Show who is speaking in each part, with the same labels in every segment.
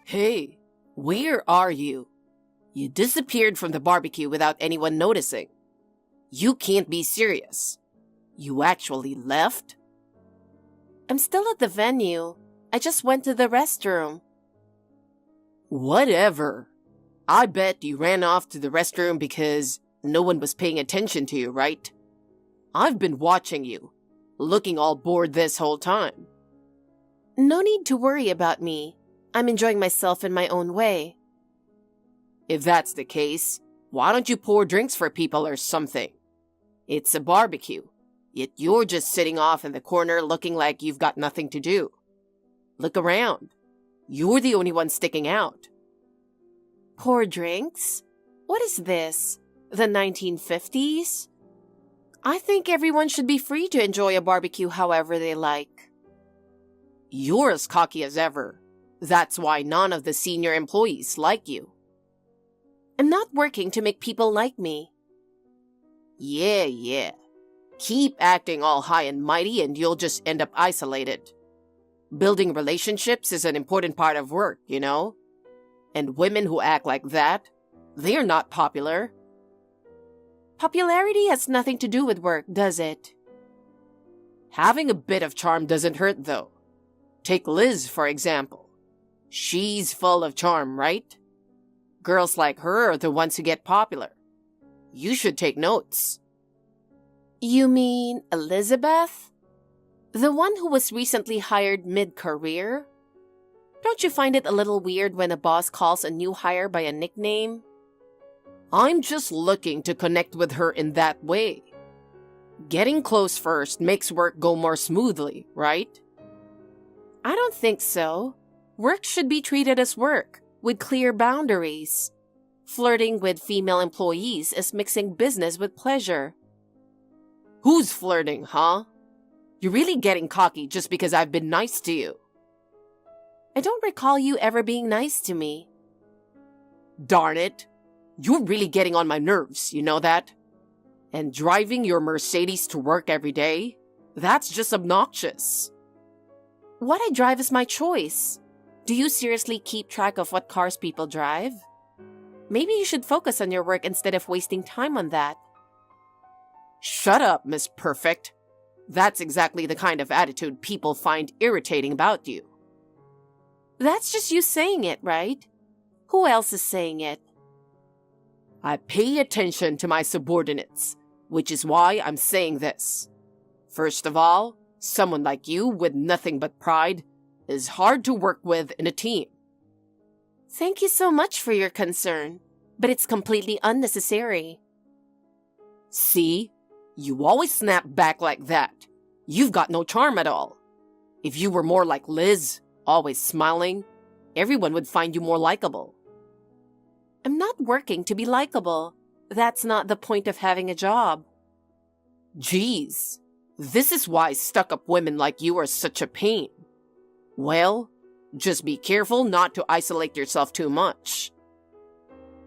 Speaker 1: Hey, where are you? You disappeared from the barbecue without anyone noticing. You can't be serious. You actually left?
Speaker 2: I'm still at the venue. I just went to the restroom.
Speaker 1: Whatever. I bet you ran off to the restroom because no one was paying attention to you, right? I've been watching you, looking all bored this whole time.
Speaker 2: No need to worry about me. I'm enjoying myself in my own way.
Speaker 1: If that's the case, why don't you pour drinks for people or something? It's a barbecue, yet you're just sitting off in the corner looking like you've got nothing to do. Look around. You're the only one sticking out.
Speaker 2: Pour drinks? What is this? The 1950s? I think everyone should be free to enjoy a barbecue however they like.
Speaker 1: You're as cocky as ever. That's why none of the senior employees like you.
Speaker 2: I'm not working to make people like me.
Speaker 1: Yeah. Keep acting all high and mighty and you'll just end up isolated. Building relationships is an important part of work, you know? And women who act like that, they're not popular.
Speaker 2: Popularity has nothing to do with work, does it?
Speaker 1: Having a bit of charm doesn't hurt, though. Take Liz, for example. She's full of charm, right? Girls like her are the ones who get popular. You should take notes.
Speaker 2: You mean Elizabeth? The one who was recently hired mid-career? Don't you find it a little weird when a boss calls a new hire by a nickname?
Speaker 1: I'm just looking to connect with her in that way. Getting close first makes work go more smoothly, right?
Speaker 2: I don't think so. Work should be treated as work, with clear boundaries. Flirting with female employees is mixing business with pleasure.
Speaker 1: Who's flirting, huh? You're really getting cocky just because I've been nice to you.
Speaker 2: I don't recall you ever being nice to me.
Speaker 1: Darn it. You're really getting on my nerves, you know that? And driving your Mercedes to work every day? That's just obnoxious.
Speaker 2: What I drive is my choice. Do you seriously keep track of what cars people drive? Maybe you should focus on your work instead of wasting time on that.
Speaker 1: Shut up, Miss Perfect. That's exactly the kind of attitude people find irritating about you.
Speaker 2: That's just you saying it, right? Who else is saying it?
Speaker 1: I pay attention to my subordinates, which is why I'm saying this. First of all, someone like you with nothing but pride is hard to work with in a team.
Speaker 2: Thank you so much for your concern, but it's completely unnecessary.
Speaker 1: See? You always snap back like that. You've got no charm at all. If you were more like Liz, always smiling, everyone would find you more likable.
Speaker 2: I'm not working to be likable. That's not the point of having a job.
Speaker 1: Geez, this is why stuck-up women like you are such a pain. Well, just be careful not to isolate yourself too much.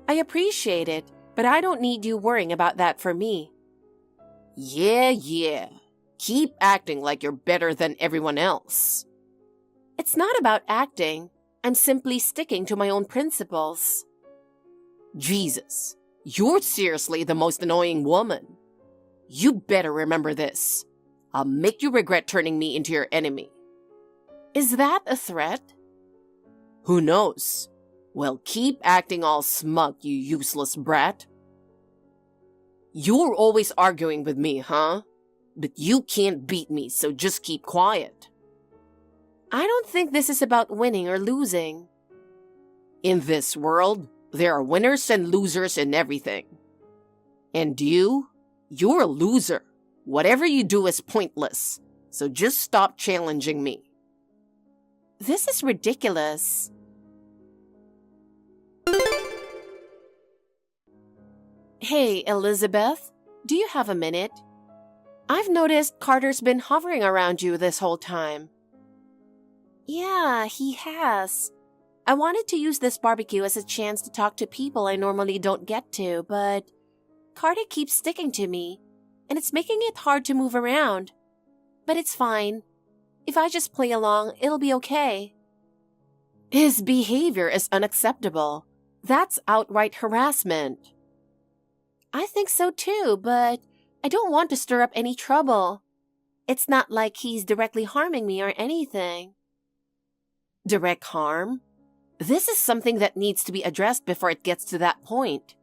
Speaker 2: I appreciate it, but I don't need you worrying about that for me.
Speaker 1: Yeah. Keep acting like you're better than everyone else.
Speaker 2: It's not about acting. I'm simply sticking to my own principles.
Speaker 1: Jesus, you're seriously the most annoying woman. You better remember this. I'll make you regret turning me into your enemy.
Speaker 2: Is that a threat?
Speaker 1: Who knows? Well, keep acting all smug, you useless brat. You're always arguing with me, huh? But you can't beat me, so just keep quiet.
Speaker 2: I don't think this is about winning or losing.
Speaker 1: In this world, there are winners and losers in everything. And you're a loser. Whatever you do is pointless, so just stop challenging me.
Speaker 2: This is ridiculous. Hey, Elizabeth, do you have a minute? I've noticed Carter's been hovering around you this whole time. Yeah, he has. I wanted to use this barbecue as a chance to talk to people I normally don't get to, but Carter keeps sticking to me, and it's making it hard to move around. But it's fine. If I just play along, it'll be okay. His behavior is unacceptable. That's outright harassment. I think so too, but I don't want to stir up any trouble. It's not like he's directly harming me or anything. Direct harm? This is something that needs to be addressed before it gets to that point.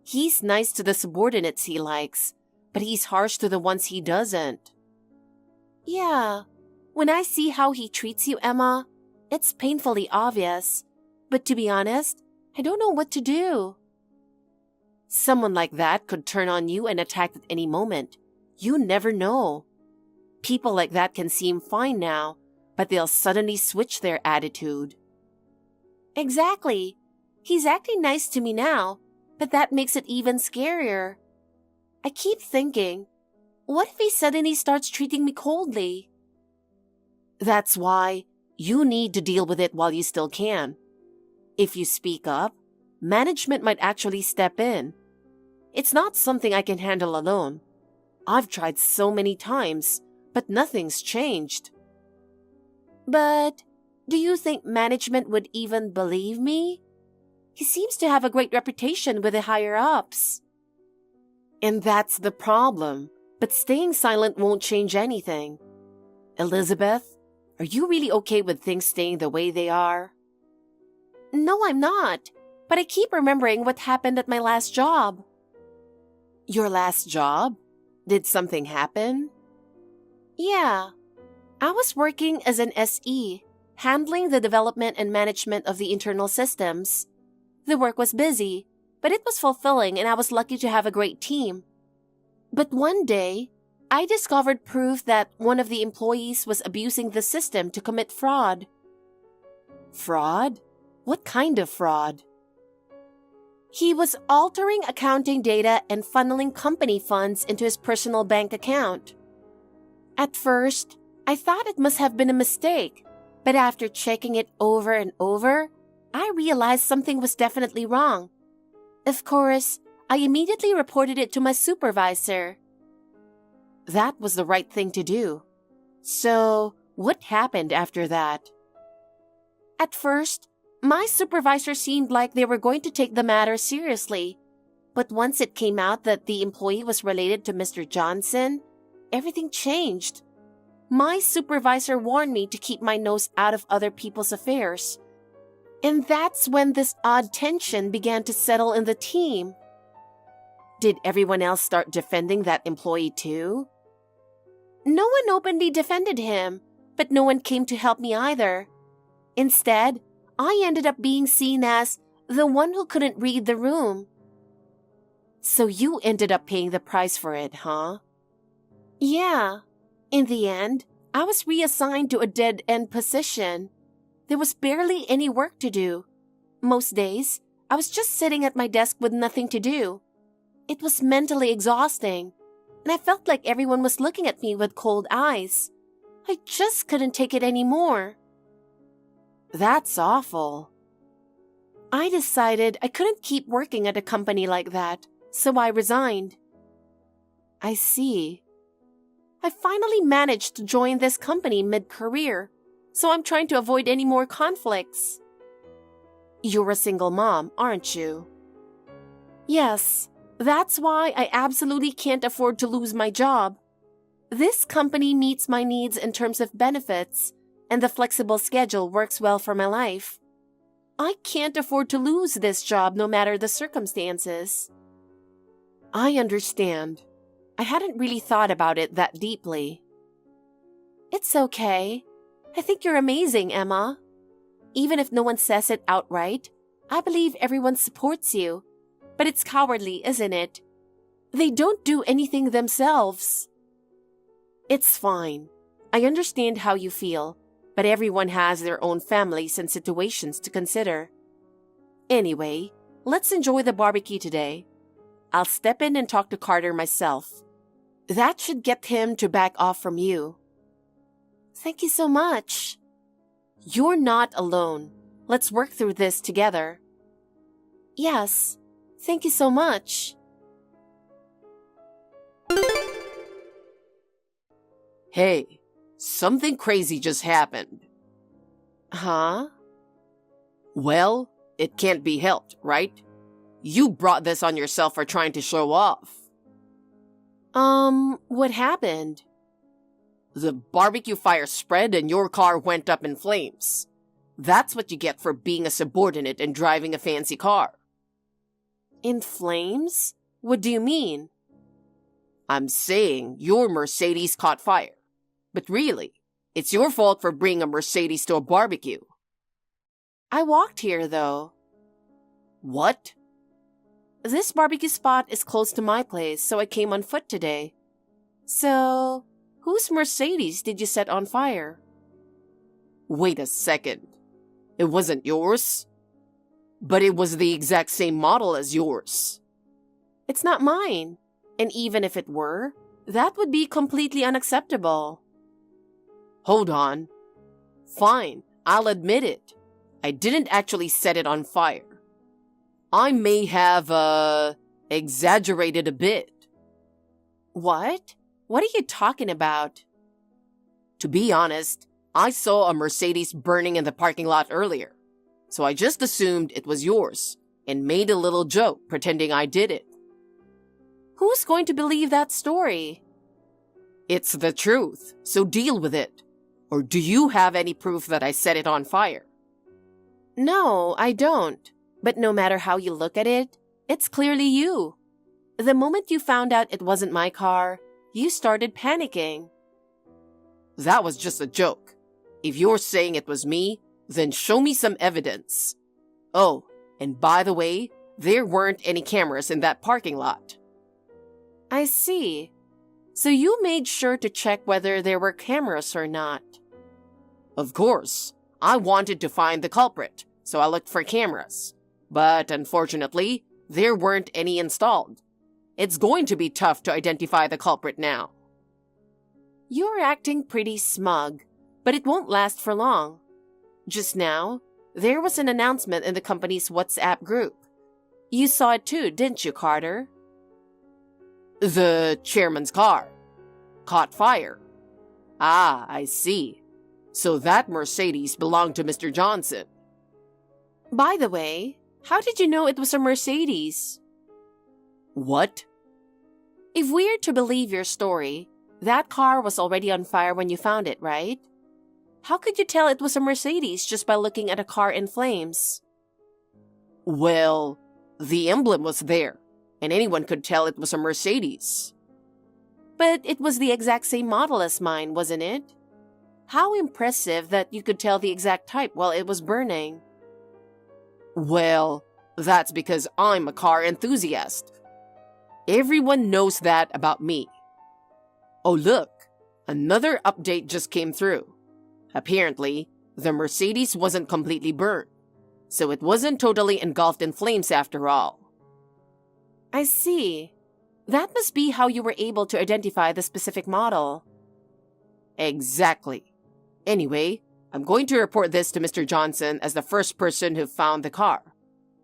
Speaker 2: He's nice to the subordinates he likes, but he's harsh to the ones he doesn't. Yeah, when I see how he treats you, Emma, it's painfully obvious. But to be honest, I don't know what to do. Someone like that could turn on you and attack at any moment. You never know. People like that can seem fine now, but they'll suddenly switch their attitude. Exactly. He's acting nice to me now, but that makes it even scarier. I keep thinking, what if he suddenly starts treating me coldly? That's why you need to deal with it while you still can. If you speak up, management might actually step in. It's not something I can handle alone. I've tried so many times, but nothing's changed. But do you think management would even believe me? He seems to have a great reputation with the higher-ups. And that's the problem. But staying silent won't change anything. Elizabeth, are you really okay with things staying the way they are? No, I'm not. But I keep remembering what happened at my last job. Your last job? Did something happen? Yeah. I was working as an SE, handling the development and management of the internal systems. The work was busy, but it was fulfilling and I was lucky to have a great team. But one day, I discovered proof that one of the employees was abusing the system to commit fraud. Fraud? What kind of fraud? He was altering accounting data and funneling company funds into his personal bank account. At first, I thought it must have been a mistake, but after checking it over and over, I realized something was definitely wrong. Of course, I immediately reported it to my supervisor. That was the right thing to do. So, what happened after that? At first, my supervisor seemed like they were going to take the matter seriously, but once it came out that the employee was related to Mr. Johnson, everything changed. My supervisor warned me to keep my nose out of other people's affairs. And that's when this odd tension began to settle in the team. Did everyone else start defending that employee too? No one openly defended him, but no one came to help me either. Instead, I ended up being seen as the one who couldn't read the room. So you ended up paying the price for it, huh? Yeah. In the end, I was reassigned to a dead-end position. There was barely any work to do. Most days, I was just sitting at my desk with nothing to do. It was mentally exhausting, and I felt like everyone was looking at me with cold eyes. I just couldn't take it anymore. That's awful. I decided I couldn't keep working at a company like that, so I resigned. I see. I finally managed to join this company mid-career, so I'm trying to avoid any more conflicts. You're a single mom, aren't you? Yes, that's why I absolutely can't afford to lose my job. This company meets my needs in terms of benefits, and the flexible schedule works well for my life. I can't afford to lose this job no matter the circumstances. I understand. I hadn't really thought about it that deeply. It's okay. I think you're amazing, Emma. Even if no one says it outright, I believe everyone supports you. But it's cowardly, isn't it? They don't do anything themselves. It's fine. I understand how you feel, but everyone has their own families and situations to consider. Anyway, let's enjoy the barbecue today. I'll step in and talk to Carter myself. That should get him to back off from you. Thank you so much. You're not alone. Let's work through this together. Yes, thank you so much.
Speaker 1: Hey, something crazy just happened.
Speaker 2: Huh?
Speaker 1: Well, it can't be helped, right? You brought this on yourself for trying to show off.
Speaker 2: What happened?
Speaker 1: The barbecue fire spread and your car went up in flames. That's what you get for being a subordinate and driving a fancy car.
Speaker 2: In flames? What do you mean?
Speaker 1: I'm saying your Mercedes caught fire. But really, it's your fault for bringing a Mercedes to a barbecue.
Speaker 2: I walked here, though.
Speaker 1: What?
Speaker 2: This barbecue spot is close to my place, so I came on foot today. So, whose Mercedes did you set on fire?
Speaker 1: Wait a second. It wasn't yours? But it was the exact same model as yours.
Speaker 2: It's not mine. And even if it were, that would be completely unacceptable.
Speaker 1: Hold on. Fine, I'll admit it. I didn't actually set it on fire. I may have, exaggerated a bit.
Speaker 2: What? What are you talking about?
Speaker 1: To be honest, I saw a Mercedes burning in the parking lot earlier, so I just assumed it was yours and made a little joke pretending I did it.
Speaker 2: Who's going to believe that story?
Speaker 1: It's the truth, so deal with it. Or do you have any proof that I set it on fire?
Speaker 2: No, I don't. But no matter how you look at it, it's clearly you. The moment you found out it wasn't my car, you started panicking.
Speaker 1: That was just a joke. If you're saying it was me, then show me some evidence. Oh, and by the way, there weren't any cameras in that parking lot.
Speaker 2: I see. So you made sure to check whether there were cameras or not.
Speaker 1: Of course. I wanted to find the culprit, so I looked for cameras. But unfortunately, there weren't any installed. It's going to be tough to identify the culprit now.
Speaker 2: You're acting pretty smug, but it won't last for long. Just now, there was an announcement in the company's WhatsApp group. You saw it too, didn't you, Carter?
Speaker 1: The chairman's car caught fire. Ah, I see. So that Mercedes belonged to Mr. Johnson.
Speaker 2: By the way, how did you know it was a Mercedes?
Speaker 1: What?
Speaker 2: If we're to believe your story, that car was already on fire when you found it, right? How could you tell it was a Mercedes just by looking at a car in flames?
Speaker 1: Well, the emblem was there, and anyone could tell it was a Mercedes.
Speaker 2: But it was the exact same model as mine, wasn't it? How impressive that you could tell the exact type while it was burning.
Speaker 1: Well, that's because I'm a car enthusiast. Everyone knows that about me. Oh look, another update just came through. Apparently, the Mercedes wasn't completely burned, so it wasn't totally engulfed in flames after all.
Speaker 2: I see. That must be how you were able to identify the specific model.
Speaker 1: Exactly. Anyway, I'm going to report this to Mr. Johnson as the first person who found the car.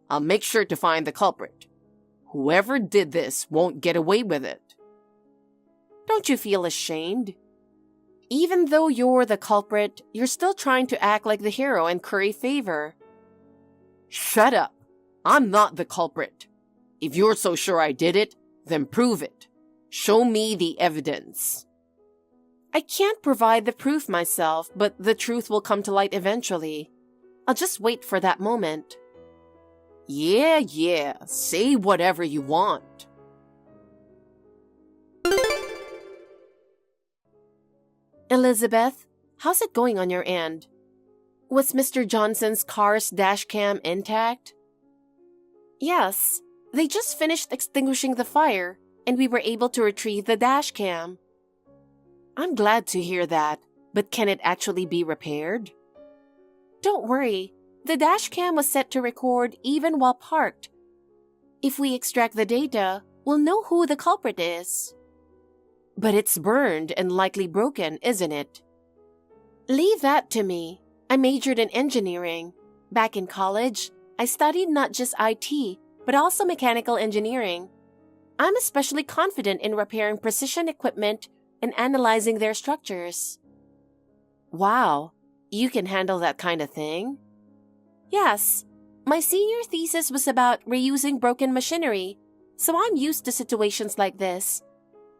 Speaker 1: I'll make sure to find the culprit. Whoever did this won't get away with it.
Speaker 2: Don't you feel ashamed? Even though you're the culprit, you're still trying to act like the hero and curry favor.
Speaker 1: Shut up. I'm not the culprit. If you're so sure I did it, then prove it. Show me the evidence.
Speaker 2: I can't provide the proof myself, but the truth will come to light eventually. I'll just wait for that moment.
Speaker 1: Yeah, say whatever you want.
Speaker 2: Elizabeth, how's it going on your end? Was Mr. Johnson's car's dash cam intact? Yes, they just finished extinguishing the fire, and we were able to retrieve the dash cam. I'm glad to hear that, but can it actually be repaired? Don't worry, the dash cam was set to record even while parked. If we extract the data, we'll know who the culprit is. But it's burned and likely broken, isn't it? Leave that to me. I majored in engineering. Back in college, I studied not just IT, but also mechanical engineering. I'm especially confident in repairing precision equipment and analyzing their structures. Wow, you can handle that kind of thing? Yes, my senior thesis was about reusing broken machinery, so I'm used to situations like this.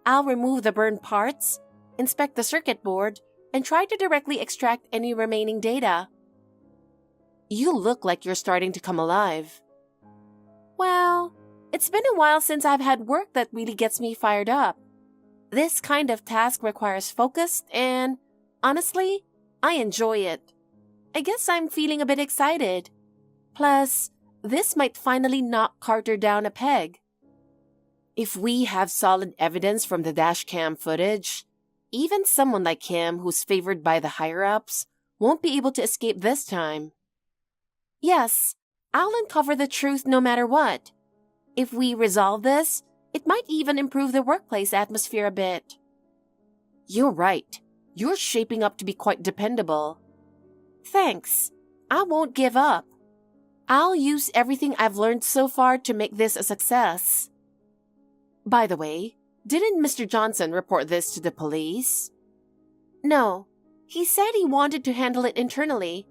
Speaker 2: I'll remove the burned parts, inspect the circuit board, and try to directly extract any remaining data.
Speaker 1: You look like you're starting to come alive.
Speaker 2: Well, it's been a while since I've had work that really gets me fired up. This kind of task requires focus and, honestly, I enjoy it. I guess I'm feeling a bit excited. Plus, this might finally knock Carter down a peg.
Speaker 1: If we have solid evidence from the dash cam footage, even someone like him who's favored by the higher-ups won't be able to escape this time.
Speaker 2: Yes, I'll uncover the truth no matter what. If we resolve this, it might even improve the workplace atmosphere a bit.
Speaker 1: You're right. You're shaping up to be quite dependable.
Speaker 2: Thanks. I won't give up. I'll use everything I've learned so far to make this a success.
Speaker 1: By the way, didn't Mr. Johnson report this to the police?
Speaker 2: No. He said he wanted to handle it internally.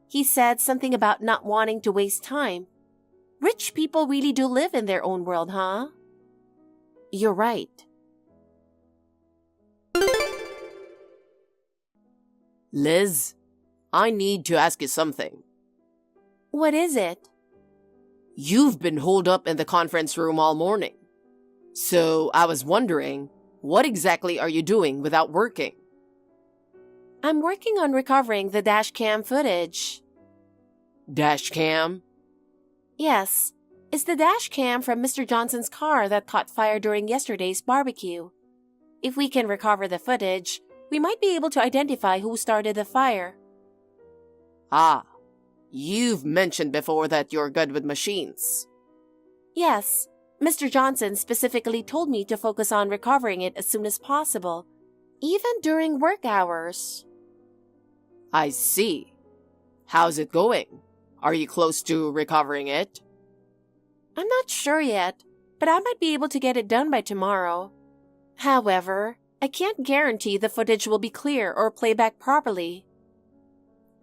Speaker 2: He said something about not wanting to waste time. Rich people really do live in their own world, huh?
Speaker 1: You're right. Liz, I need to ask you something.
Speaker 2: What is it?
Speaker 1: You've been holed up in the conference room all morning. So I was wondering, what exactly are you doing without working?
Speaker 2: I'm working on recovering the dash cam footage.
Speaker 1: Dash cam?
Speaker 2: Yes, it's the dash cam from Mr. Johnson's car that caught fire during yesterday's barbecue. If we can recover the footage, we might be able to identify who started the fire.
Speaker 1: Ah, you've mentioned before that you're good with machines.
Speaker 2: Yes, Mr. Johnson specifically told me to focus on recovering it as soon as possible, even during work hours.
Speaker 1: I see. How's it going? Are you close to recovering it?
Speaker 2: I'm not sure yet, but I might be able to get it done by tomorrow. However, I can't guarantee the footage will be clear or play back properly.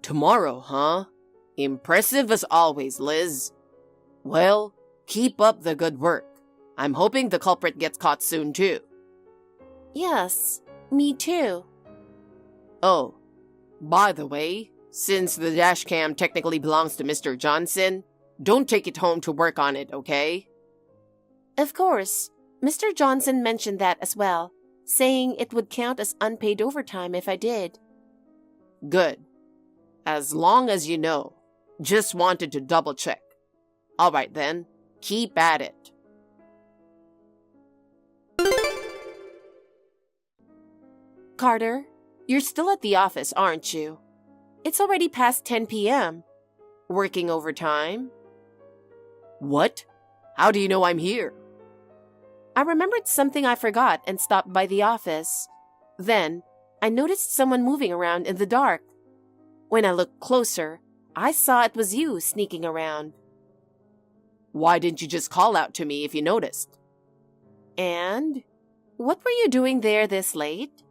Speaker 1: Tomorrow, huh? Impressive as always, Liz. Well, keep up the good work. I'm hoping the culprit gets caught soon, too.
Speaker 2: Yes, me too.
Speaker 1: Oh, by the way, since the dash cam technically belongs to Mr. Johnson, don't take it home to work on it, okay?
Speaker 2: Of course, Mr. Johnson mentioned that as well, saying it would count as unpaid overtime if I did.
Speaker 1: Good. As long as you know. Just wanted to double check. All right then, keep at it.
Speaker 2: Carter, you're still at the office, aren't you? It's already past 10 p.m.
Speaker 1: Working overtime? What? How do you know I'm here?
Speaker 2: I remembered something I forgot and stopped by the office. Then, I noticed someone moving around in the dark. When I looked closer, I saw it was you sneaking around.
Speaker 1: Why didn't you just call out to me if you noticed?
Speaker 2: And? What were you doing there this late?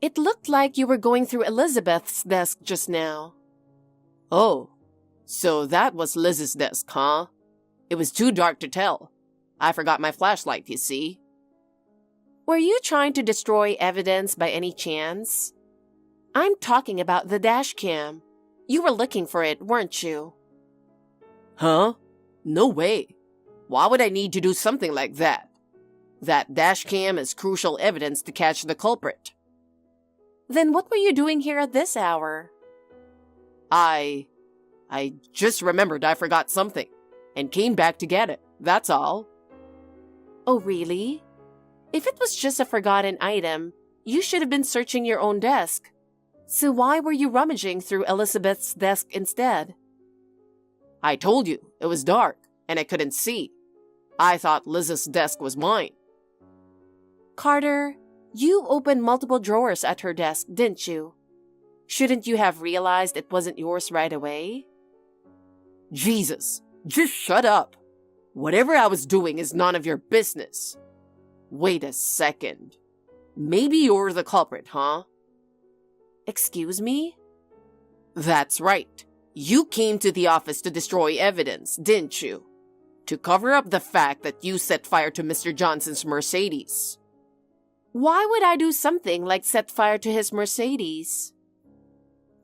Speaker 2: It looked like you were going through Elizabeth's desk just now.
Speaker 1: Oh, so that was Liz's desk, huh? It was too dark to tell. I forgot my flashlight, you see.
Speaker 2: Were you trying to destroy evidence by any chance? I'm talking about the dash cam. You were looking for it, weren't you?
Speaker 1: Huh? No way. Why would I need to do something like that? That dash cam is crucial evidence to catch the culprit.
Speaker 2: Then what were you doing here at this hour?
Speaker 1: I just remembered I forgot something and came back to get it. That's all.
Speaker 2: Oh, really? If it was just a forgotten item, you should have been searching your own desk. So why were you rummaging through Elizabeth's desk instead?
Speaker 1: I told you, it was dark and I couldn't see. I thought Liz's desk was mine.
Speaker 2: Carter, you opened multiple drawers at her desk, didn't you? Shouldn't you have realized it wasn't yours right away?
Speaker 1: Jesus, just shut up. Whatever I was doing is none of your business. Wait a second. Maybe you're the culprit, huh?
Speaker 2: Excuse me?
Speaker 1: That's right. You came to the office to destroy evidence, didn't you? To cover up the fact that you set fire to Mr. Johnson's Mercedes.
Speaker 2: Why would I do something like set fire to his Mercedes?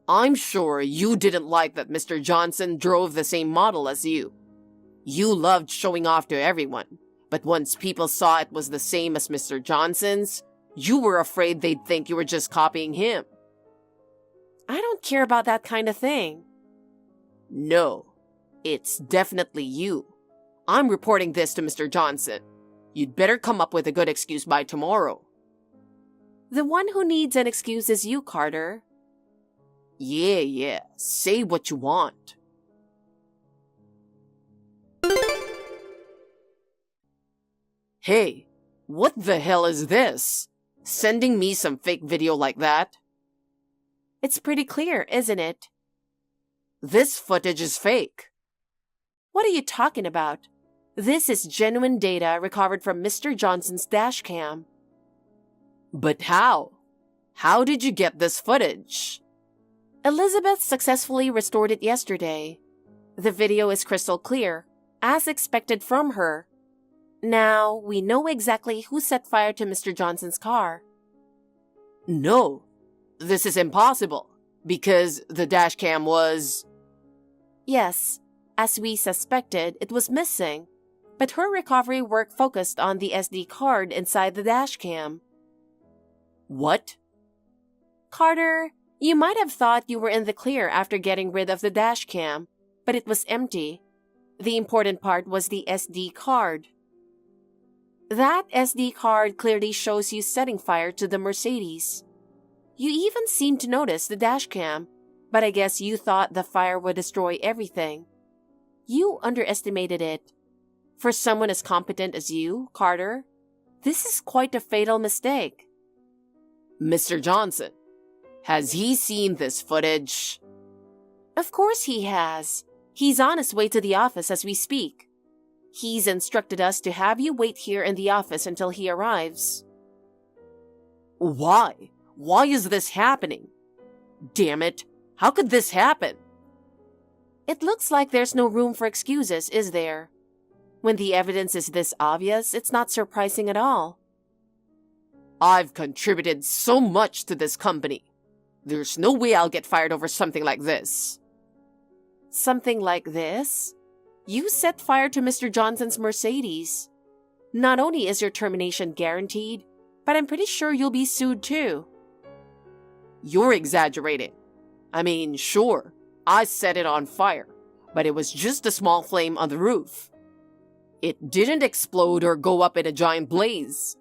Speaker 1: I'm sure you didn't like that Mr. Johnson drove the same model as you. You loved showing off to everyone, but once people saw it was the same as Mr. Johnson's, you were afraid they'd think you were just copying him.
Speaker 2: I don't care about that kind of thing.
Speaker 1: No, it's definitely you. I'm reporting this to Mr. Johnson. You'd better come up with a good excuse by tomorrow.
Speaker 2: The one who needs an excuse is you, Carter.
Speaker 1: Yeah, say what you want. Hey, what the hell is this? Sending me some fake video like that?
Speaker 2: It's pretty clear, isn't it?
Speaker 1: This footage is fake.
Speaker 2: What are you talking about? This is genuine data recovered from Mr. Johnson's dash cam.
Speaker 1: But how? How did you get this footage?
Speaker 2: Elizabeth successfully restored it yesterday. The video is crystal clear, as expected from her. Now, we know exactly who set fire to Mr. Johnson's car.
Speaker 1: No, this is impossible, because the dash cam was...
Speaker 2: Yes, as we suspected, it was missing, but her recovery work focused on the SD card inside the dash cam.
Speaker 1: What?
Speaker 2: Carter, you might have thought you were in the clear after getting rid of the dash cam, but it was empty. The important part was the SD card. That SD card clearly shows you setting fire to the Mercedes. You even seemed to notice the dash cam, but I guess you thought the fire would destroy everything. You underestimated it. For someone as competent as you, Carter, this is quite a fatal mistake.
Speaker 1: Mr. Johnson, has he seen this footage?
Speaker 2: Of course he has. He's on his way to the office as we speak. He's instructed us to have you wait here in the office until he arrives.
Speaker 1: Why? Why is this happening? Damn it, how could this happen?
Speaker 2: It looks like there's no room for excuses, is there? When the evidence is this obvious, it's not surprising at all.
Speaker 1: I've contributed so much to this company. There's no way I'll get fired over something like this.
Speaker 2: Something like this? You set fire to Mr. Johnson's Mercedes. Not only is your termination guaranteed, but I'm pretty sure you'll be sued too.
Speaker 1: You're exaggerating. I mean, sure, I set it on fire, but it was just a small flame on the roof. It didn't explode or go up in a giant blaze.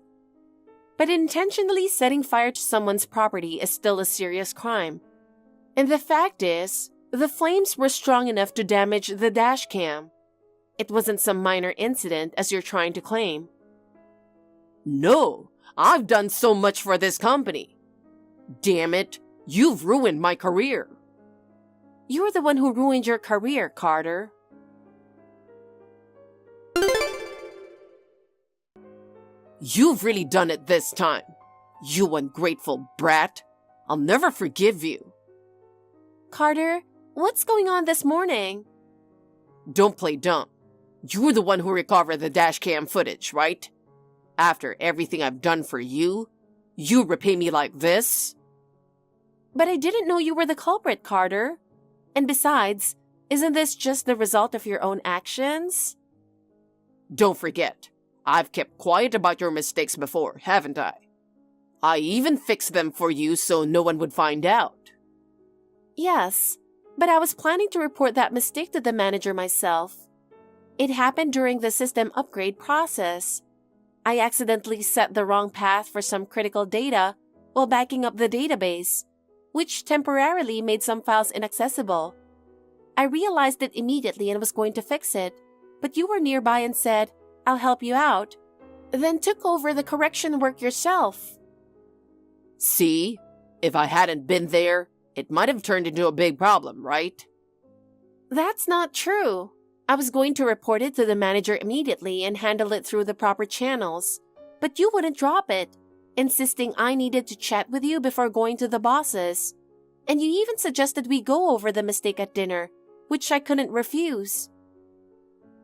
Speaker 2: But intentionally setting fire to someone's property is still a serious crime. And the fact is, the flames were strong enough to damage the dash cam. It wasn't some minor incident as you're trying to claim.
Speaker 1: No, I've done so much for this company. Damn it, you've ruined my career.
Speaker 2: You're the one who ruined your career, Carter.
Speaker 1: You've really done it this time. You ungrateful brat. I'll never forgive you.
Speaker 2: Carter, what's going on this morning?
Speaker 1: Don't play dumb. You're the one who recovered the dash cam footage, right? After everything I've done for you, you repay me like this?
Speaker 2: But I didn't know you were the culprit, Carter. And besides, isn't this just the result of your own actions?
Speaker 1: Don't forget, I've kept quiet about your mistakes before, haven't I? I even fixed them for you so no one would find out.
Speaker 2: Yes, but I was planning to report that mistake to the manager myself. It happened during the system upgrade process. I accidentally set the wrong path for some critical data while backing up the database, which temporarily made some files inaccessible. I realized it immediately and was going to fix it, but you were nearby and said, "I'll help you out," then took over the correction work yourself.
Speaker 1: See? If I hadn't been there, it might have turned into a big problem, right?
Speaker 2: That's not true. I was going to report it to the manager immediately and handle it through the proper channels, but you wouldn't drop it, insisting I needed to chat with you before going to the bosses. And you even suggested we go over the mistake at dinner, which I couldn't refuse.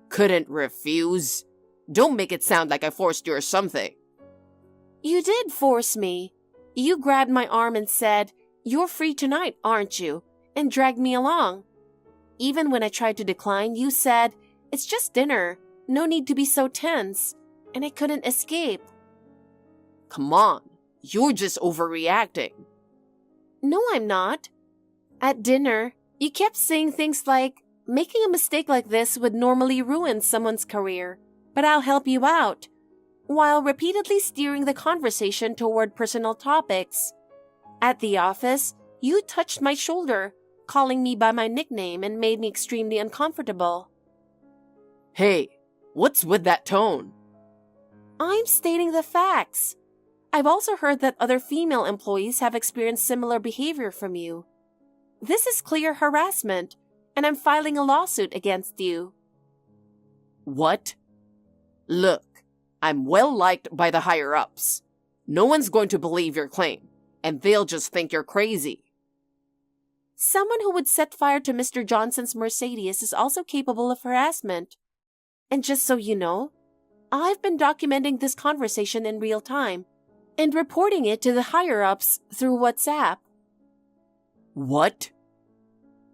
Speaker 1: Couldn't refuse? Don't make it sound like I forced you or something.
Speaker 2: You did force me. You grabbed my arm and said, "You're free tonight, aren't you?" and dragged me along. Even when I tried to decline, you said, "It's just dinner. No need to be so tense." And I couldn't escape.
Speaker 1: Come on, you're just overreacting.
Speaker 2: No, I'm not. At dinner, you kept saying things like, "Making a mistake like this would normally ruin someone's career, but I'll help you out," while repeatedly steering the conversation toward personal topics. At the office, you touched my shoulder, calling me by my nickname, and made me extremely uncomfortable.
Speaker 1: Hey, what's with that tone?
Speaker 2: I'm stating the facts. I've also heard that other female employees have experienced similar behavior from you. This is clear harassment, and I'm filing a lawsuit against you.
Speaker 1: What? Look, I'm well liked by the higher-ups. No one's going to believe your claim, and they'll just think you're crazy.
Speaker 2: Someone who would set fire to Mr. Johnson's Mercedes is also capable of harassment. And just so you know, I've been documenting this conversation in real time and reporting it to the higher-ups through WhatsApp.
Speaker 1: What?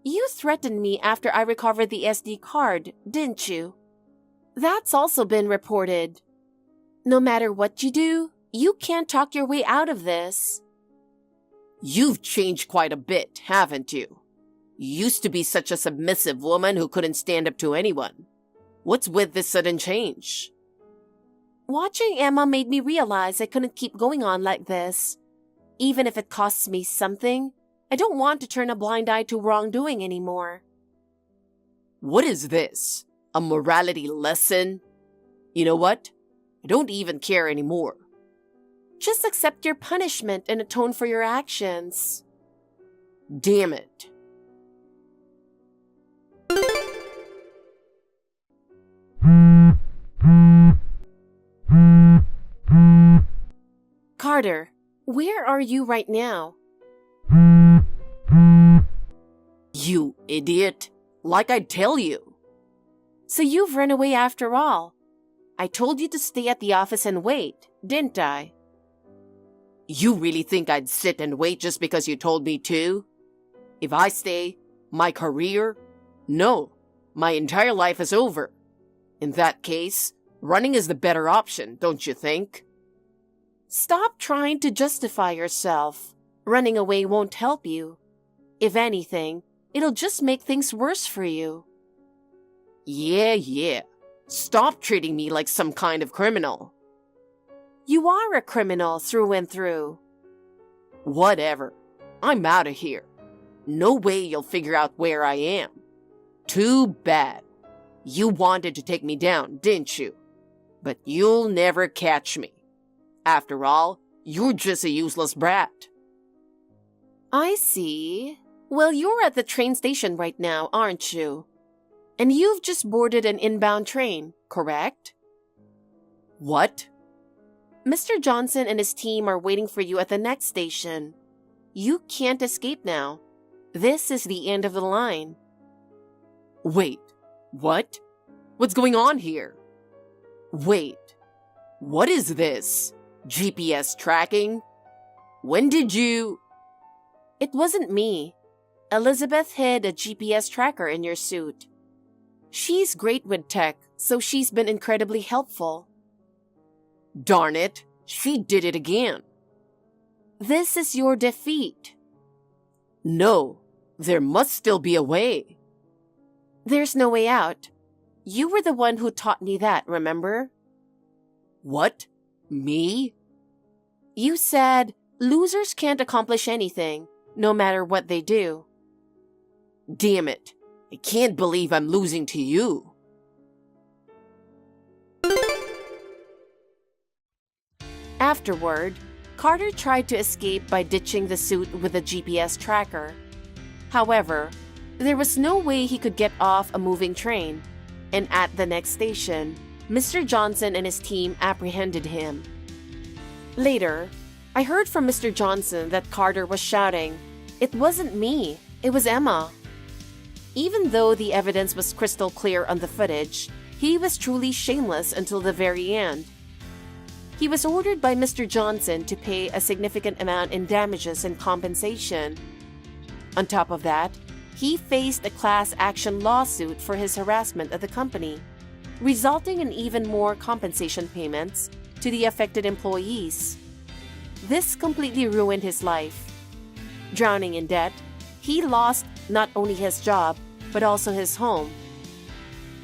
Speaker 2: You threatened me after I recovered the SD card, didn't you? That's also been reported. No matter what you do, you can't talk your way out of this.
Speaker 1: You've changed quite a bit, haven't you? You used to be such a submissive woman who couldn't stand up to anyone. What's with this sudden change?
Speaker 2: Watching Emma made me realize I couldn't keep going on like this. Even if it costs me something, I don't want to turn a blind eye to wrongdoing anymore.
Speaker 1: What is this? A morality lesson? You know what? I don't even care anymore.
Speaker 2: Just accept your punishment and atone for your actions.
Speaker 1: Damn it.
Speaker 2: Carter, where are you right now?
Speaker 1: You idiot. Like I'd tell you.
Speaker 2: So you've run away after all. I told you to stay at the office and wait, didn't I?
Speaker 1: You really think I'd sit and wait just because you told me to? If I stay, my career? No, my entire life is over. In that case, running is the better option, don't you think?
Speaker 2: Stop trying to justify yourself. Running away won't help you. If anything, it'll just make things worse for you.
Speaker 1: Yeah. Stop treating me like some kind of criminal.
Speaker 2: You are a criminal through and through.
Speaker 1: Whatever. I'm out of here. No way you'll figure out where I am. Too bad. You wanted to take me down, didn't you? But you'll never catch me. After all, you're just a useless brat.
Speaker 2: I see. Well, you're at the train station right now, aren't you? And you've just boarded an inbound train, correct?
Speaker 1: What?
Speaker 2: Mr. Johnson and his team are waiting for you at the next station. You can't escape now. This is the end of the line.
Speaker 1: Wait, what? What's going on here? Wait, what is this? GPS tracking? When did you...
Speaker 2: It wasn't me. Elizabeth hid a GPS tracker in your suit. She's great with tech, so she's been incredibly helpful.
Speaker 1: Darn it, she did it again.
Speaker 2: This is your defeat.
Speaker 1: No, there must still be a way.
Speaker 2: There's no way out. You were the one who taught me that, remember?
Speaker 1: What? Me?
Speaker 2: You said, losers can't accomplish anything, no matter what they do.
Speaker 1: Damn it, I can't believe I'm losing to you.
Speaker 2: Afterward, Carter tried to escape by ditching the suit with a GPS tracker. However, there was no way he could get off a moving train, and at the next station, Mr. Johnson and his team apprehended him. Later, I heard from Mr. Johnson that Carter was shouting, "It wasn't me, it was Emma." Even though the evidence was crystal clear on the footage, he was truly shameless until the very end. He was ordered by Mr. Johnson to pay a significant amount in damages and compensation. On top of that, he faced a class action lawsuit for his harassment at the company, resulting in even more compensation payments to the affected employees. This completely ruined his life. Drowning in debt, he lost not only his job, but also his home.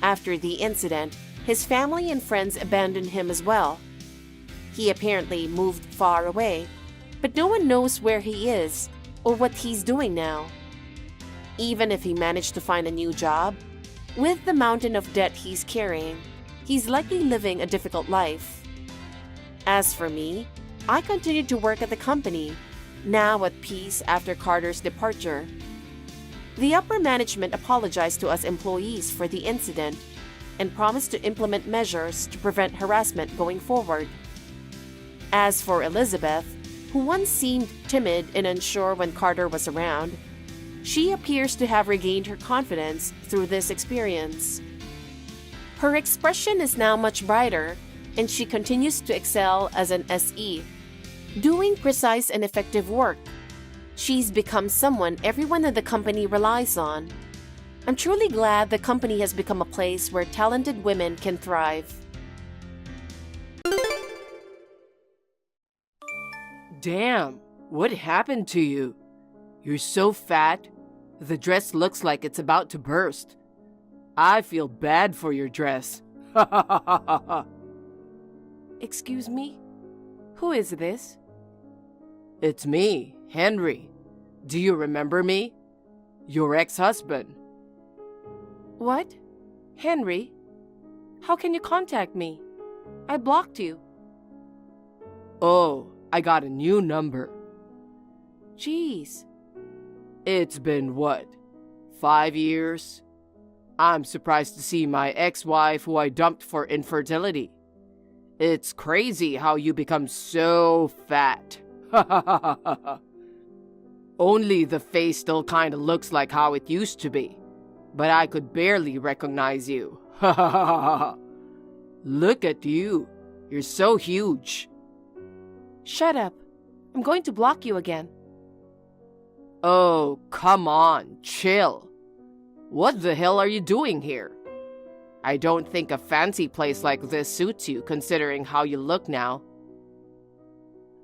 Speaker 2: After the incident, his family and friends abandoned him as well. He apparently moved far away, but no one knows where he is or what he's doing now. Even if he managed to find a new job, with the mountain of debt he's carrying, he's likely living a difficult life. As for me, I continued to work at the company, now at peace after Carter's departure. The upper management apologized to us employees for the incident and promised to implement measures to prevent harassment going forward. As for Elizabeth, who once seemed timid and unsure when Carter was around, she appears to have regained her confidence through this experience. Her expression is now much brighter, and she continues to excel as an SE, doing precise and effective work. She's become someone everyone in the company relies on. I'm truly glad the company has become a place where talented women can thrive.
Speaker 1: Damn, what happened to you? You're so fat. The dress looks like it's about to burst. I feel bad for your dress.
Speaker 2: Excuse me? Who is this?
Speaker 1: It's me, Henry. Do you remember me? Your ex-husband.
Speaker 2: What? Henry? How can you contact me? I blocked you.
Speaker 1: Oh, I got a new number.
Speaker 2: Jeez.
Speaker 1: It's been what? 5 years? I'm surprised to see my ex-wife who I dumped for infertility. It's crazy how you become so fat. Only the face still kinda looks like how it used to be, but I could barely recognize you. Look at you. You're so huge.
Speaker 2: Shut up. I'm going to block you again.
Speaker 1: Oh, come on, chill. What the hell are you doing here? I don't think a fancy place like this suits you, considering how you look now.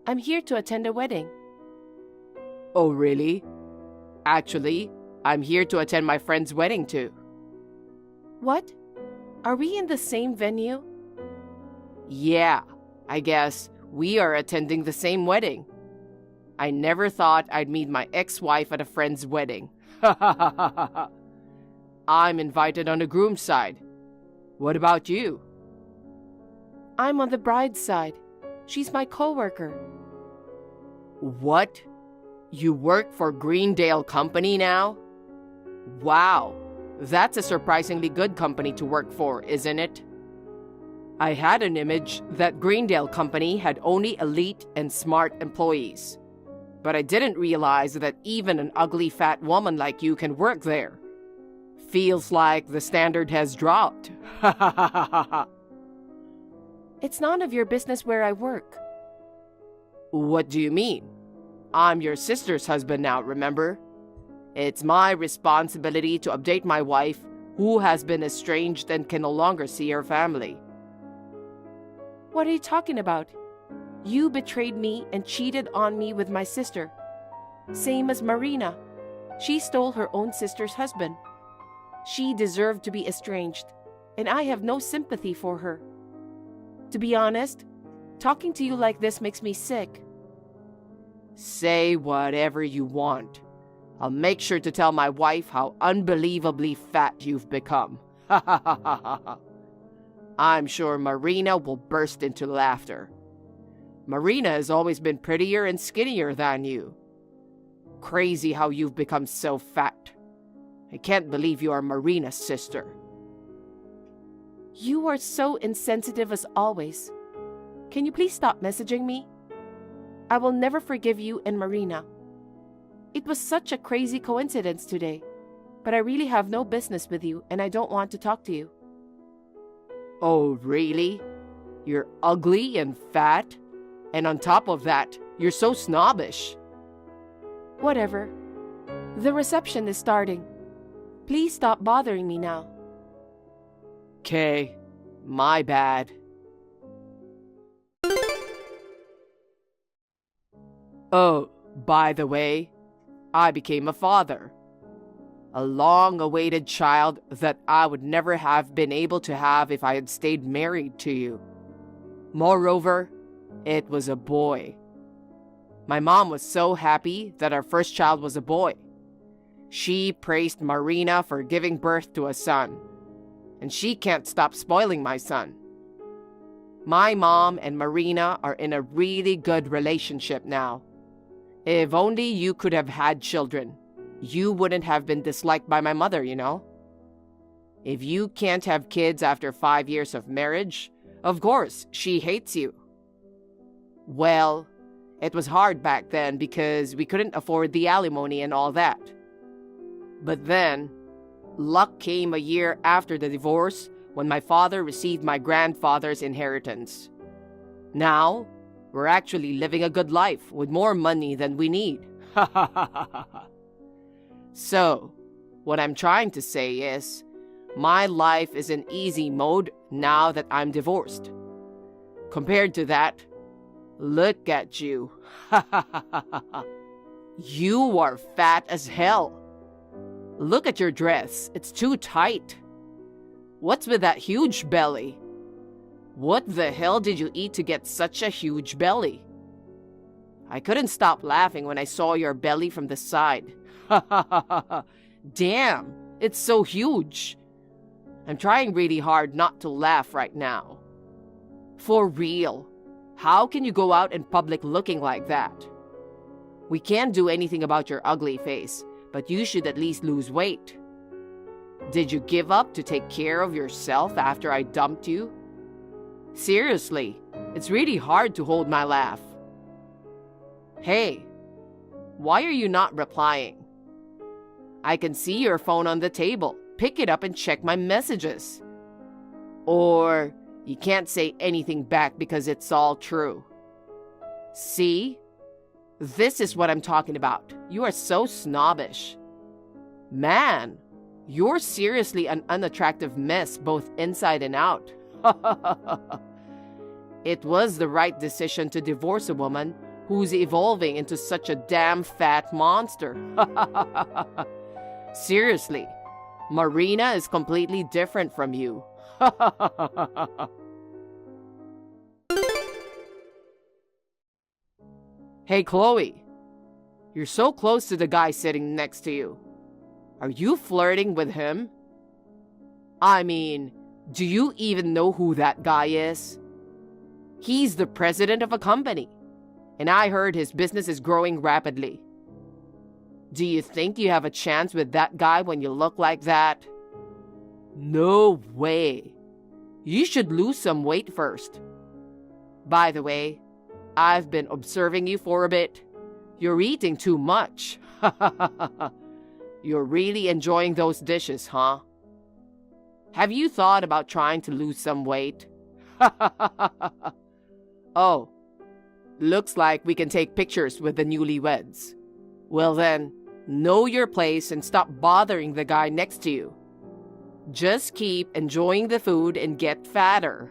Speaker 2: I'm here to attend a wedding.
Speaker 1: Oh, really? Actually, I'm here to attend my friend's wedding too.
Speaker 2: What? Are we in the same venue?
Speaker 1: Yeah, I guess we are attending the same wedding. I never thought I'd meet my ex-wife at a friend's wedding. I'm invited on the groom's side. What about you?
Speaker 2: I'm on the bride's side. She's my coworker.
Speaker 1: What? You work for Greendale Company now? Wow, that's a surprisingly good company to work for, isn't it? I had an image that Greendale Company had only elite and smart employees. But I didn't realize that even an ugly fat woman like you can work there. Feels like the standard has dropped.
Speaker 2: It's none of your business where I work.
Speaker 1: What do you mean? I'm your sister's husband now, remember? It's my responsibility to update my wife, who has been estranged and can no longer see her family.
Speaker 2: What are you talking about? You betrayed me and cheated on me with my sister. Same as Marina. She stole her own sister's husband. She deserved to be estranged, and I have no sympathy for her. To be honest, talking to you like this makes me sick.
Speaker 1: Say whatever you want. I'll make sure to tell my wife how unbelievably fat you've become. I'm sure Marina will burst into laughter. Marina has always been prettier and skinnier than you. Crazy how you've become so fat. I can't believe you are Marina's sister.
Speaker 2: You are so insensitive as always. Can you please stop messaging me? I will never forgive you and Marina. It was such a crazy coincidence today. but I really have no business with you and I don't want to talk to you.
Speaker 1: Oh, really? You're ugly and fat? And on top of that, you're so snobbish.
Speaker 2: Whatever. The reception is starting. Please stop bothering me now.
Speaker 1: Okay, my bad. Oh, by the way, I became a father. A long-awaited child that I would never have been able to have if I had stayed married to you. Moreover, it was a boy. My mom was so happy that our first child was a boy. She praised Marina for giving birth to a son, and she can't stop spoiling my son. My mom and Marina are in a really good relationship now. If only you could have had children, you wouldn't have been disliked by my mother, you know? If you can't have kids after 5 years of marriage, of course, she hates you. Well, it was hard back then because we couldn't afford the alimony and all that. But then, luck came a year after the divorce when my father received my grandfather's inheritance. Now, we're actually living a good life with more money than we need. So, what I'm trying to say is, my life is in easy mode now that I'm divorced. Compared to that, look at you. You are fat as hell. Look at your dress. It's too tight. What's with that huge belly? What the hell did you eat to get such a huge belly? I couldn't stop laughing when I saw your belly from the side. Damn, it's so huge. I'm trying really hard not to laugh right now. For real, how can you go out in public looking like that? We can't do anything about your ugly face, but you should at least lose weight. Did you give up to take care of yourself after I dumped you? Seriously, it's really hard to hold my laugh. Hey, why are you not replying? I can see your phone on the table. Pick it up and check my messages. Or you can't say anything back because it's all true. See? This is what I'm talking about. You are so snobbish. Man, you're seriously an unattractive mess both inside and out. It was the right decision to divorce a woman who's evolving into such a damn fat monster. Seriously, Marina is completely different from you. Hey, Chloe. You're so close to the guy sitting next to you. Are you flirting with him? I mean, do you even know who that guy is? He's the president of a company, and I heard his business is growing rapidly. Do you think you have a chance with that guy when you look like that? No way. You should lose some weight first. By the way, I've been observing you for a bit. You're eating too much. You're really enjoying those dishes, huh? Have you thought about trying to lose some weight? Oh, looks like we can take pictures with the newlyweds. Well then, know your place and stop bothering the guy next to you. Just keep enjoying the food and get fatter.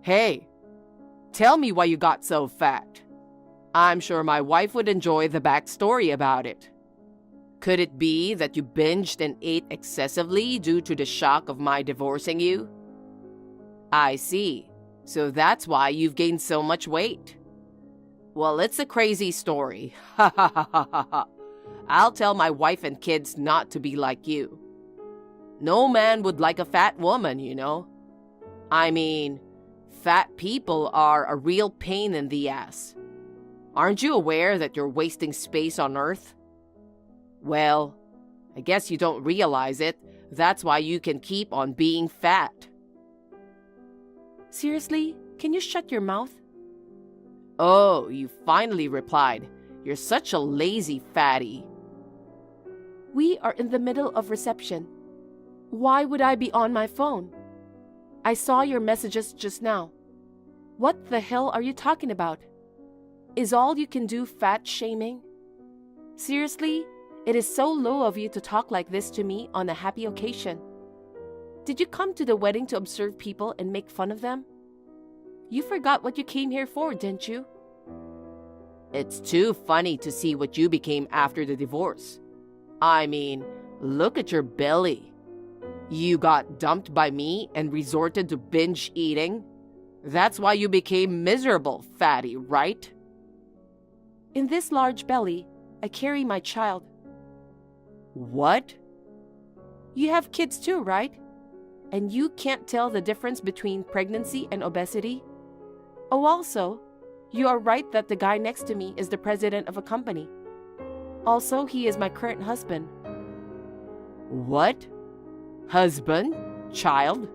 Speaker 1: Hey, tell me why you got so fat. I'm sure my wife would enjoy the backstory about it. Could it be that you binged and ate excessively due to the shock of my divorcing you? I see. So that's why you've gained so much weight. Well, it's a crazy story. I'll tell my wife and kids not to be like you. No man would like a fat woman, you know. I mean, fat people are a real pain in the ass. Aren't you aware that you're wasting space on Earth? Well, I guess you don't realize it. That's why you can keep on being fat.
Speaker 2: Seriously? Can you shut your mouth?
Speaker 1: Oh, you finally replied. You're such a lazy fatty.
Speaker 2: We are in the middle of reception. Why would I be on my phone? I saw your messages just now. What the hell are you talking about? Is all you can do fat shaming? Seriously, it is so low of you to talk like this to me on a happy occasion. Did you come to the wedding to observe people and make fun of them? You forgot what you came here for, didn't you?
Speaker 1: It's too funny to see what you became after the divorce. I mean, look at your belly. You got dumped by me and resorted to binge eating? That's why you became miserable, fatty, right?
Speaker 2: In this large belly, I carry my child.
Speaker 1: What?
Speaker 2: You have kids too, right? And you can't tell the difference between pregnancy and obesity? Oh, also, you are right that the guy next to me is the president of a company. Also, he is my current husband.
Speaker 1: What? Husband? Child?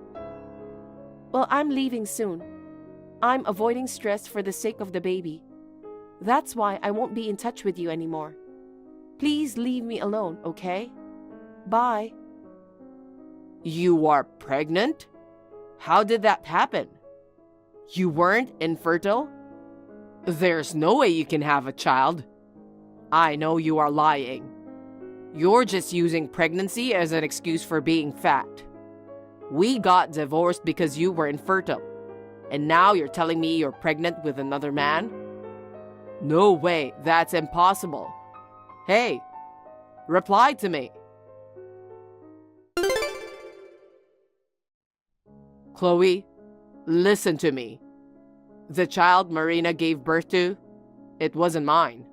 Speaker 2: Well, I'm leaving soon. I'm avoiding stress for the sake of the baby. That's why I won't be in touch with you anymore. Please leave me alone, okay? Bye.
Speaker 1: You are pregnant? How did that happen? You weren't infertile? There's no way you can have a child. I know you are lying. You're just using pregnancy as an excuse for being fat. We got divorced because you were infertile. And now you're telling me you're pregnant with another man? No way, that's impossible. Hey, reply to me. Chloe, listen to me. The child Marina gave birth to, it wasn't mine.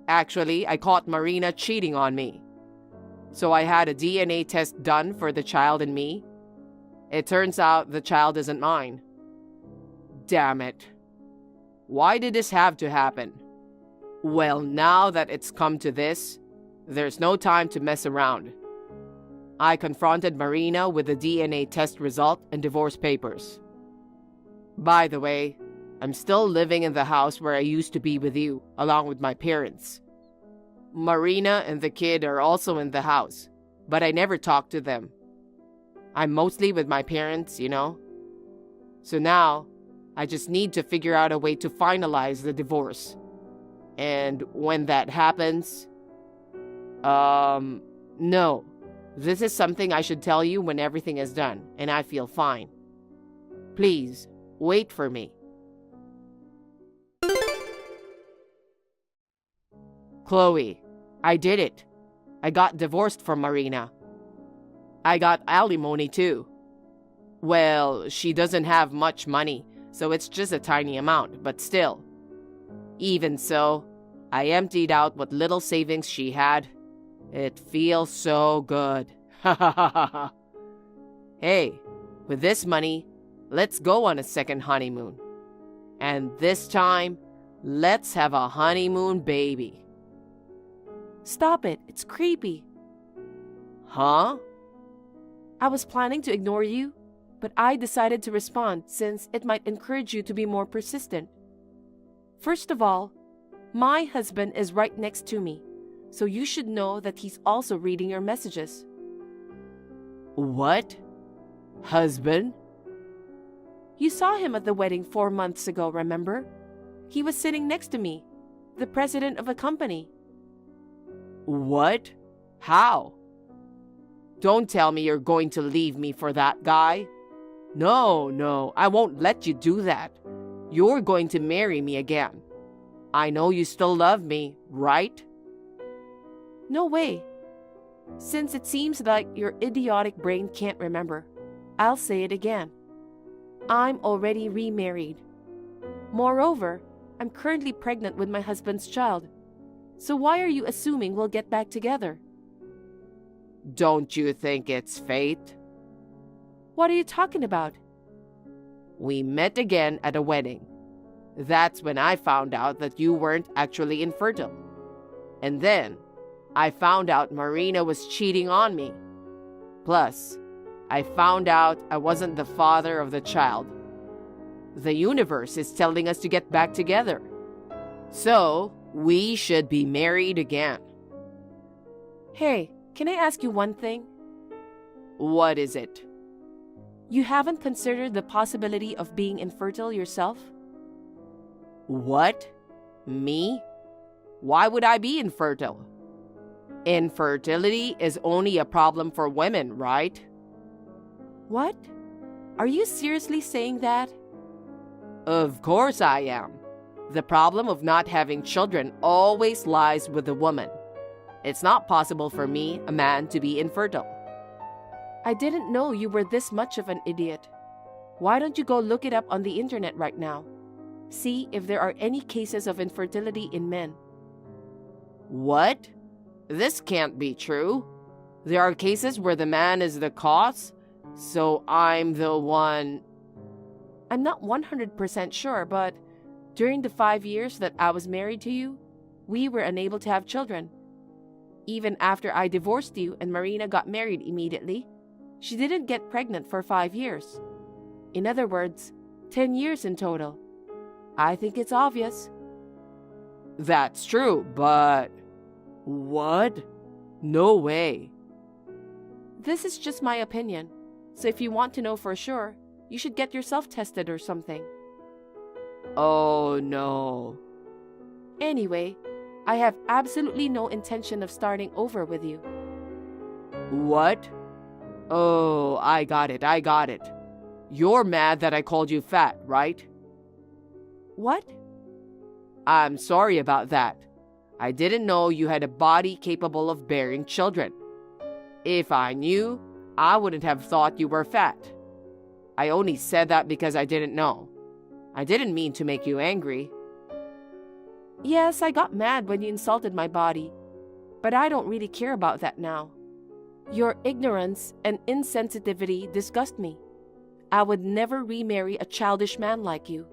Speaker 1: Actually, I caught Marina cheating on me. So I had a DNA test done for the child and me. It turns out the child isn't mine. Damn it. Why did this have to happen? Well, now that it's come to this, there's no time to mess around. I confronted Marina with the DNA test result and divorce papers. By the way, I'm still living in the house where I used to be with you, along with my parents. Marina and the kid are also in the house, but I never talk to them. I'm mostly with my parents, you know. So now, I just need to figure out a way to finalize the divorce. And when that happens... no. This is something I should tell you when everything is done, and I feel fine. Please, wait for me. Chloe, I did it. I got divorced from Marina. I got alimony too. Well, she doesn't have much money, so it's just a tiny amount, but still. Even so, I emptied out what little savings she had. It feels so good. Hey, with this money, let's go on a second honeymoon. And this time, let's have a honeymoon baby.
Speaker 2: Stop it, it's creepy.
Speaker 1: Huh?
Speaker 2: I was planning to ignore you, but I decided to respond since it might encourage you to be more persistent. First of all, my husband is right next to me, so you should know that he's also reading your messages.
Speaker 1: What? Husband?
Speaker 2: You saw him at the wedding 4 months ago, remember? He was sitting next to me, the president of a company.
Speaker 1: What? How? Don't tell me you're going to leave me for that guy. No, I won't let you do that. You're going to marry me again. I know you still love me, right?
Speaker 2: No way. Since it seems like your idiotic brain can't remember, I'll say it again. I'm already remarried. Moreover, I'm currently pregnant with my husband's child. So why are you assuming we'll get back together?
Speaker 1: Don't you think it's fate?
Speaker 2: What are you talking about?
Speaker 1: We met again at a wedding. That's when I found out that you weren't actually infertile. And then, I found out Marina was cheating on me. Plus, I found out I wasn't the father of the child. The universe is telling us to get back together. So, we should be married again.
Speaker 2: Hey, can I ask you one thing?
Speaker 1: What is it?
Speaker 2: You haven't considered the possibility of being infertile yourself?
Speaker 1: What? Me? Why would I be infertile? Infertility is only a problem for women, right?
Speaker 2: What? Are you seriously saying that?
Speaker 1: Of course I am. The problem of not having children always lies with the woman. It's not possible for me, a man, to be infertile.
Speaker 2: I didn't know you were this much of an idiot. Why don't you go look it up on the internet right now? See if there are any cases of infertility in men.
Speaker 1: What? This can't be true. There are cases where the man is the cause, so I'm the one.
Speaker 2: I'm not 100% sure, but during the 5 years that I was married to you, we were unable to have children. Even after I divorced you and Marina got married immediately, she didn't get pregnant for 5 years. In other words, 10 years in total. I think it's obvious.
Speaker 1: That's true, but... What? No way.
Speaker 2: This is just my opinion, so if you want to know for sure, you should get yourself tested or something.
Speaker 1: Oh no.
Speaker 2: Anyway, I have absolutely no intention of starting over with you.
Speaker 1: What? Oh, I got it. You're mad that I called you fat, right?
Speaker 2: What?
Speaker 1: I'm sorry about that. I didn't know you had a body capable of bearing children. If I knew, I wouldn't have thought you were fat. I only said that because I didn't know. I didn't mean to make you angry.
Speaker 2: Yes, I got mad when you insulted my body, but I don't really care about that now. Your ignorance and insensitivity disgust me. I would never remarry a childish man like you.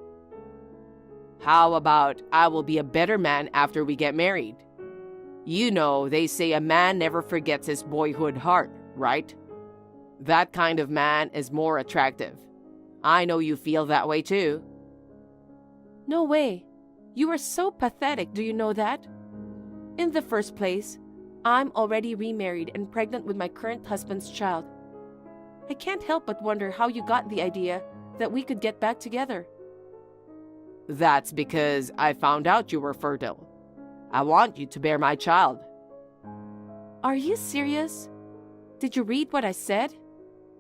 Speaker 1: How about I will be a better man after we get married? You know, they say a man never forgets his boyhood heart, right? That kind of man is more attractive. I know you feel that way too.
Speaker 2: No way. You are so pathetic, do you know that? In the first place, I'm already remarried and pregnant with my current husband's child. I can't help but wonder how you got the idea that we could get back together.
Speaker 1: That's because I found out you were fertile. I want you to bear my child.
Speaker 2: Are you serious? Did you read what I said?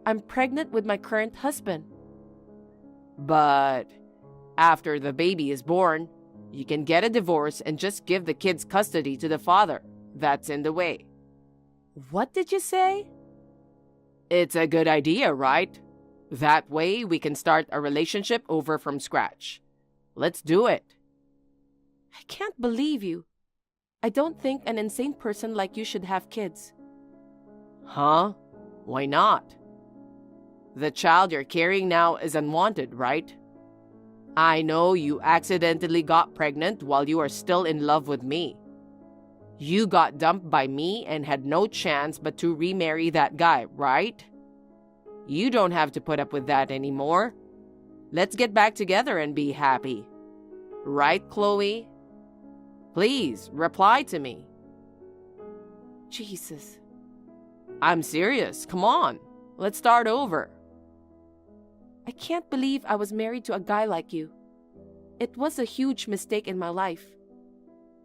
Speaker 2: I'm pregnant with my current husband.
Speaker 1: But after the baby is born, you can get a divorce and just give the kid's custody to the father. That's in the way.
Speaker 2: What did you say?
Speaker 1: It's a good idea, right? That way we can start a relationship over from scratch. Let's do it.
Speaker 2: I can't believe you. I don't think an insane person like you should have kids.
Speaker 1: Huh? Why not? The child you're carrying now is unwanted, right? I know you accidentally got pregnant while you are still in love with me. You got dumped by me and had no chance but to remarry that guy, right? You don't have to put up with that anymore. Let's get back together and be happy. Right, Chloe? Please, reply to me.
Speaker 2: Jesus.
Speaker 1: I'm serious. Come on. Let's start over.
Speaker 2: I can't believe I was married to a guy like you. It was a huge mistake in my life.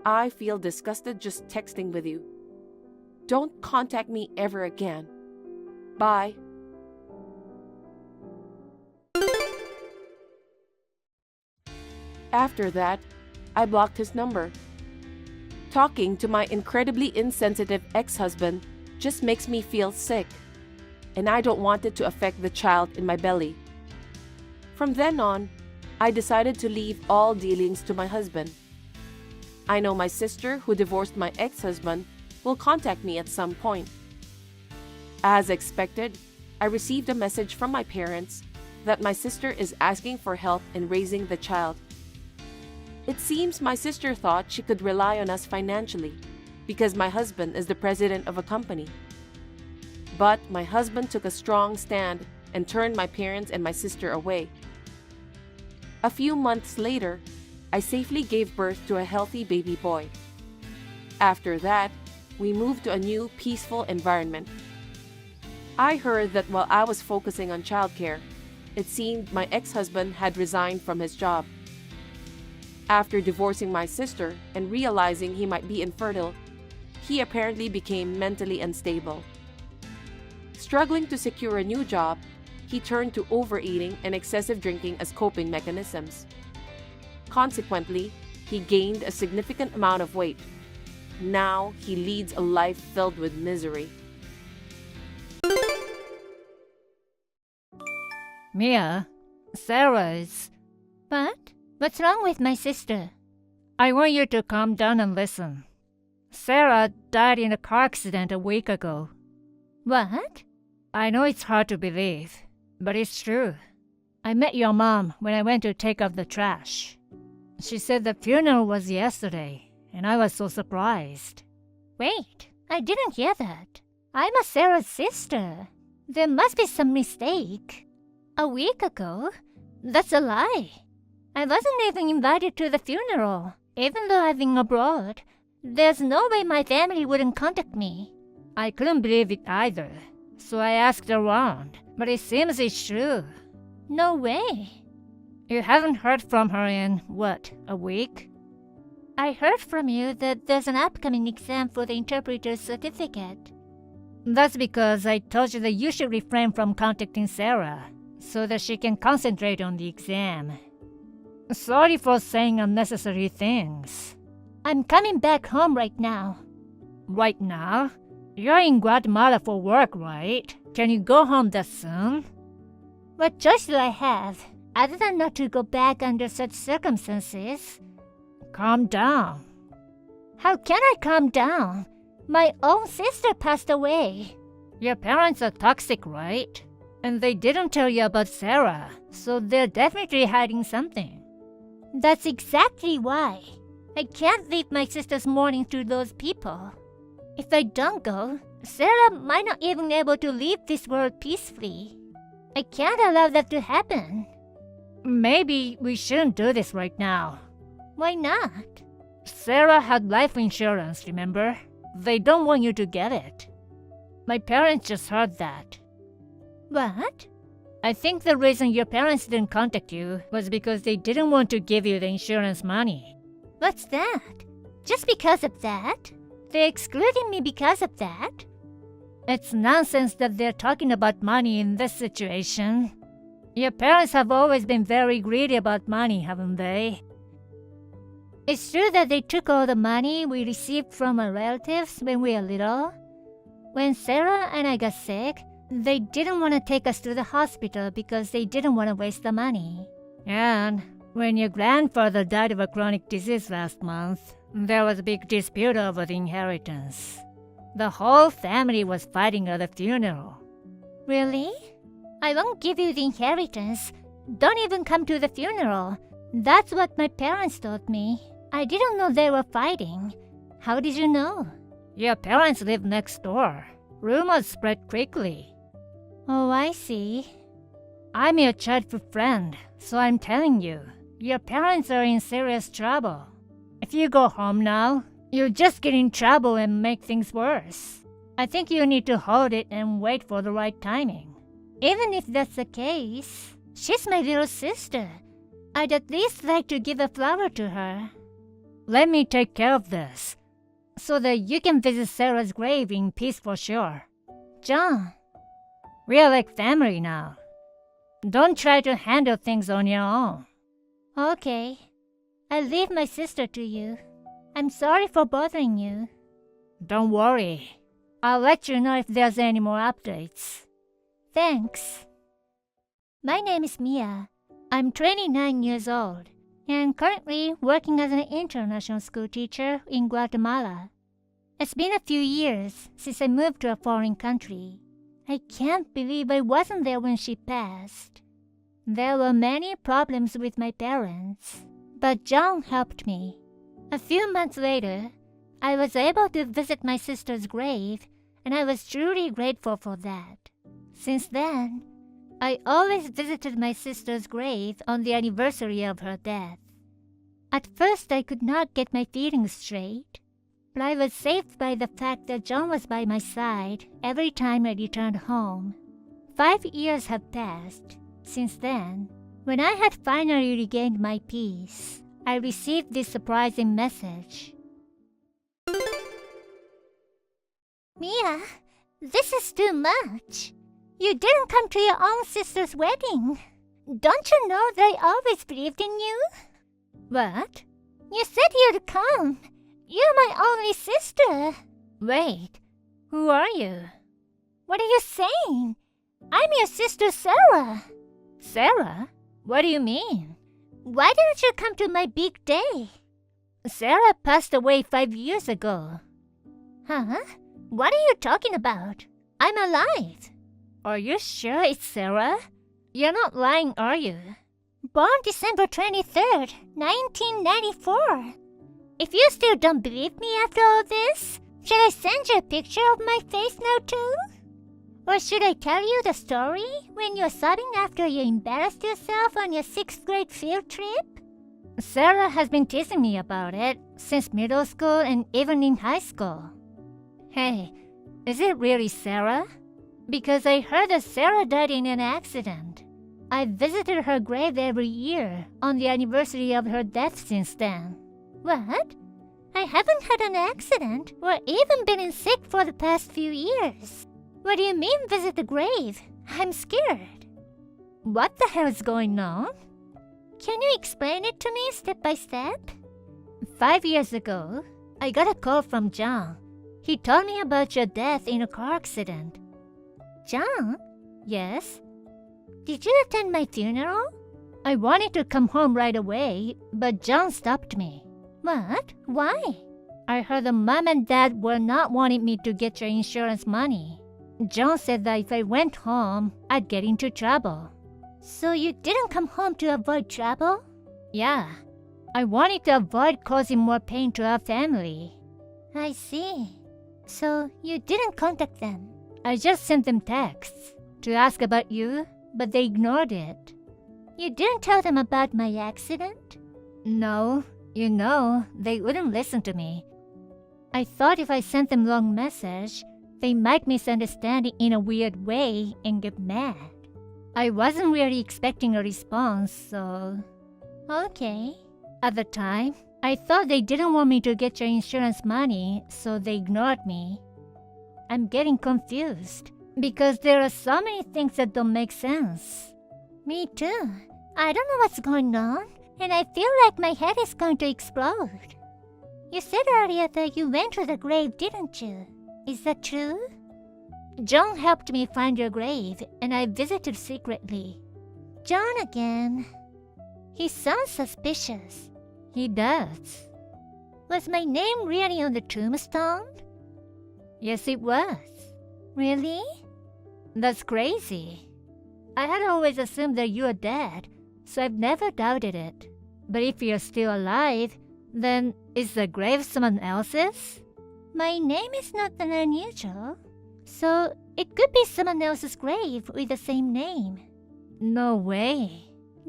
Speaker 2: I feel disgusted just texting with you. Don't contact me ever again. Bye. After that, I blocked his number. Talking to my incredibly insensitive ex-husband just makes me feel sick, and I don't want it to affect the child in my belly. From then on, I decided to leave all dealings to my husband. I know my sister, who divorced my ex-husband, will contact me at some point. As expected, I received a message from my parents that my sister is asking for help in raising the child. It seems my sister thought she could rely on us financially because my husband is the president of a company. But my husband took a strong stand and turned my parents and my sister away. A few months later, I safely gave birth to a healthy baby boy. After that, we moved to a new, peaceful environment. I heard that while I was focusing on childcare, it seemed my ex-husband had resigned from his job. After divorcing my sister and realizing he might be infertile, he apparently became mentally unstable. Struggling to secure a new job, he turned to overeating and excessive drinking as coping mechanisms. Consequently, he gained a significant amount of weight. Now he leads a life filled with misery.
Speaker 3: Mia, Sarah is...
Speaker 4: What? What's wrong with my sister?
Speaker 3: I want you to calm down and listen. Sarah died in a car accident a week ago.
Speaker 4: What?
Speaker 3: I know it's hard to believe, but it's true. I met your mom when I went to take out the trash. She said the funeral was yesterday, and I was so surprised.
Speaker 4: Wait, I didn't hear that. I'm a Sarah's sister. There must be some mistake. A week ago? That's a lie. I wasn't even invited to the funeral, even though I've been abroad. There's no way my family wouldn't contact me.
Speaker 3: I couldn't believe it either, so I asked around, but it seems it's true.
Speaker 4: No way.
Speaker 3: You haven't heard from her in, what, a week?
Speaker 4: I heard from you that there's an upcoming exam for the interpreter's certificate.
Speaker 3: That's because I told you that you should refrain from contacting Sarah, so that she can concentrate on the exam. Sorry for saying unnecessary things.
Speaker 4: I'm coming back home right now.
Speaker 3: Right now? You're in Guatemala for work, right? Can you go home that soon?
Speaker 4: What choice do I have, other than not to go back under such circumstances?
Speaker 3: Calm down.
Speaker 4: How can I calm down? My own sister passed away.
Speaker 3: Your parents are toxic, right? And they didn't tell you about Sarah, so they're definitely hiding something.
Speaker 4: That's exactly why. I can't leave my sister's mourning to those people. If I don't go, Sarah might not even be able to leave this world peacefully. I can't allow that to happen.
Speaker 3: Maybe we shouldn't do this right now.
Speaker 4: Why not?
Speaker 3: Sarah had life insurance, remember? They don't want you to get it. My parents just heard that.
Speaker 4: What?
Speaker 3: I think the reason your parents didn't contact you was because they didn't want to give you the insurance money.
Speaker 4: What's that? Just because of that? They're excluding me because of that?
Speaker 3: It's nonsense that they're talking about money in this situation. Your parents have always been very greedy about money, haven't they?
Speaker 4: It's true that they took all the money we received from our relatives when we were little. When Sarah and I got sick, they didn't want to take us to the hospital because they didn't want to waste the money.
Speaker 3: And when your grandfather died of a chronic disease last month, there was a big dispute over the inheritance. The whole family was fighting at the funeral.
Speaker 4: Really? I won't give you the inheritance. Don't even come to the funeral. That's what my parents told me. I didn't know they were fighting. How did you know?
Speaker 3: Your parents live next door. Rumors spread quickly.
Speaker 4: Oh, I see.
Speaker 3: I'm your childhood friend, so I'm telling you, your parents are in serious trouble. If you go home now, you'll just get in trouble and make things worse. I think you need to hold it and wait for the right timing.
Speaker 4: Even if that's the case, she's my little sister. I'd at least like to give a flower to her.
Speaker 3: Let me take care of this, so that you can visit Sarah's grave in peace for sure.
Speaker 4: John.
Speaker 3: We're like family now. Don't try to handle things on your own.
Speaker 4: Okay. I'll leave my sister to you. I'm sorry for bothering you.
Speaker 3: Don't worry. I'll let you know if there's any more updates.
Speaker 4: Thanks. My name is Mia. I'm 29 years old and currently working as an international school teacher in Guatemala. It's been a few years since I moved to a foreign country. I can't believe I wasn't there when she passed. There were many problems with my parents, but John helped me. A few months later, I was able to visit my sister's grave, and I was truly grateful for that. Since then, I always visited my sister's grave on the anniversary of her death. At first, I could not get my feelings straight, but I was saved by the fact that John was by my side every time I returned home. 5 years have passed. Since then, when I had finally regained my peace, I received this surprising message. Mia, this is too much. You didn't come to your own sister's wedding. Don't you know that I always believed in you? What? You said you'd come. You're my only sister. Wait, who are you? What are you saying? I'm your sister Sarah. Sarah? What do you mean? Why didn't you come to my big day? Sarah passed away 5 years ago. Huh? What are you talking about? I'm alive. Are you sure it's Sarah? You're not lying, are you? Born December 23rd, 1994. If you still don't believe me after all this, should I send you a picture of my face now too? Or should I tell you the story when you're sobbing after you embarrassed yourself on your 6th grade field trip? Sarah has been teasing me about it since middle school and even in high school. Hey, is it really Sarah? Because I heard that Sarah died in an accident. I visited her grave every year on the anniversary of her death since then. What? I haven't had an accident or even been sick for the past few years. What do you mean visit the grave? I'm scared. What the hell is going on? Can you explain it to me step by step? 5 years ago, I got a call from John. He told me about your death in a car accident. John? Yes? Did you attend my funeral? I wanted to come home right away, but John stopped me. What? Why? I heard the mom and dad were not wanting me to get your insurance money. John said that if I went home, I'd get into trouble. So you didn't come home to avoid trouble? Yeah. I wanted to avoid causing more pain to our family. I see. So you didn't contact them? I just sent them texts to ask about you, but they ignored it. You didn't tell them about my accident? No. You know, they wouldn't listen to me. I thought if I sent them long message, they might misunderstand it in a weird way and get mad. I wasn't really expecting a response, so... Okay. At the time, I thought they didn't want me to get your insurance money, so they ignored me. I'm getting confused, because there are so many things that don't make sense. Me too. I don't know what's going on, and I feel like my head is going to explode. You said earlier that you went to the grave, didn't you? Is that true? John helped me find your grave, and I visited secretly. John again. He sounds suspicious. He does. Was my name really on the tombstone? Yes, it was. Really? That's crazy. I had always assumed that you were dead, so I've never doubted it. But if you're still alive, then is the grave someone else's? My name is not that unusual, so it could be someone else's grave with the same name. No way.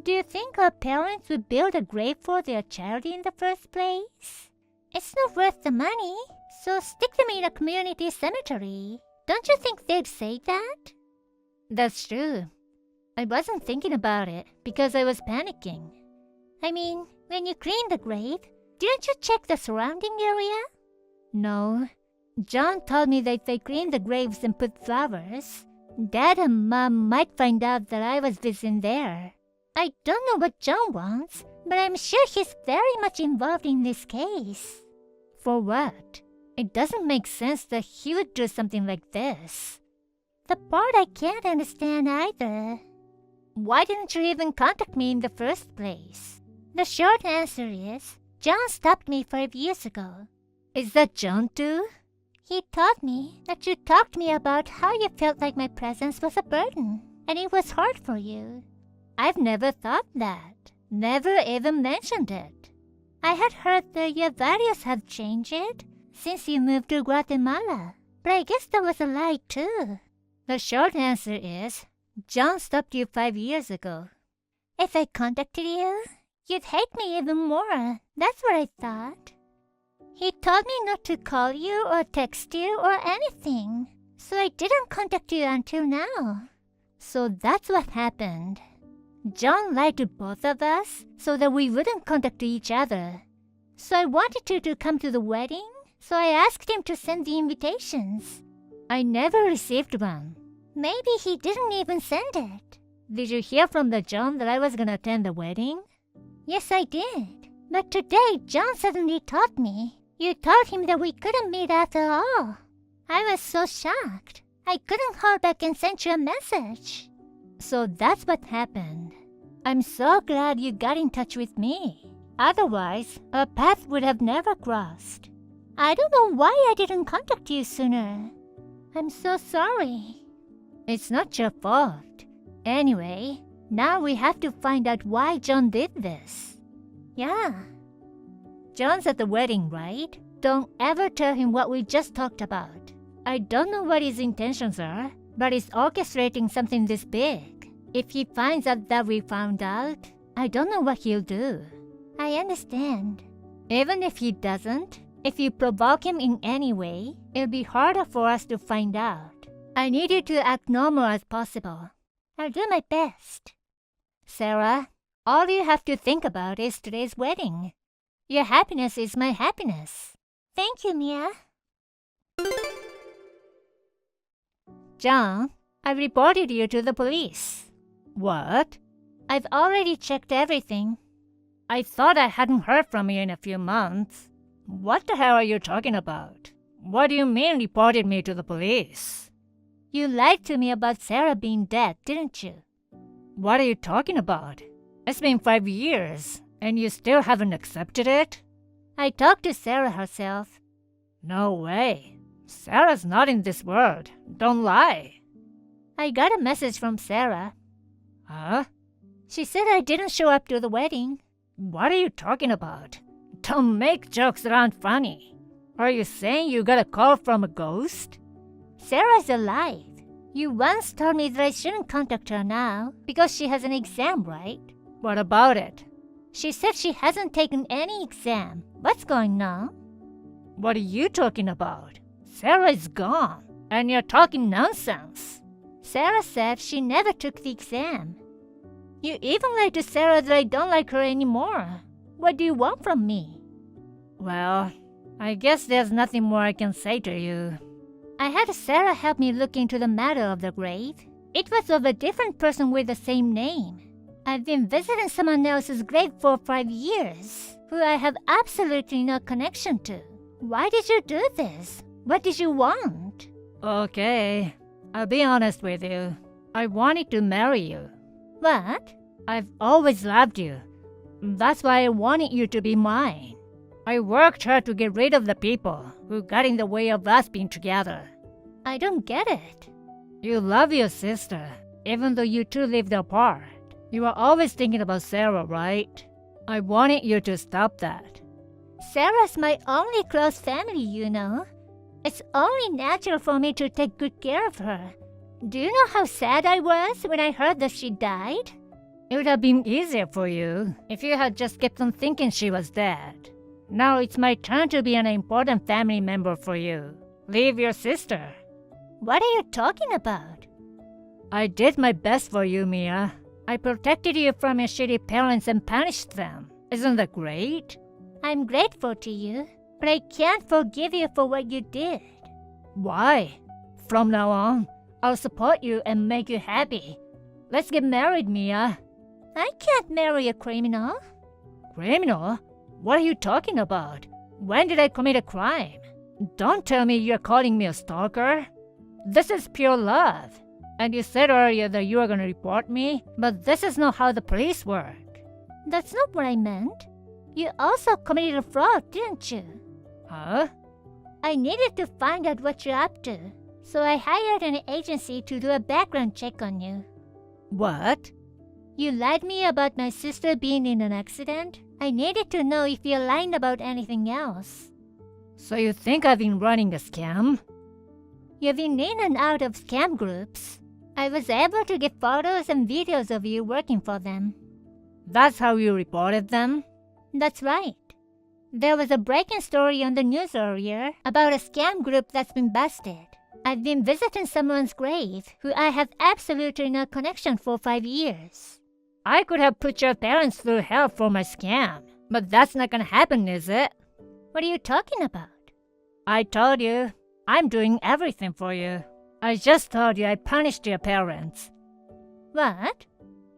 Speaker 4: Do you think our parents would build a grave for their child in the first place? It's not worth the money, so stick them in a community cemetery. Don't you think they'd say that? That's true. I wasn't thinking about it because I was panicking. I mean, when you cleaned the grave, didn't you check the surrounding area? No. John told me that if I cleaned the graves and put flowers, Dad and Mom might find out that I was visiting there. I don't know what John wants, but I'm sure he's very much involved in this case. For what? It doesn't make sense that he would do something like this. The part I can't understand either. Why didn't you even contact me in the first place? The short answer is, John stopped me 5 years ago. Is that John too? He told me that you talked to me about how you felt like my presence was a burden, and it was hard for you. I've never thought that. Never even mentioned it. I had heard that your values have changed since you moved to Guatemala, but I guess that was a lie too. The short answer is, John stopped you 5 years ago. If I contacted you, you'd hate me even more. That's what I thought. He told me not to call you or text you or anything. So I didn't contact you until now. So that's what happened. John lied to both of us so that we wouldn't contact each other. So I wanted you to come to the wedding, so I asked him to send the invitations. I never received one. Maybe he didn't even send it. Did you hear from the John that I was gonna attend the wedding? Yes, I did. But today, John suddenly told me. You told him that we couldn't meet after all. I was so shocked. I couldn't call back and send you a message. So that's what happened. I'm so glad you got in touch with me. Otherwise, our path would have never crossed. I don't know why I didn't contact you sooner. I'm so sorry. It's not your fault. Anyway, now we have to find out why John did this. Yeah. John's at the wedding, right? Don't ever tell him what we just talked about. I don't know what his intentions are, but he's orchestrating something this big. If he finds out that we found out, I don't know what he'll do. I understand. Even if he doesn't, if you provoke him in any way, it'll be harder for us to find out. I need you to act normal as possible. I'll do my best. Sarah, all you have to think about is today's wedding. Your happiness is my happiness. Thank you, Mia. John, I've reported you to the police.
Speaker 3: What?
Speaker 4: I've already checked everything.
Speaker 3: I thought I hadn't heard from you in a few months. What the hell are you talking about? What do you mean reported me to the police?
Speaker 4: You lied to me about Sarah being dead, didn't you?
Speaker 3: What are you talking about? It's been 5 years, and you still haven't accepted it?
Speaker 4: I talked to Sarah herself.
Speaker 3: No way. Sarah's not in this world. Don't lie.
Speaker 4: I got a message from Sarah.
Speaker 3: Huh?
Speaker 4: She said I didn't show up to the wedding.
Speaker 3: What are you talking about? Don't make jokes that aren't funny. Are you saying you got a call from a ghost?
Speaker 4: Sarah's alive. You once told me that I shouldn't contact her now because she has an exam, right?
Speaker 3: What about it?
Speaker 4: She said she hasn't taken any exam. What's going on?
Speaker 3: What are you talking about? Sarah is gone, and you're talking nonsense.
Speaker 4: Sarah said she never took the exam. You even lied to Sarah that I don't like her anymore. What do you want from me?
Speaker 3: Well, I guess there's nothing more I can say to you.
Speaker 4: I had Sarah help me look into the matter of the grave. It was of a different person with the same name. I've been visiting someone else's grave for 5 years, who I have absolutely no connection to. Why did you do this? What did you want?
Speaker 3: Okay, I'll be honest with you. I wanted to marry you.
Speaker 4: What?
Speaker 3: I've always loved you. That's why I wanted you to be mine. I worked hard to get rid of the people who got in the way of us being together.
Speaker 4: I don't get it.
Speaker 3: You love your sister, even though you two lived apart. You were always thinking about Sarah, right? I wanted you to stop that.
Speaker 4: Sarah's my only close family, you know. It's only natural for me to take good care of her. Do you know how sad I was when I heard that she died?
Speaker 3: It would have been easier for you if you had just kept on thinking she was dead. Now it's my turn to be an important family member for you. Leave your sister.
Speaker 4: What are you talking about?
Speaker 3: I did my best for you, Mia. I protected you from your shitty parents and punished them. Isn't that great?
Speaker 4: I'm grateful to you, but I can't forgive you for what you did.
Speaker 3: Why? From now on, I'll support you and make you happy. Let's get married, Mia.
Speaker 4: I can't marry a criminal.
Speaker 3: Criminal? What are you talking about? When did I commit a crime? Don't tell me you're calling me a stalker. This is pure love. And you said earlier that you were going to report me, but this is not how the police work.
Speaker 4: That's not what I meant. You also committed a fraud, didn't you?
Speaker 3: Huh?
Speaker 4: I needed to find out what you're up to, so I hired an agency to do a background check on you.
Speaker 3: What?
Speaker 4: You lied me about my sister being in an accident. I needed to know if you're lying about anything else.
Speaker 3: So you think I've been running a scam?
Speaker 4: You've been in and out of scam groups. I was able to get photos and videos of you working for them.
Speaker 3: That's how you reported them?
Speaker 4: That's right. There was a breaking story on the news earlier about a scam group that's been busted. I've been visiting someone's grave who I have absolutely no connection for 5 years.
Speaker 3: I could have put your parents through hell for my scam, but that's not gonna happen, is it?
Speaker 4: What are you talking about?
Speaker 3: I told you, I'm doing everything for you. I just told you I punished your parents.
Speaker 4: What?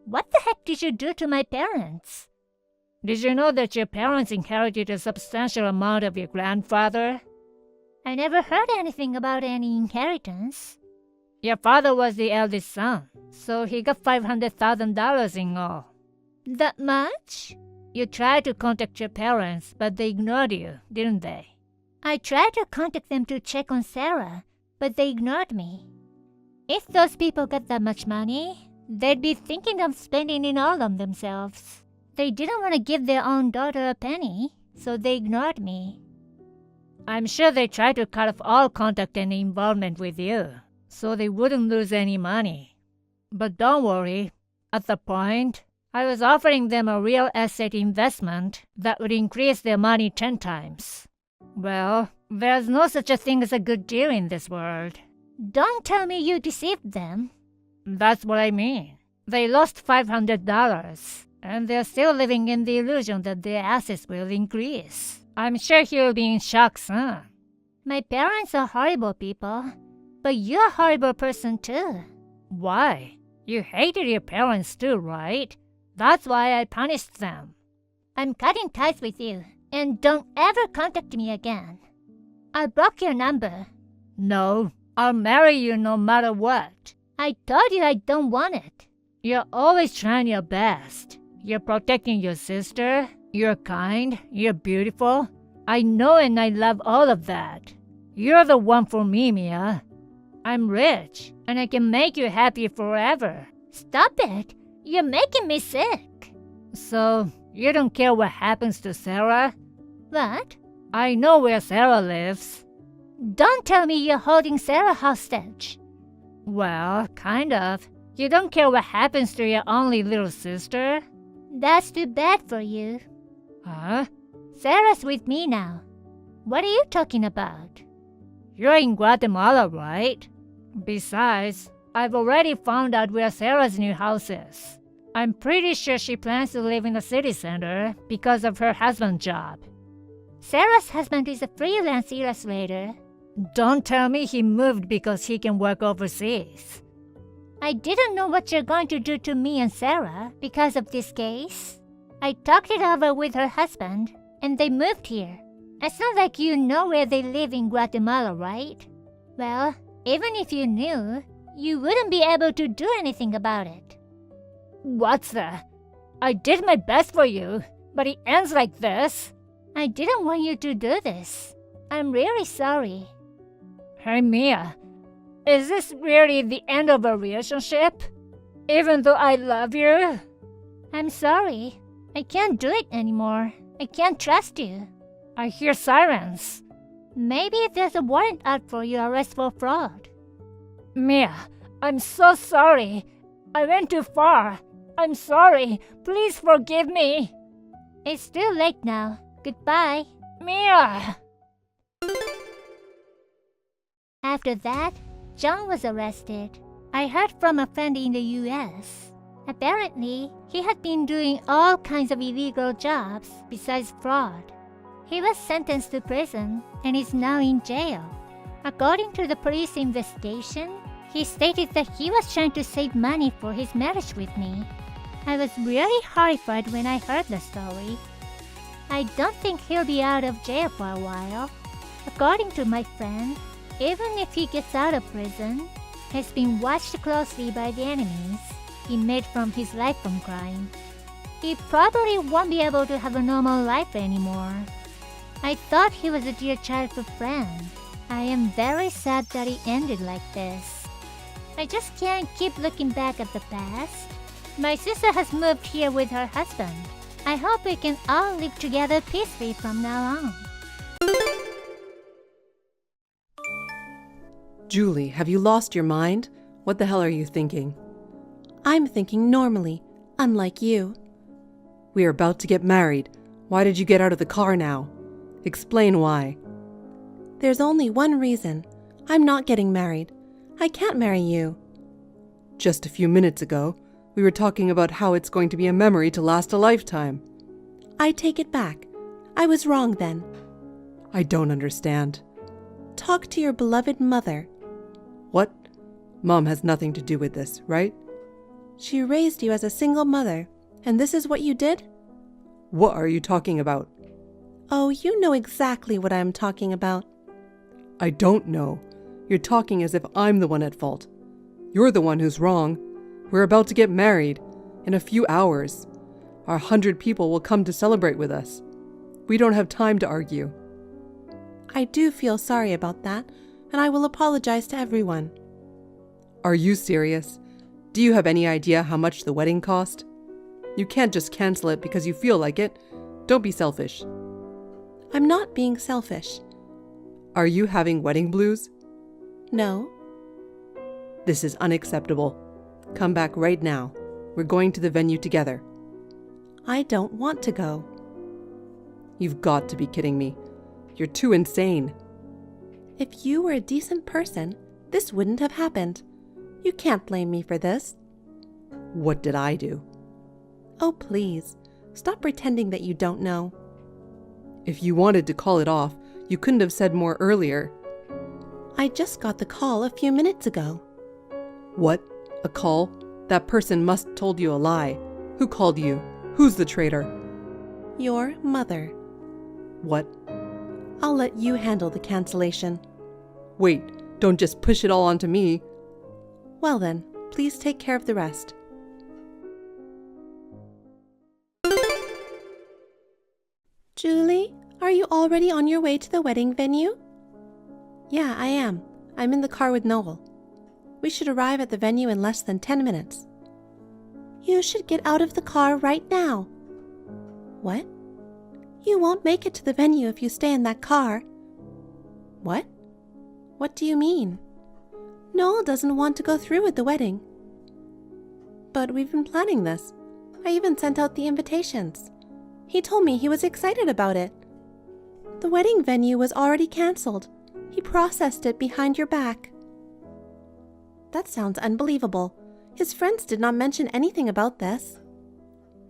Speaker 4: What the heck did you do to my parents?
Speaker 3: Did you know that your parents inherited a substantial amount of your grandfather?
Speaker 4: I never heard anything about any inheritance.
Speaker 3: Your father was the eldest son, so he got $500,000 in all.
Speaker 4: That much?
Speaker 3: You tried to contact your parents, but they ignored you, didn't they?
Speaker 4: I tried to contact them to check on Sarah, but they ignored me. If those people got that much money, they'd be thinking of spending it all on themselves. They didn't want to give their own daughter a penny, so they ignored me.
Speaker 3: I'm sure they tried to cut off all contact and involvement with you, so they wouldn't lose any money. But don't worry, at the point, I was offering them a real estate investment that would increase their money 10 times. Well, there's no such a thing as a good deal in this world.
Speaker 4: Don't tell me you deceived them.
Speaker 3: That's what I mean. They lost $500, and they're still living in the illusion that their assets will increase. I'm sure he'll be in shock soon.
Speaker 4: My parents are horrible people, but you're a horrible person too.
Speaker 3: Why? You hated your parents too, right? That's why I punished them.
Speaker 4: I'm cutting ties with you, and don't ever contact me again. I'll block your number.
Speaker 3: No, I'll marry you no matter what.
Speaker 4: I told you I don't want it.
Speaker 3: You're always trying your best. You're protecting your sister. You're kind. You're beautiful. I know and I love all of that. You're the one for me, Mia. I'm rich, and I can make you happy forever.
Speaker 4: Stop it. You're making me sick.
Speaker 3: So, you don't care what happens to Sarah?
Speaker 4: What?
Speaker 3: I know where Sarah lives.
Speaker 4: Don't tell me you're holding Sarah hostage.
Speaker 3: Well, kind of. You don't care what happens to your only little sister?
Speaker 4: That's too bad for you.
Speaker 3: Huh?
Speaker 4: Sarah's with me now. What are you talking about?
Speaker 3: You're in Guatemala, right? Besides, I've already found out where Sarah's new house is. I'm pretty sure she plans to live in the city center because of her husband's job.
Speaker 4: Sarah's husband is a freelance illustrator.
Speaker 3: Don't tell me he moved because he can work overseas.
Speaker 4: I didn't know what you're going to do to me and Sarah because of this case. I talked it over with her husband, and they moved here. It's not like you know where they live in Guatemala, right? Well, even if you knew, you wouldn't be able to do anything about it.
Speaker 3: What's the... I did my best for you, but it ends like this.
Speaker 4: I didn't want you to do this. I'm really sorry.
Speaker 3: Hey, Mia. Is this really the end of a relationship? Even though I love you?
Speaker 4: I'm sorry. I can't do it anymore. I can't trust you.
Speaker 3: I hear sirens.
Speaker 4: Maybe there's a warrant out for your arrest for fraud.
Speaker 3: Mia, I'm so sorry. I went too far. I'm sorry. Please forgive me.
Speaker 4: It's too late now. Goodbye.
Speaker 3: Mia!
Speaker 4: After that, John was arrested. I heard from a friend in the US. Apparently, he had been doing all kinds of illegal jobs besides fraud. He was sentenced to prison and is now in jail. According to the police investigation, he stated that he was trying to save money for his marriage with me. I was really horrified when I heard the story. I don't think he'll be out of jail for a while. According to my friend, even if he gets out of prison, he's been watched closely by the enemies he made from his life from crime. He probably won't be able to have a normal life anymore. I thought he was a dear childhood friend. I am very sad that it ended like this. I just can't keep looking back at the past. My sister has moved here with her husband. I hope we can all live together peacefully from now on.
Speaker 5: Julie, have you lost your mind? What the hell are you thinking?
Speaker 6: I'm thinking normally, unlike you.
Speaker 5: We are about to get married. Why did you get out of the car now? Explain why.
Speaker 6: There's only one reason. I'm not getting married. I can't marry you.
Speaker 5: Just a few minutes ago, we were talking about how it's going to be a memory to last a lifetime.
Speaker 6: I take it back. I was wrong then.
Speaker 5: I don't understand.
Speaker 6: Talk to your beloved mother.
Speaker 5: What? Mom has nothing to do with this, right?
Speaker 6: She raised you as a single mother, and this is what you did?
Speaker 5: What are you talking about?
Speaker 6: Oh, you know exactly what I'm talking about.
Speaker 5: I don't know. You're talking as if I'm the one at fault. You're the one who's wrong. We're about to get married. In a few hours. Our 100 people will come to celebrate with us. We don't have time to argue.
Speaker 6: I do feel sorry about that, and I will apologize to everyone.
Speaker 5: Are you serious? Do you have any idea how much the wedding cost? You can't just cancel it because you feel like it. Don't be selfish.
Speaker 6: I'm not being selfish.
Speaker 5: Are you having wedding blues?
Speaker 6: No.
Speaker 5: This is unacceptable. Come back right now. We're going to the venue together.
Speaker 6: I don't want to go.
Speaker 5: You've got to be kidding me. You're too insane.
Speaker 6: If you were a decent person, this wouldn't have happened. You can't blame me for this.
Speaker 5: What did I do?
Speaker 6: Oh, please. Stop pretending that you don't know.
Speaker 5: If you wanted to call it off, you couldn't have said more earlier.
Speaker 6: I just got the call a few minutes ago.
Speaker 5: What? A call? That person must have told you a lie. Who called you? Who's the traitor?
Speaker 6: Your mother.
Speaker 5: What?
Speaker 6: I'll let you handle the cancellation.
Speaker 5: Wait, don't just push it all onto me.
Speaker 6: Well then, please take care of the rest. Julie, are you already on your way to the wedding venue? Yeah, I am. I'm in the car with Noel. We should arrive at the venue in less than 10 minutes. You should get out of the car right now. What? You won't make it to the venue if you stay in that car. What? What do you mean? Noel doesn't want to go through with the wedding. But we've been planning this. I even sent out the invitations. He told me he was excited about it. The wedding venue was already canceled. He processed it behind your back. That sounds unbelievable. His friends did not mention anything about this.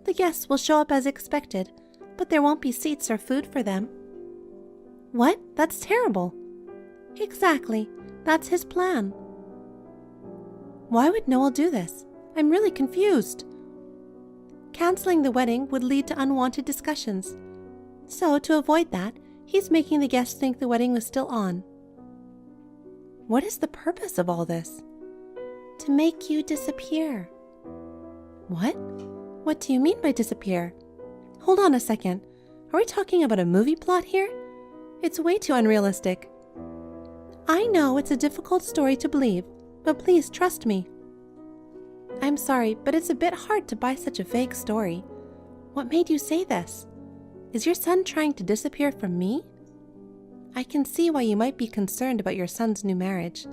Speaker 6: The guests will show up as expected, but there won't be seats or food for them. What? That's terrible. Exactly. That's his plan. Why would Noel do this? I'm really confused. Canceling the wedding would lead to unwanted discussions. So, to avoid that, he's making the guests think the wedding was still on. What is the purpose of all this? To make you disappear. What? What do you mean by disappear? Hold on a second. Are we talking about a movie plot here? It's way too unrealistic. I know it's a difficult story to believe, but please trust me. I'm sorry, but it's a bit hard to buy such a vague story. What made you say this? Is your son trying to disappear from me? I can see why you might be concerned about your son's new marriage,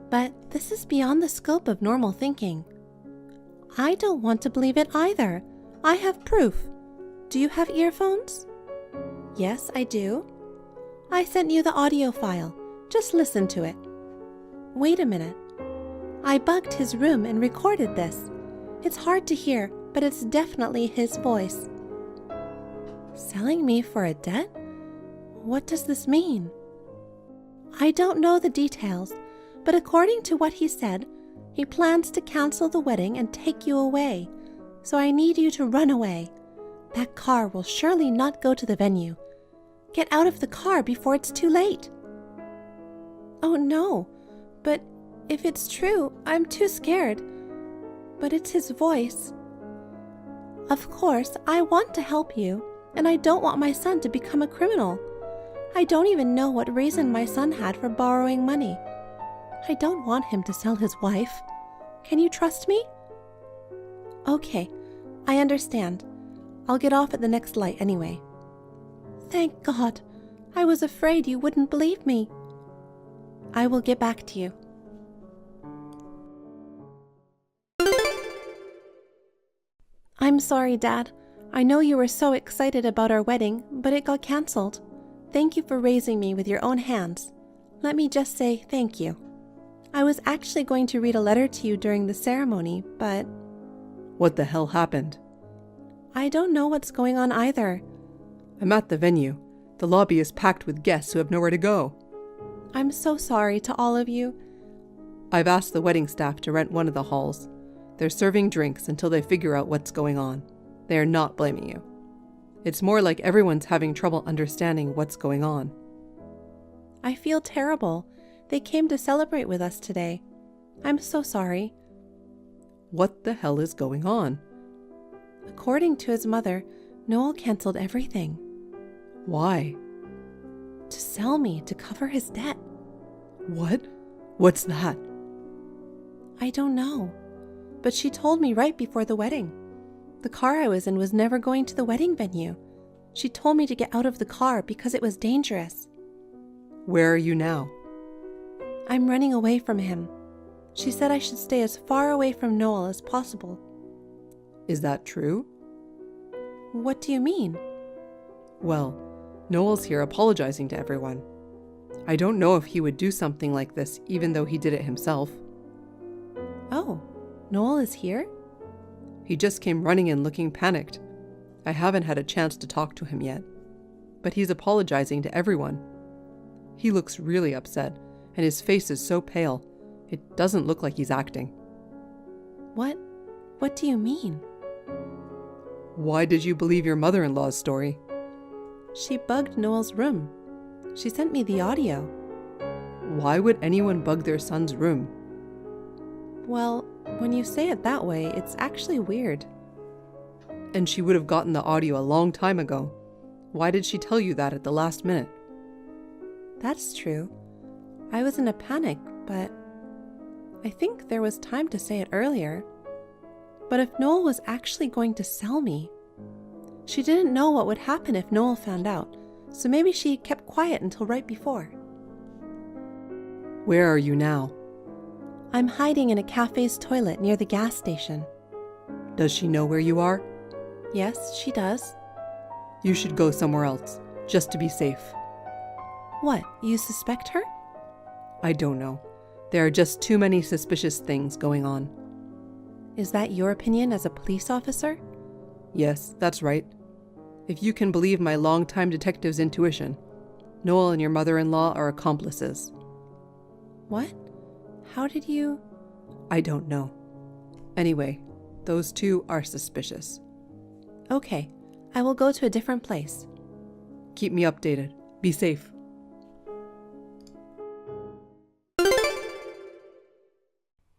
Speaker 6: but this is beyond the scope of normal thinking. I don't want to believe it either. I have proof. Do you have earphones? Yes, I do. I sent you the audio file. Just listen to it. Wait a minute. I bugged his room and recorded this. It's hard to hear, but it's definitely his voice. Selling me for a debt? What does this mean? I don't know the details, but according to what he said, he plans to cancel the wedding and take you away. So I need you to run away. That car will surely not go to the venue. Get out of the car before it's too late. Oh no, but if it's true, I'm too scared. But it's his voice. Of course, I want to help you, and I don't want my son to become a criminal. I don't even know what reason my son had for borrowing money. I don't want him to sell his wife. Can you trust me? Okay, I understand. I'll get off at the next light anyway. Thank God. I was afraid you wouldn't believe me. I will get back to you. I'm sorry, Dad. I know you were so excited about our wedding, but it got cancelled. Thank you for raising me with your own hands. Let me just say thank you. I was actually going to read a letter to you during the ceremony, but
Speaker 5: What the hell happened?
Speaker 6: I don't know what's going on either.
Speaker 5: I'm at the venue. The lobby is packed with guests who have nowhere to go.
Speaker 6: I'm so sorry to all of you.
Speaker 5: I've asked the wedding staff to rent one of the halls. They're serving drinks until they figure out what's going on. They are not blaming you. It's more like everyone's having trouble understanding what's going on.
Speaker 6: I feel terrible. They came to celebrate with us today. I'm so sorry.
Speaker 5: What the hell is going on?
Speaker 6: According to his mother, Noel canceled everything.
Speaker 5: Why?
Speaker 6: To sell me to cover his debt.
Speaker 5: What? What's that?
Speaker 6: I don't know. But she told me right before the wedding. The car I was in was never going to the wedding venue. She told me to get out of the car because it was dangerous.
Speaker 5: Where are you now?
Speaker 6: I'm running away from him. She said I should stay as far away from Noel as possible.
Speaker 5: Is that true?
Speaker 6: What do you mean?
Speaker 5: Well, Noel's here apologizing to everyone. I don't know if he would do something like this even though he did it himself.
Speaker 6: Oh, Noel is here?
Speaker 5: He just came running in looking panicked. I haven't had a chance to talk to him yet. But he's apologizing to everyone. He looks really upset, and his face is so pale. It doesn't look like he's acting.
Speaker 6: What do you mean?
Speaker 5: Why did you believe your mother-in-law's story?
Speaker 6: She bugged Noel's room. She sent me the audio.
Speaker 5: Why would anyone bug their son's room?
Speaker 6: Well, when you say it that way, it's actually weird.
Speaker 5: And she would have gotten the audio a long time ago. Why did she tell you that at the last minute?
Speaker 6: That's true. I was in a panic, but I think there was time to say it earlier. But if Noel was actually going to sell me, she didn't know what would happen if Noel found out, so maybe she kept quiet until right before.
Speaker 5: Where are you now?
Speaker 6: I'm hiding in a cafe's toilet near the gas station.
Speaker 5: Does she know where you are?
Speaker 6: Yes, she does.
Speaker 5: You should go somewhere else, just to be safe.
Speaker 6: What, you suspect her?
Speaker 5: I don't know. There are just too many suspicious things going on.
Speaker 6: Is that your opinion as a police officer?
Speaker 5: Yes, that's right. If you can believe my longtime detective's intuition, Noel and your mother-in-law are accomplices.
Speaker 6: What? How did you?
Speaker 5: I don't know. Anyway, those two are suspicious.
Speaker 6: Okay, I will go to a different place.
Speaker 5: Keep me updated. Be safe.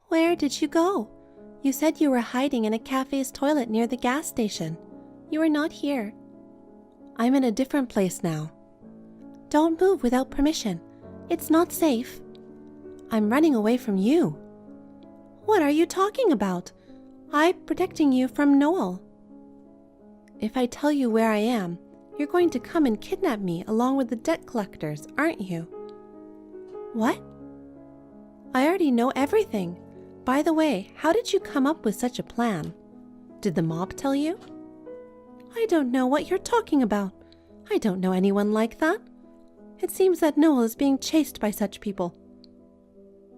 Speaker 6: Where did you go? You said you were hiding in a cafe's toilet near the gas station. You are not here. I'm in a different place now. Don't move without permission. It's not safe. I'm running away from you. What are you talking about? I'm protecting you from Noel. If I tell you where I am, you're going to come and kidnap me along with the debt collectors, aren't you? What? I already know everything. By the way, how did you come up with such a plan? Did the mob tell you? I don't know what you're talking about. I don't know anyone like that. It seems that Noel is being chased by such people.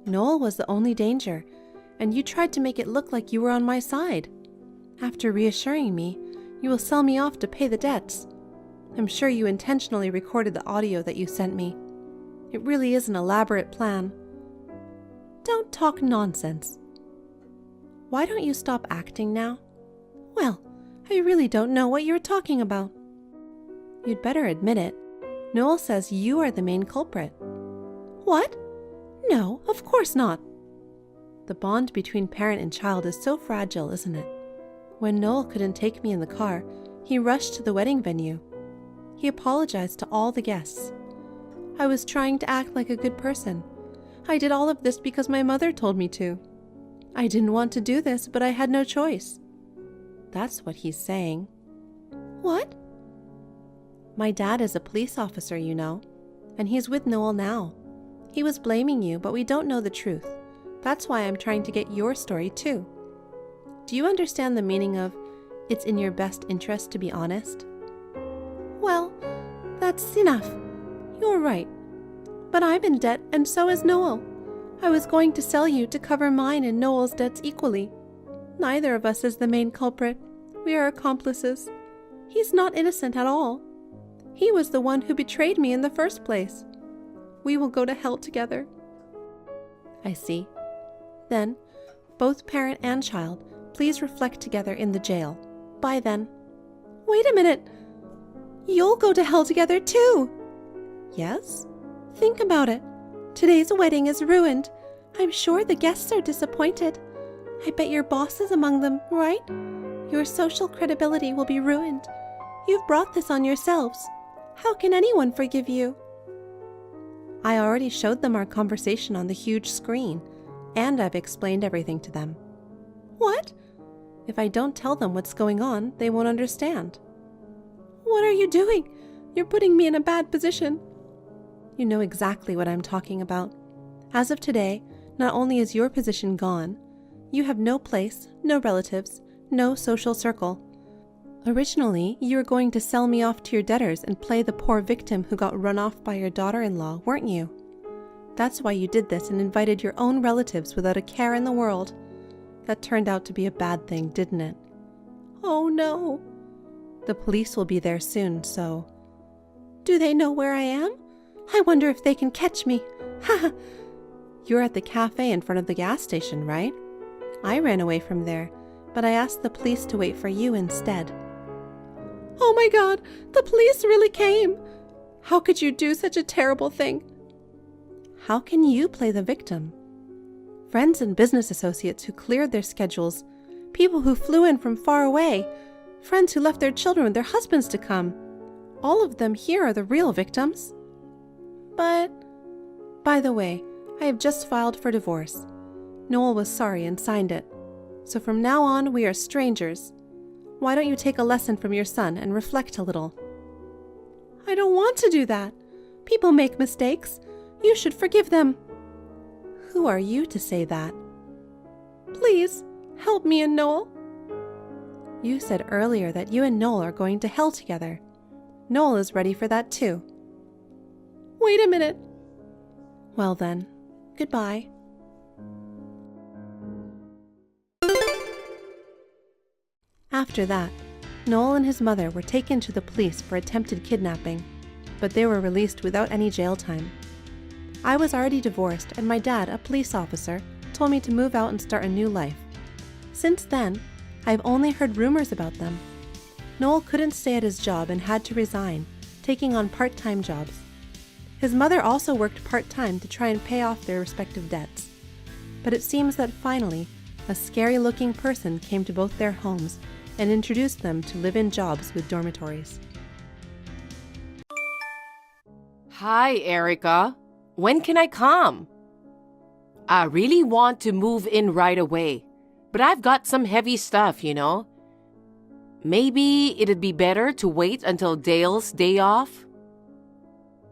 Speaker 6: Noel was the only danger, and you tried to make it look like you were on my side. After reassuring me, you will sell me off to pay the debts. I'm sure you intentionally recorded the audio that you sent me. It really is an elaborate plan. Don't talk nonsense. Why don't you stop acting now? Well, I really don't know what you're talking about. You'd better admit it. Noel says you are the main culprit. What? No, of course not. The bond between parent and child is so fragile, isn't it? When Noel couldn't take me in the car, he rushed to the wedding venue. He apologized to all the guests. I was trying to act like a good person. I did all of this because my mother told me to. I didn't want to do this, but I had no choice. That's what he's saying. What? My dad is a police officer, you know, and he's with Noel now. He was blaming you, but we don't know the truth. That's why I'm trying to get your story too. Do you understand the meaning of It's in your best interest to be honest? Well, that's enough. You're right. But I'm in debt and so is Noel. I was going to sell you to cover mine and Noel's debts equally. Neither of us is the main culprit. We are accomplices. He's not innocent at all. He was the one who betrayed me in the first place. We will go to hell together. I see. Then, both parent and child, please reflect together in the jail. Bye then. Wait a minute. You'll go to hell together too. Yes? Think about it. Today's wedding is ruined. I'm sure the guests are disappointed. I bet your boss is among them, right? Your social credibility will be ruined. You've brought this on yourselves. How can anyone forgive you? I already showed them our conversation on the huge screen, and I've explained everything to them. What? If I don't tell them what's going on, they won't understand. What are you doing? You're putting me in a bad position. You know exactly what I'm talking about. As of today, not only is your position gone, you have no place, no relatives, no social circle. Originally, you were going to sell me off to your debtors and play the poor victim who got run off by your daughter-in-law, weren't you? That's why you did this and invited your own relatives without a care in the world. That turned out to be a bad thing, didn't it? Oh no. The police will be there soon, so... Do they know where I am? I wonder if they can catch me. Ha! You're at the cafe in front of the gas station, right? I ran away from there, but I asked the police to wait for you instead. Oh my God, the police really came! How could you do such a terrible thing? How can you play the victim? Friends and business associates who cleared their schedules, people who flew in from far away, friends who left their children with their husbands to come. All of them here are the real victims. But, by the way, I have just filed for divorce. Noel was sorry and signed it. So from now on, we are strangers. Why don't you take a lesson from your son and reflect a little? I don't want to do that. People make mistakes. You should forgive them. Who are you to say that? Please, help me and Noel. You said earlier that you and Noel are going to hell together. Noel is ready for that too. Wait a minute. Well then, goodbye. After that, Noel and his mother were taken to the police for attempted kidnapping, but they were released without any jail time. I was already divorced, and my dad, a police officer, told me to move out and start a new life. Since then, I've only heard rumors about them. Noel couldn't stay at his job and had to resign, taking on part-time jobs. His mother also worked part-time to try and pay off their respective debts. But it seems that finally, a scary-looking person came to both their homes and introduced them to live-in jobs with dormitories.
Speaker 1: Hi, Erica. When can I come? I really want to move in right away, but I've got some heavy stuff, you know. Maybe it'd be better to wait until Dale's day off?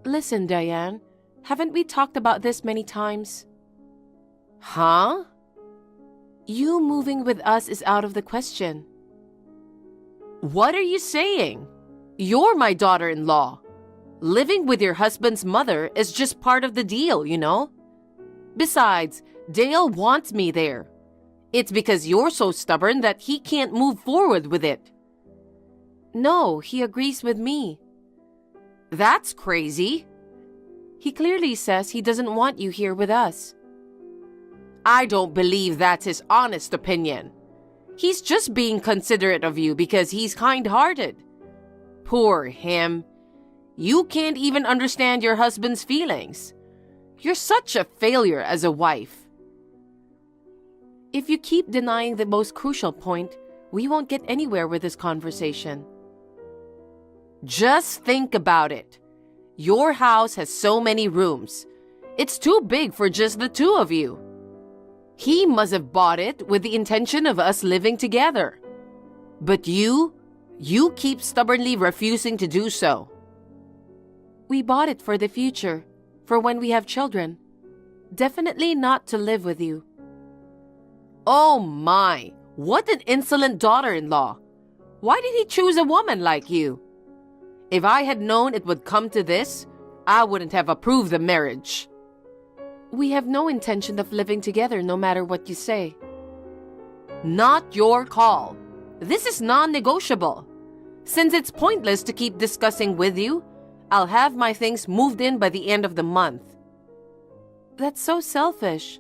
Speaker 1: Listen, Diane, haven't we talked about this many times? Huh? You moving with us is out of the question. What are you saying? You're my daughter-in-law. Living with your husband's mother is just part of the deal, you know? Besides, Dale wants me there. It's because you're so stubborn that he can't move forward with it. No, he agrees with me. That's crazy. He clearly says he doesn't want you here with us. I don't believe that's his honest opinion. He's just being considerate of you because he's kind-hearted. Poor him. You can't even understand your husband's feelings. You're such a failure as a wife. If you keep denying the most crucial point, we won't get anywhere with this conversation. Just think about it. Your house has so many rooms. It's too big for just the two of you. He must have bought it with the intention of us living together. But you keep stubbornly refusing to do so. We bought it for the future, for when we have children. Definitely not to live with you. Oh my, what an insolent daughter-in-law. Why did he choose a woman like you? If I had known it would come to this, I wouldn't have approved the marriage.
Speaker 2: We have no intention of living together no matter what you say.
Speaker 1: Not your call. This is non-negotiable. Since it's pointless to keep discussing with you, I'll have my things moved in by the end of the month.
Speaker 2: That's so selfish.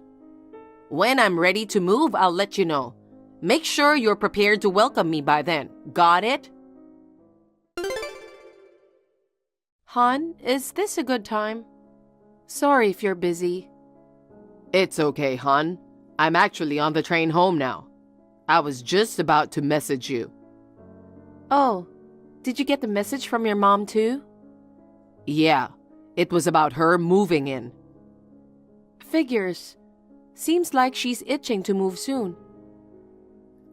Speaker 1: When I'm ready to move, I'll let you know. Make sure you're prepared to welcome me by then. Got it?
Speaker 2: Han, is this a good time? Sorry if you're busy.
Speaker 1: It's okay, hon. I'm actually on the train home now. I was just about to message you.
Speaker 2: Oh, did you get the message from your mom too?
Speaker 1: Yeah, it was about her moving in.
Speaker 2: Figures. Seems like she's itching to move soon.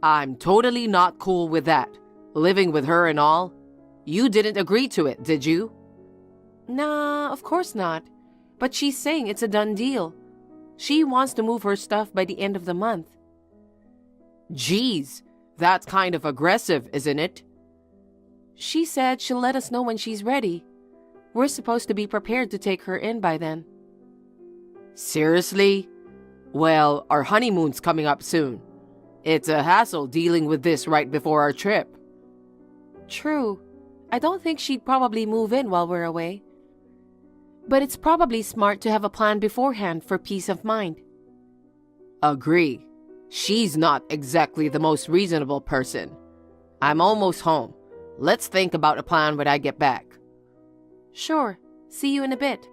Speaker 1: I'm totally not cool with that. Living with her and all. You didn't agree to it, did you?
Speaker 2: Nah, of course not. But she's saying it's a done deal. She wants to move her stuff by the end of the month.
Speaker 1: Geez, that's kind of aggressive, isn't it?
Speaker 2: She said she'll let us know when she's ready. We're supposed to be prepared to take her in by then.
Speaker 1: Seriously? Well, our honeymoon's coming up soon. It's a hassle dealing with this right before our trip.
Speaker 2: True. I don't think she'd probably move in while we're away. But it's probably smart to have a plan beforehand for peace of mind.
Speaker 1: Agree. She's not exactly the most reasonable person. I'm almost home. Let's think about a plan when I get back.
Speaker 2: Sure. See you in a bit.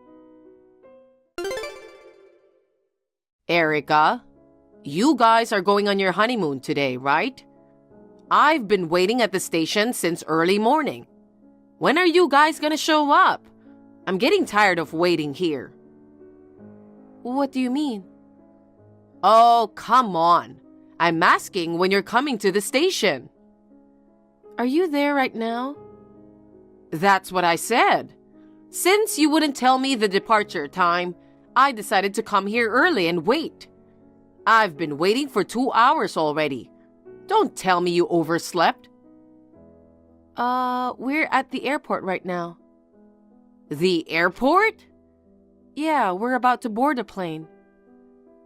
Speaker 1: Erica, you guys are going on your honeymoon today, right? I've been waiting at the station since early morning. When are you guys gonna show up? I'm getting tired of waiting here.
Speaker 2: What do you mean?
Speaker 1: Oh, come on. I'm asking when you're coming to the station.
Speaker 2: Are you there right now?
Speaker 1: That's what I said. Since you wouldn't tell me the departure time, I decided to come here early and wait. I've been waiting for 2 hours already. Don't tell me you overslept.
Speaker 2: We're at the airport right now.
Speaker 1: The airport?
Speaker 2: Yeah, we're about to board a plane.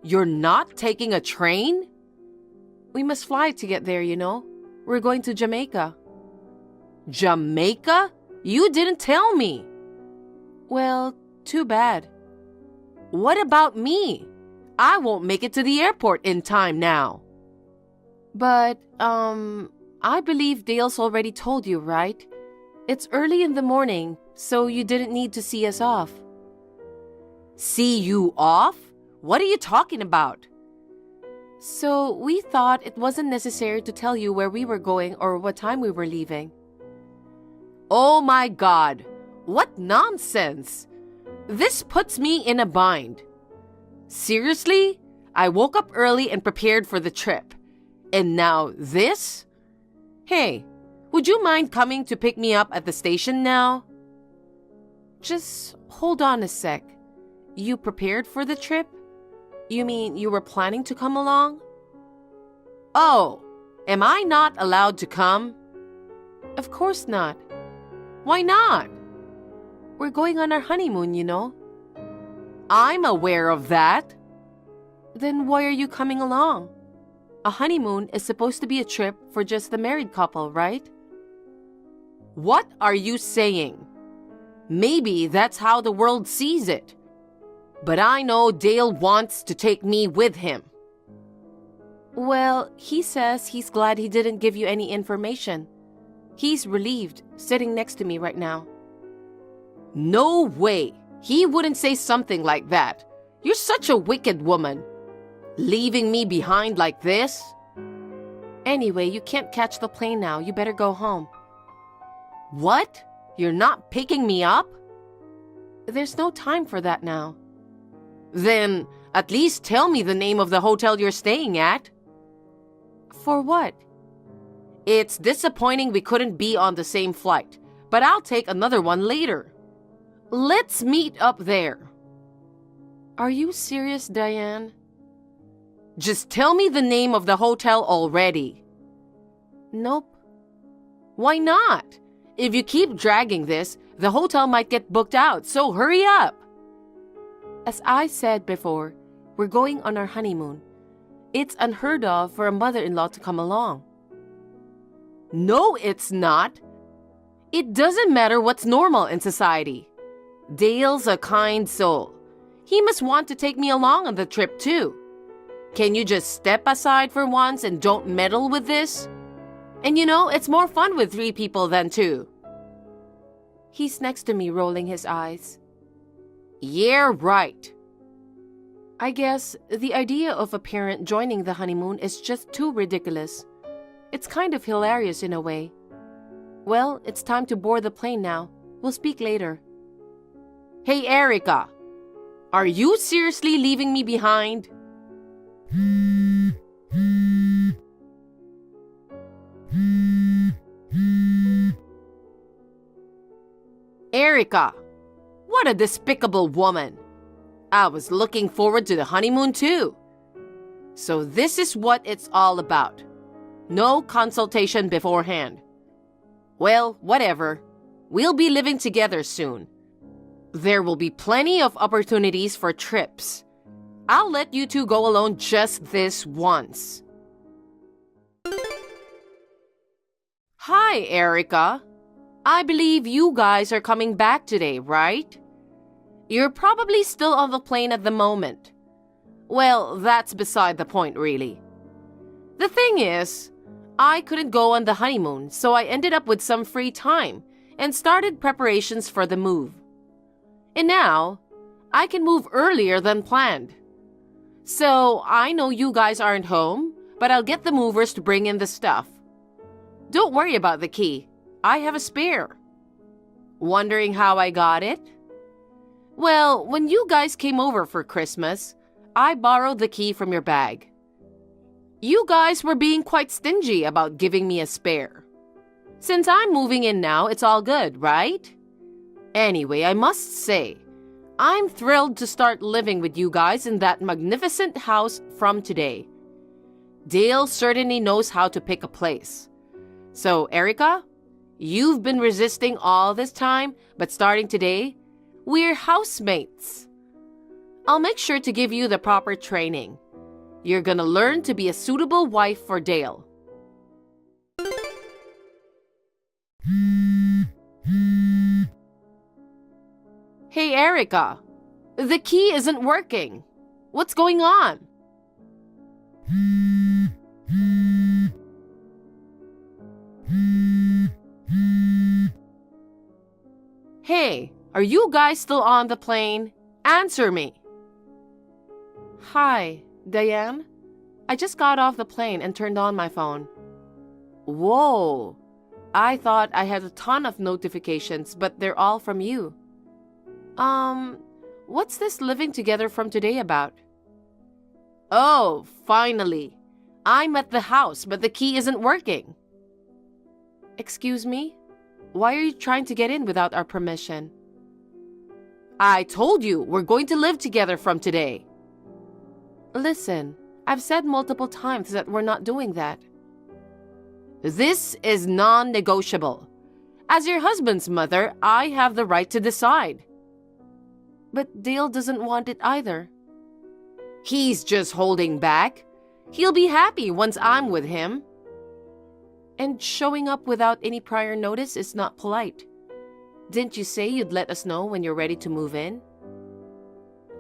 Speaker 1: You're not taking a train?
Speaker 2: We must fly to get there, you know. We're going to Jamaica.
Speaker 1: Jamaica? You didn't tell me.
Speaker 2: Well, too bad.
Speaker 1: What about me? I won't make it to the airport in time now.
Speaker 2: But, I believe Dale's already told you, right? It's early in the morning, so you didn't need to see us off.
Speaker 1: See you off? What are you talking about?
Speaker 2: So we thought it wasn't necessary to tell you where we were going or what time we were leaving.
Speaker 1: Oh my God, what nonsense! This puts me in a bind. Seriously? I woke up early and prepared for the trip. And now this? Hey, would you mind coming to pick me up at the station now?
Speaker 2: Just hold on a sec. You prepared for the trip? You mean you were planning to come along?
Speaker 1: Oh, am I not allowed to come?
Speaker 2: Of course not.
Speaker 1: Why not?
Speaker 2: We're going on our honeymoon, you know.
Speaker 1: I'm aware of that.
Speaker 2: Then why are you coming along? A honeymoon is supposed to be a trip for just the married couple, right?
Speaker 1: What are you saying? Maybe that's how the world sees it. But I know Dale wants to take me with him.
Speaker 2: Well, he says he's glad he didn't give you any information. He's relieved, sitting next to me right now.
Speaker 1: No way. He wouldn't say something like that. You're such a wicked woman. Leaving me behind like this?
Speaker 2: Anyway, you can't catch the plane now. You better go home.
Speaker 1: What? You're not picking me up?
Speaker 2: There's no time for that now.
Speaker 1: Then, at least tell me the name of the hotel you're staying at.
Speaker 2: For what?
Speaker 1: It's disappointing we couldn't be on the same flight, but I'll take another one later. Let's meet up there.
Speaker 2: Are you serious, Diane?
Speaker 1: Just tell me the name of the hotel already.
Speaker 2: Nope.
Speaker 1: Why not? If you keep dragging this, the hotel might get booked out, so hurry up.
Speaker 2: As I said before, we're going on our honeymoon. It's unheard of for a mother-in-law to come along.
Speaker 1: No, it's not. It doesn't matter what's normal in society. Dale's a kind soul. He must want to take me along on the trip too. Can you just step aside for once and don't meddle with this? And you know, it's more fun with 3 people than 2.
Speaker 2: He's next to me, rolling his eyes.
Speaker 1: Yeah, right.
Speaker 2: I guess the idea of a parent joining the honeymoon is just too ridiculous. It's kind of hilarious in a way. Well, it's time to board the plane now. We'll speak later.
Speaker 1: Hey, Erica. Are you seriously leaving me behind? Erica, what a despicable woman. I was looking forward to the honeymoon too. So this is what it's all about. No consultation beforehand. Well, whatever. We'll be living together soon. There will be plenty of opportunities for trips. I'll let you 2 go alone just this once. Hi, Erica. I believe you guys are coming back today, right? You're probably still on the plane at the moment. Well, that's beside the point, really. The thing is, I couldn't go on the honeymoon, so I ended up with some free time and started preparations for the move. And now, I can move earlier than planned. So, I know you guys aren't home, but I'll get the movers to bring in the stuff. Don't worry about the key. I have a spare. Wondering how I got it? Well, when you guys came over for Christmas, I borrowed the key from your bag. You guys were being quite stingy about giving me a spare. Since I'm moving in now, it's all good, right? Anyway, I must say, I'm thrilled to start living with you guys in that magnificent house from today. Dale certainly knows how to pick a place. So, Erica, you've been resisting all this time, but starting today, we're housemates. I'll make sure to give you the proper training. You're gonna learn to be a suitable wife for Dale. Hey, Erica, the key isn't working. What's going on? Hey, are you guys still on the plane? Answer me.
Speaker 2: Hi, Diane? I just got off the plane and turned on my phone.
Speaker 1: Whoa,
Speaker 2: I thought I had a ton of notifications, but they're all from you. What's this living together from today about?
Speaker 1: Oh, finally. I'm at the house, but the key isn't working.
Speaker 2: Excuse me? Why are you trying to get in without our permission?
Speaker 1: I told you we're going to live together from today.
Speaker 2: Listen, I've said multiple times that we're not doing that.
Speaker 1: This is non-negotiable. As your husband's mother, I have the right to decide.
Speaker 2: But Dale doesn't want it either.
Speaker 1: He's just holding back. He'll be happy once I'm with him.
Speaker 2: And showing up without any prior notice is not polite. Didn't you say you'd let us know when you're ready to move in?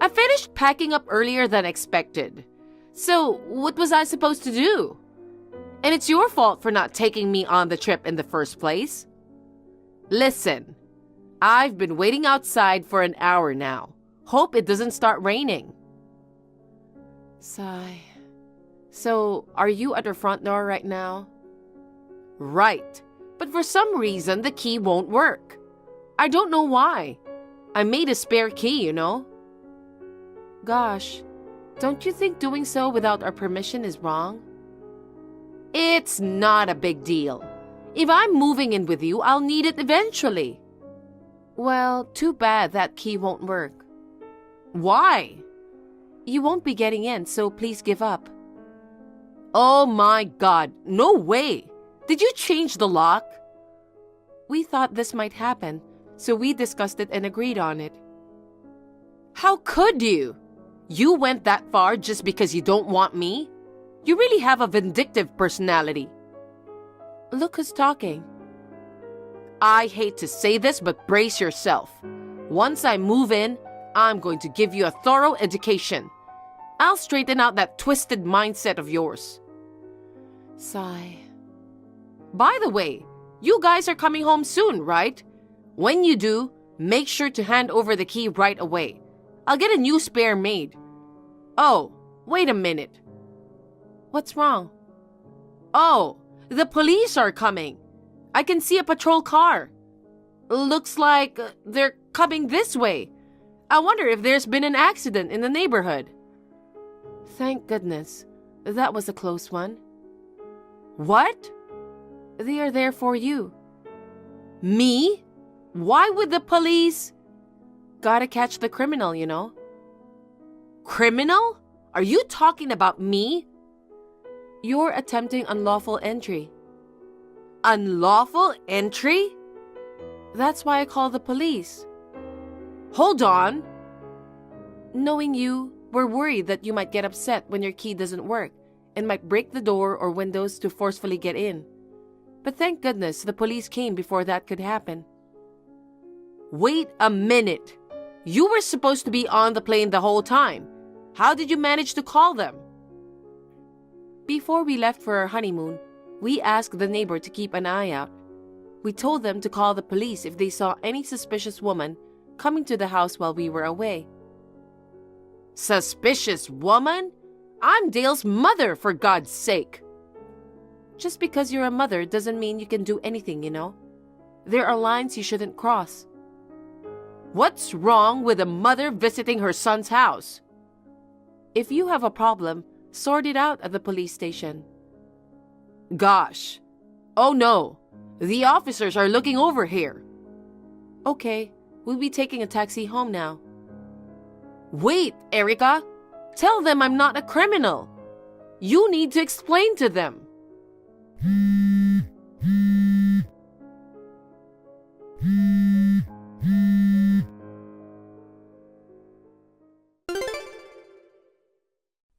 Speaker 1: I finished packing up earlier than expected. So, what was I supposed to do? And it's your fault for not taking me on the trip in the first place. Listen, I've been waiting outside for an hour now. Hope it doesn't start raining.
Speaker 2: Sigh. So, are you at the front door right now?
Speaker 1: Right, but for some reason the key won't work. I don't know why. I made a spare key, you know.
Speaker 2: Gosh, don't you think doing so without our permission is wrong?
Speaker 1: It's not a big deal. If I'm moving in with you, I'll need it eventually.
Speaker 2: Well, too bad that key won't work.
Speaker 1: Why?
Speaker 2: You won't be getting in, so please give up.
Speaker 1: Oh my God, no way. Did you change the lock? We thought this might happen, so we discussed it and agreed on it. How could you? You went that far just because you don't want me? You really have a vindictive personality. Look who's talking. I hate to say this, but brace yourself. Once I move in, I'm going to give you a thorough education. I'll straighten out that twisted mindset of yours. Sigh. By the way, you guys are coming home soon, right? When you do, make sure to hand over the key right away. I'll get a new spare made. Oh, wait a minute. What's wrong? Oh, the police are coming. I can see a patrol car. Looks like they're coming this way. I wonder if there's been an accident in the neighborhood. Thank goodness. That was a close one. What? They are there for you. Me? Why would the police? Gotta catch the criminal, you know. Criminal? Are you talking about me? You're attempting unlawful entry. Unlawful entry? That's why I called the police. Hold on. Knowing you, we're worried that you might get upset when your key doesn't work and might break the door or windows to forcefully get in. But thank goodness the police came before that could happen. Wait a minute. You were supposed to be on the plane the whole time. How did you manage to call them? Before we left for our honeymoon, we asked the neighbor to keep an eye out. We told them to call the police if they saw any suspicious woman coming to the house while we were away. Suspicious woman? I'm Dale's mother, for God's sake. Just because you're a mother doesn't mean you can do anything, you know. There are lines you shouldn't cross. What's wrong with a mother visiting her son's house? If you have a problem, sort it out at the police station. Gosh. Oh no. The officers are looking over here. Okay, we'll be taking a taxi home now. Wait, Erica. Tell them I'm not a criminal. You need to explain to them.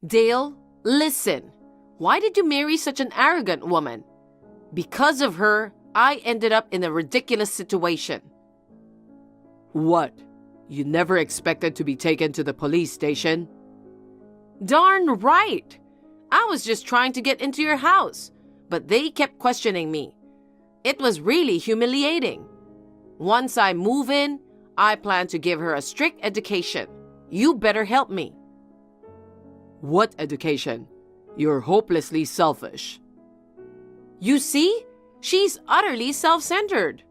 Speaker 1: Dale, listen. Why did you marry such an arrogant woman? Because of her, I ended up in a ridiculous situation. What? You never expected to be taken to the police station? Darn right. I was just trying to get into your house, but they kept questioning me. It was really humiliating. Once I move in, I plan to give her a strict education. You better help me. What education? You're hopelessly selfish. You see? She's utterly self-centered.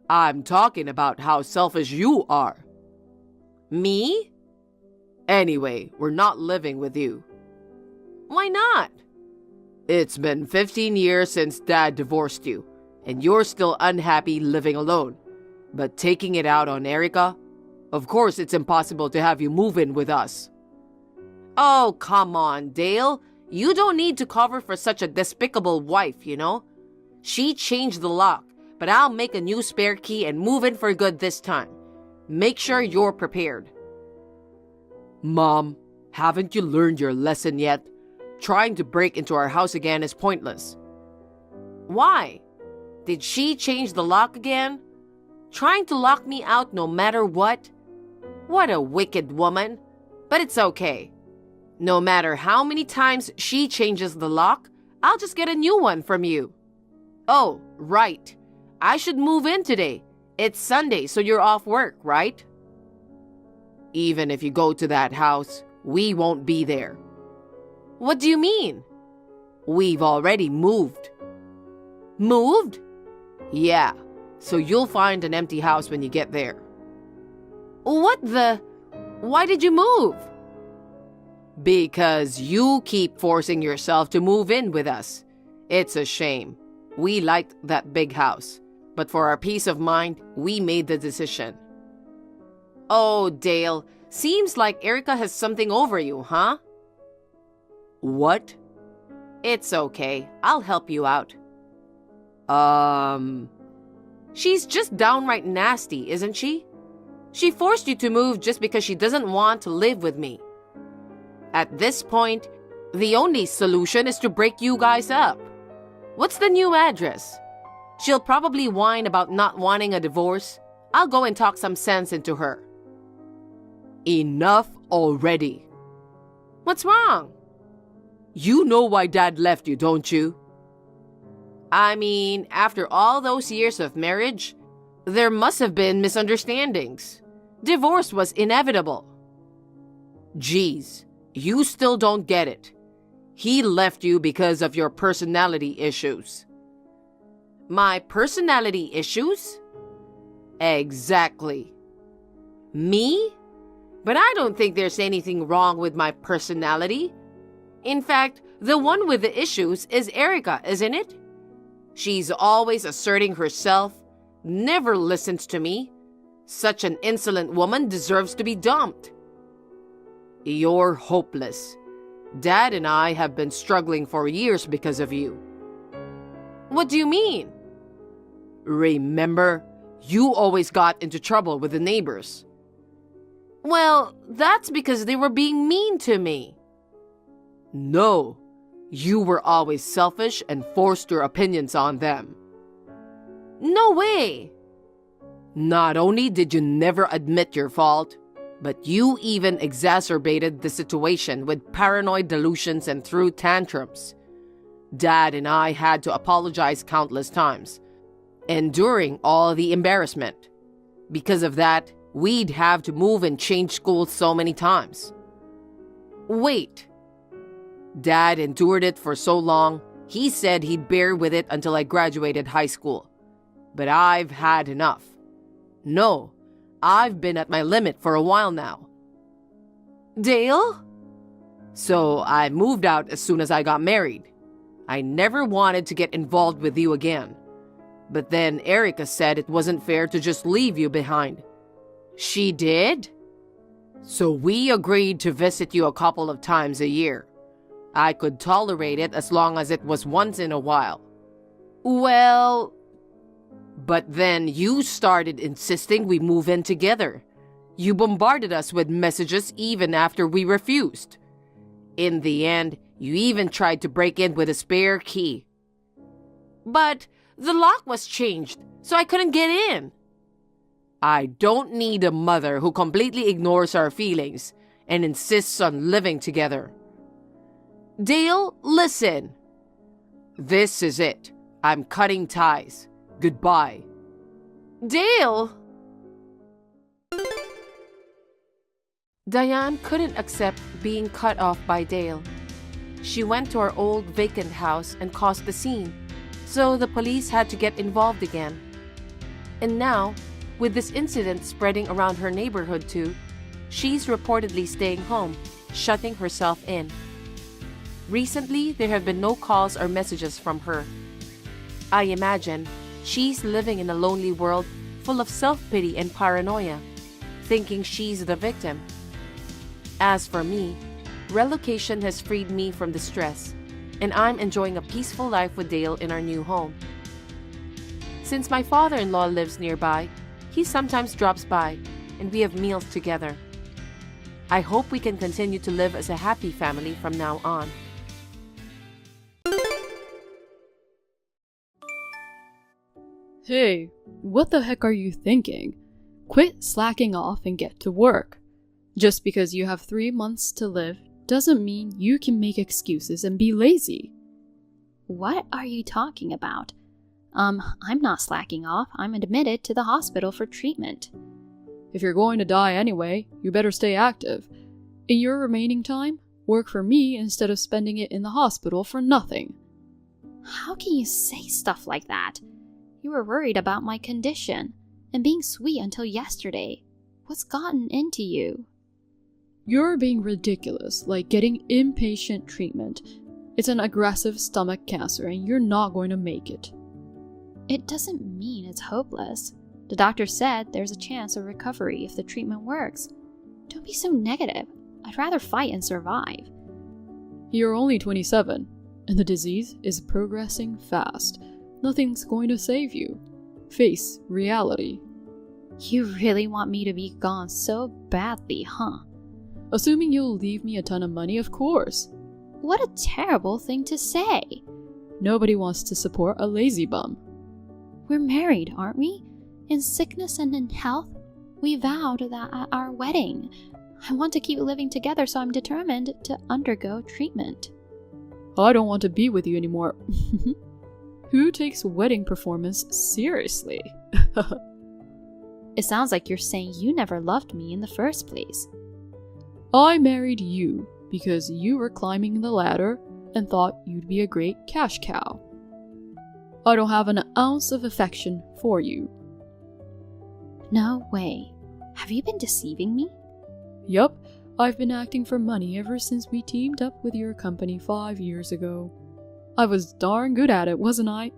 Speaker 1: I'm talking about how selfish you are. Me? Anyway, we're not living with you. Why not? It's been 15 years since Dad divorced you, and you're still unhappy living alone. But taking it out on Erica? Of course it's impossible to have you move in with us. Oh, come on, Dale. You don't need to cover for such a despicable wife, you know? She changed the lock, but I'll make a new spare key and move in for good this time. Make sure you're prepared. Mom, haven't you learned your lesson yet? Trying to break into our house again is pointless. Why? Did she change the lock again? Trying to lock me out no matter what? What a wicked woman. But it's okay. No matter how many times she changes the lock, I'll just get a new one from you. Oh, right. I should move in today. It's Sunday, so you're off work, right? Even if you go to that house, we won't be there. What do you mean? We've already moved. Moved? Yeah, so you'll find an empty house when you get there. What the? Why did you move? Because you keep forcing yourself to move in with us. It's a shame. We liked that big house, but for our peace of mind, we made the decision. Oh, Dale, seems like Erica has something over you, huh? What? It's okay. I'll help you out. She's just downright nasty, isn't she? She forced you to move just because she doesn't want to live with me. At this point, the only solution is to break you guys up. What's the new address? She'll probably whine about not wanting a divorce. I'll go and talk some sense into her. Enough already. What's wrong? You know why Dad left you, don't you? I mean, after all those years of marriage, there must have been misunderstandings. Divorce was inevitable. Geez, you still don't get it. He left you because of your personality issues. My personality issues? Exactly. Me? But I don't think there's anything wrong with my personality. In fact, the one with the issues is Erica, isn't it? She's always asserting herself, never listens to me. Such an insolent woman deserves to be dumped. You're hopeless. Dad and I have been struggling for years because of you. What do you mean? Remember, you always got into trouble with the neighbors. Well, that's because they were being mean to me. No, you were always selfish and forced your opinions on them. No way! Not only did you never admit your fault, but you even exacerbated the situation with paranoid delusions and threw tantrums. Dad and I had to apologize countless times, enduring all the embarrassment. Because of that, we'd have to move and change schools so many times. Wait. Dad endured it for so long, he said he'd bear with it until I graduated high school. But I've had enough. No, I've been at my limit for a while now. Dale? So I moved out as soon as I got married. I never wanted to get involved with you again. But then Erica said it wasn't fair to just leave you behind. She did? So we agreed to visit you a couple of times a year. I could tolerate it as long as it was once in a while. Well... But then you started insisting we move in together. You bombarded us with messages even after we refused. In the end, you even tried to break in with a spare key. But the lock was changed, so I couldn't get in. I don't need a mother who completely ignores our feelings and insists on living together. Dale, listen. This is it. I'm cutting ties. Goodbye. Dale! Diane couldn't accept being cut off by Dale. She went to our old vacant house and caused the scene, so the police had to get involved again. And now, with this incident spreading around her neighborhood too, she's reportedly staying home, shutting herself in. Recently, there have been no calls or messages from her. I imagine she's living in a lonely world full of self-pity and paranoia, thinking she's the victim. As for me, relocation has freed me from the stress, and I'm enjoying a peaceful life with Dale in our new home. Since my father-in-law lives nearby, he sometimes drops by, and we have meals together. I hope we can continue to live as a happy family from now on.
Speaker 7: Hey, what the heck are you thinking? Quit slacking off and get to work. Just because you have 3 months to live doesn't mean you can make excuses and be lazy.
Speaker 8: What are you talking about? I'm not slacking off. I'm admitted to the hospital for treatment.
Speaker 7: If you're going to die anyway, you better stay active. In your remaining time, work for me instead of spending it in the hospital for nothing.
Speaker 8: How can you say stuff like that? You were worried about my condition and being sweet until yesterday. What's gotten into you?
Speaker 7: You're being ridiculous, like getting inpatient treatment. It's an aggressive stomach cancer and you're not going to make it.
Speaker 8: It doesn't mean it's hopeless. The doctor said there's a chance of recovery if the treatment works. Don't be so negative. I'd rather fight and survive.
Speaker 7: You're only 27, and the disease is progressing fast. Nothing's going to save you. Face reality.
Speaker 8: You really want me to be gone so badly, huh?
Speaker 7: Assuming you'll leave me a ton of money, of course.
Speaker 8: What a terrible thing to say.
Speaker 7: Nobody wants to support a lazy bum.
Speaker 8: We're married, aren't we? In sickness and in health? We vowed that at our wedding. I want to keep living together, so I'm determined to undergo treatment.
Speaker 7: I don't want to be with you anymore. Who takes wedding performance seriously?
Speaker 8: It sounds like you're saying you never loved me in the first place.
Speaker 7: I married you because you were climbing the ladder and thought you'd be a great cash cow. I don't have an ounce of affection for you.
Speaker 8: No way. Have you been deceiving me?
Speaker 7: Yup, I've been acting for money ever since we teamed up with your company 5 years ago. I was darn good at it, wasn't I?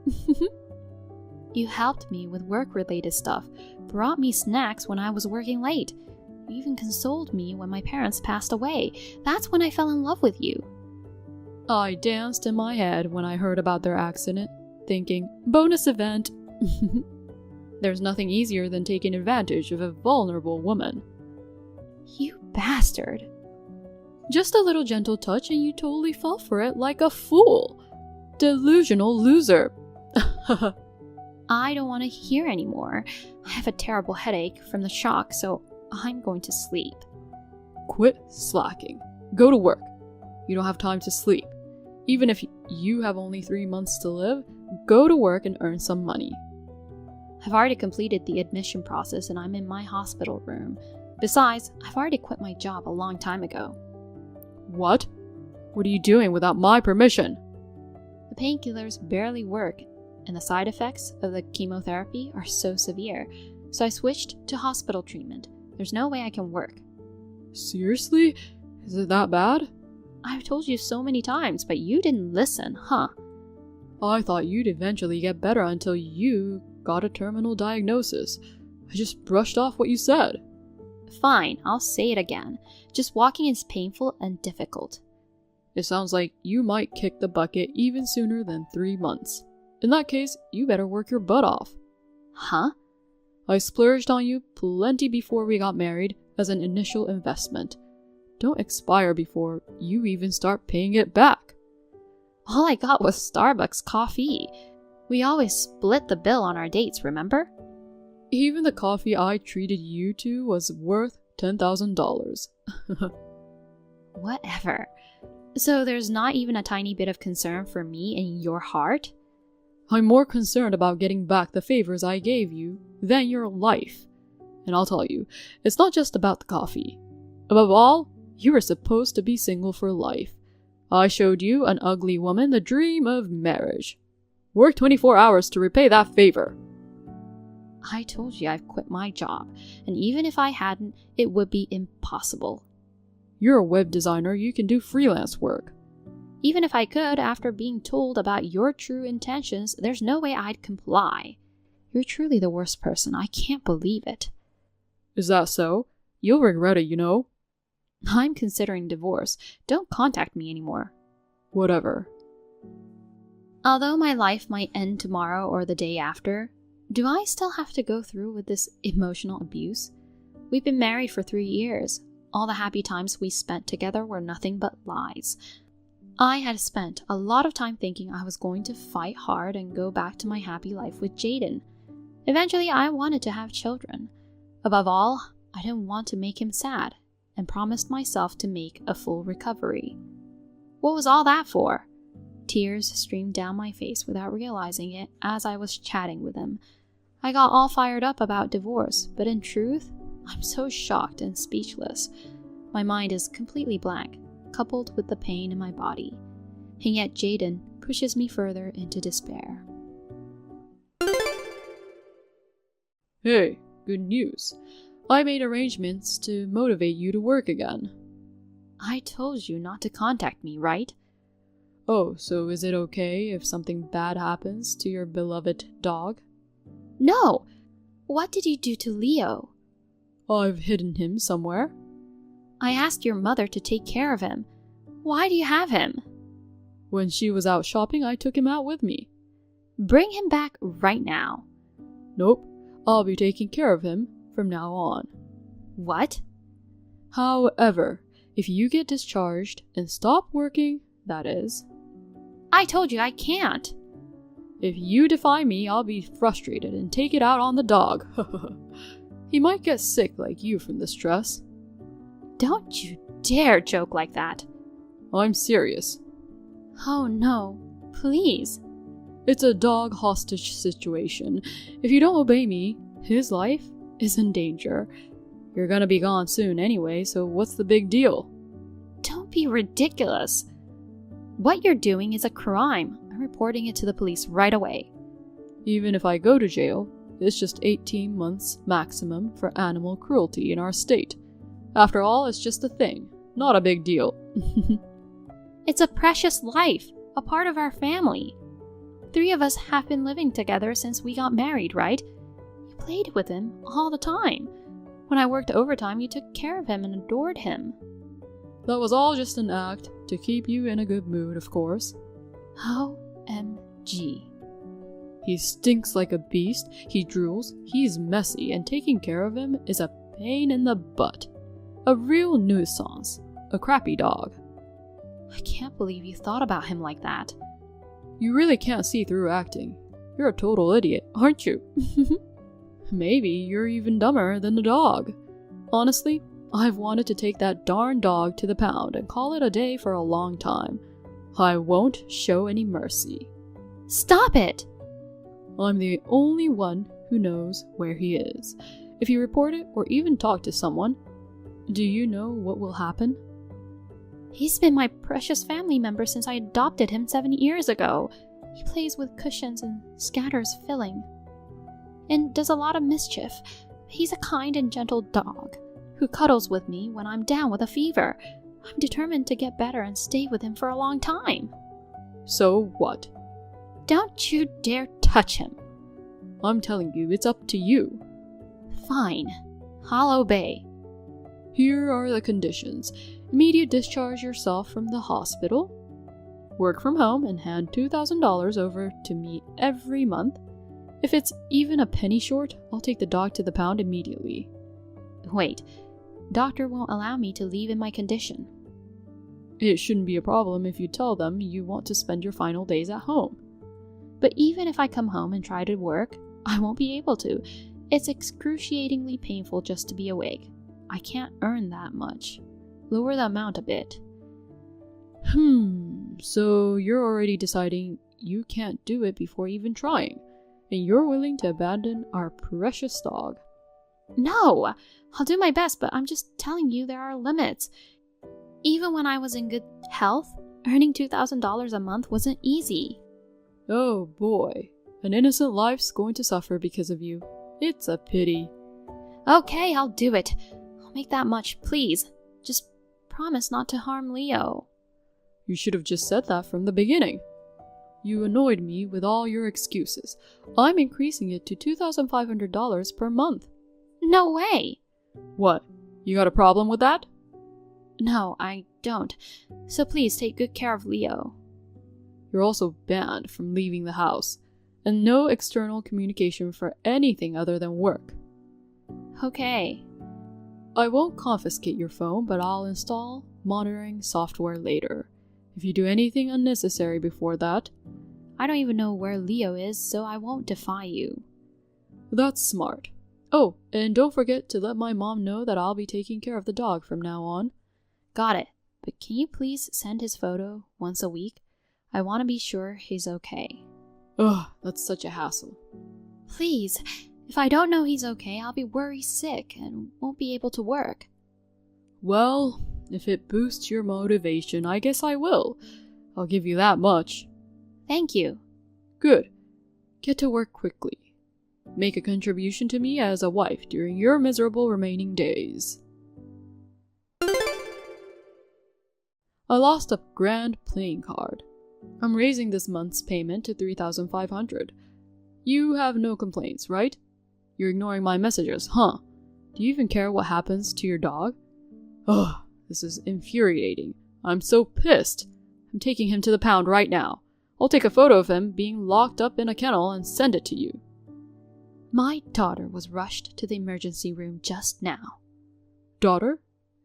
Speaker 8: You helped me with work-related stuff, brought me snacks when I was working late. You even consoled me when my parents passed away. That's when I fell in love with you.
Speaker 7: I danced in my head when I heard about their accident, thinking, bonus event. There's nothing easier than taking advantage of a vulnerable woman.
Speaker 8: You bastard.
Speaker 7: Just a little gentle touch and you totally fell for it like a fool. Delusional loser.
Speaker 8: I don't want to hear anymore. I have a terrible headache from the shock, so I'm going to sleep.
Speaker 7: Quit slacking. Go to work. You don't have time to sleep. Even if you have only 3 months to live, go to work and earn some money.
Speaker 8: I've already completed the admission process and I'm in my hospital room. Besides, I've already quit my job a long time ago.
Speaker 7: What? What are you doing without my permission?
Speaker 8: The painkillers barely work, and the side effects of the chemotherapy are so severe, so I switched to hospital treatment. There's no way I can work.
Speaker 7: Seriously? Is it that bad?
Speaker 8: I've told you so many times, but you didn't listen, huh?
Speaker 7: I thought you'd eventually get better until you got a terminal diagnosis. I just brushed off what you said.
Speaker 8: Fine, I'll say it again. Just walking is painful and difficult.
Speaker 7: It sounds like you might kick the bucket even sooner than 3 months. In that case, you better work your butt off.
Speaker 8: Huh?
Speaker 7: I splurged on you plenty before we got married as an initial investment. Don't expire before you even start paying it back.
Speaker 8: All I got was Starbucks coffee. We always split the bill on our dates, remember?
Speaker 7: Even the coffee I treated you to was worth $10,000.
Speaker 8: Whatever. So there's not even a tiny bit of concern for me in your heart?
Speaker 7: I'm more concerned about getting back the favors I gave you than your life. And I'll tell you, it's not just about the coffee. Above all, you were supposed to be single for life. I showed you, an ugly woman, the dream of marriage. Work 24 hours to repay that favor.
Speaker 8: I told you I've quit my job, and even if I hadn't, it would be impossible.
Speaker 7: You're a web designer, you can do freelance work.
Speaker 8: Even if I could, after being told about your true intentions, there's no way I'd comply. You're truly the worst person. I can't believe it.
Speaker 7: Is that so? You'll regret it, you know.
Speaker 8: I'm considering divorce. Don't contact me anymore.
Speaker 7: Whatever.
Speaker 8: Although my life might end tomorrow or the day after, do I still have to go through with this emotional abuse? We've been married for 3 years. All the happy times we spent together were nothing but lies. I had spent a lot of time thinking I was going to fight hard and go back to my happy life with Jaden. Eventually, I wanted to have children. Above all, I didn't want to make him sad, and promised myself to make a full recovery. What was all that for? Tears streamed down my face without realizing it as I was chatting with him. I got all fired up about divorce, but in truth, I'm so shocked and speechless. My mind is completely blank, coupled with the pain in my body. And yet Jaden pushes me further into despair.
Speaker 7: Hey, good news. I made arrangements to motivate you to work again.
Speaker 8: I told you not to contact me, right?
Speaker 7: Oh, so is it okay if something bad happens to your beloved dog?
Speaker 8: No! What did you do to Leo?
Speaker 7: I've hidden him somewhere.
Speaker 8: I asked your mother to take care of him. Why do you have him?
Speaker 7: When she was out shopping, I took him out with me.
Speaker 8: Bring him back right now.
Speaker 7: Nope, I'll be taking care of him from now on.
Speaker 8: What?
Speaker 7: However, if you get discharged and stop working, that is.
Speaker 8: I told you I can't.
Speaker 7: If you defy me, I'll be frustrated and take it out on the dog. He might get sick like you from the stress.
Speaker 8: Don't you dare joke like that.
Speaker 7: I'm serious.
Speaker 8: Oh no, please.
Speaker 7: It's a dog hostage situation. If you don't obey me, his life is in danger. You're gonna be gone soon anyway, so what's the big deal?
Speaker 8: Don't be ridiculous. What you're doing is a crime. I'm reporting it to the police right away.
Speaker 7: Even if I go to jail, it's just 18 months maximum for animal cruelty in our state. After all, it's just a thing, not a big deal.
Speaker 8: It's a precious life, a part of our family. 3 of us have been living together since we got married, right? You played with him all the time. When I worked overtime, you took care of him and adored him.
Speaker 7: That was all just an act to keep you in a good mood, of course.
Speaker 8: OMG.
Speaker 7: He stinks like a beast, he drools, he's messy, and taking care of him is a pain in the butt. A real nuisance. A crappy dog.
Speaker 8: I can't believe you thought about him like that.
Speaker 7: You really can't see through acting. You're a total idiot, aren't you? Maybe you're even dumber than the dog. Honestly, I've wanted to take that darn dog to the pound and call it a day for a long time. I won't show any mercy.
Speaker 8: Stop it!
Speaker 7: I'm the only one who knows where he is. If you report it or even talk to someone, do you know what will happen?
Speaker 8: He's been my precious family member since I adopted him 7 years ago. He plays with cushions and scatters filling. And does a lot of mischief. He's a kind and gentle dog who cuddles with me when I'm down with a fever. I'm determined to get better and stay with him for a long time.
Speaker 7: So what?
Speaker 8: Don't you dare touch him.
Speaker 7: I'm telling you, it's up to you.
Speaker 8: Fine. I'll obey.
Speaker 7: Here are the conditions. Immediate discharge yourself from the hospital. Work from home and hand $2,000 over to me every month. If it's even a penny short, I'll take the dog to the pound immediately.
Speaker 8: Wait. Doctor won't allow me to leave in my condition.
Speaker 7: It shouldn't be a problem if you tell them you want to spend your final days at home.
Speaker 8: But even if I come home and try to work, I won't be able to. It's excruciatingly painful just to be awake. I can't earn that much. Lower the amount a bit.
Speaker 7: So you're already deciding you can't do it before even trying, and you're willing to abandon our precious dog.
Speaker 8: No! I'll do my best, but I'm just telling you there are limits. Even when I was in good health, earning $2,000 a month wasn't easy.
Speaker 7: Oh boy, an innocent life's going to suffer because of you. It's a pity.
Speaker 8: Okay, I'll do it. I'll make that much, please. Just promise not to harm Leo.
Speaker 7: You should have just said that from the beginning. You annoyed me with all your excuses. I'm increasing it to $2,500 per month.
Speaker 8: No way!
Speaker 7: What? You got a problem with that?
Speaker 8: No, I don't. So please take good care of Leo.
Speaker 7: You're also banned from leaving the house, and no external communication for anything other than work.
Speaker 8: Okay.
Speaker 7: I won't confiscate your phone, but I'll install monitoring software later. If you do anything unnecessary before that...
Speaker 8: I don't even know where Leo is, so I won't defy you.
Speaker 7: That's smart. Oh, and don't forget to let my mom know that I'll be taking care of the dog from now on.
Speaker 8: Got it. But can you please send his photo once a week? I want to be sure he's okay.
Speaker 7: Ugh, that's such a hassle.
Speaker 8: Please. If I don't know he's okay, I'll be worried sick and won't be able to work.
Speaker 7: Well, if it boosts your motivation, I guess I will. I'll give you that much.
Speaker 8: Thank you.
Speaker 7: Good. Get to work quickly. Make a contribution to me as a wife during your miserable remaining days. I lost a grand playing card. I'm raising this month's payment to $3,500. You have no complaints, right? You're ignoring my messages, huh? Do you even care what happens to your dog? Ugh, this is infuriating. I'm so pissed. I'm taking him to the pound right now. I'll take a photo of him being locked up in a kennel and send it to you.
Speaker 8: My daughter was rushed to the emergency room just now.
Speaker 7: Daughter?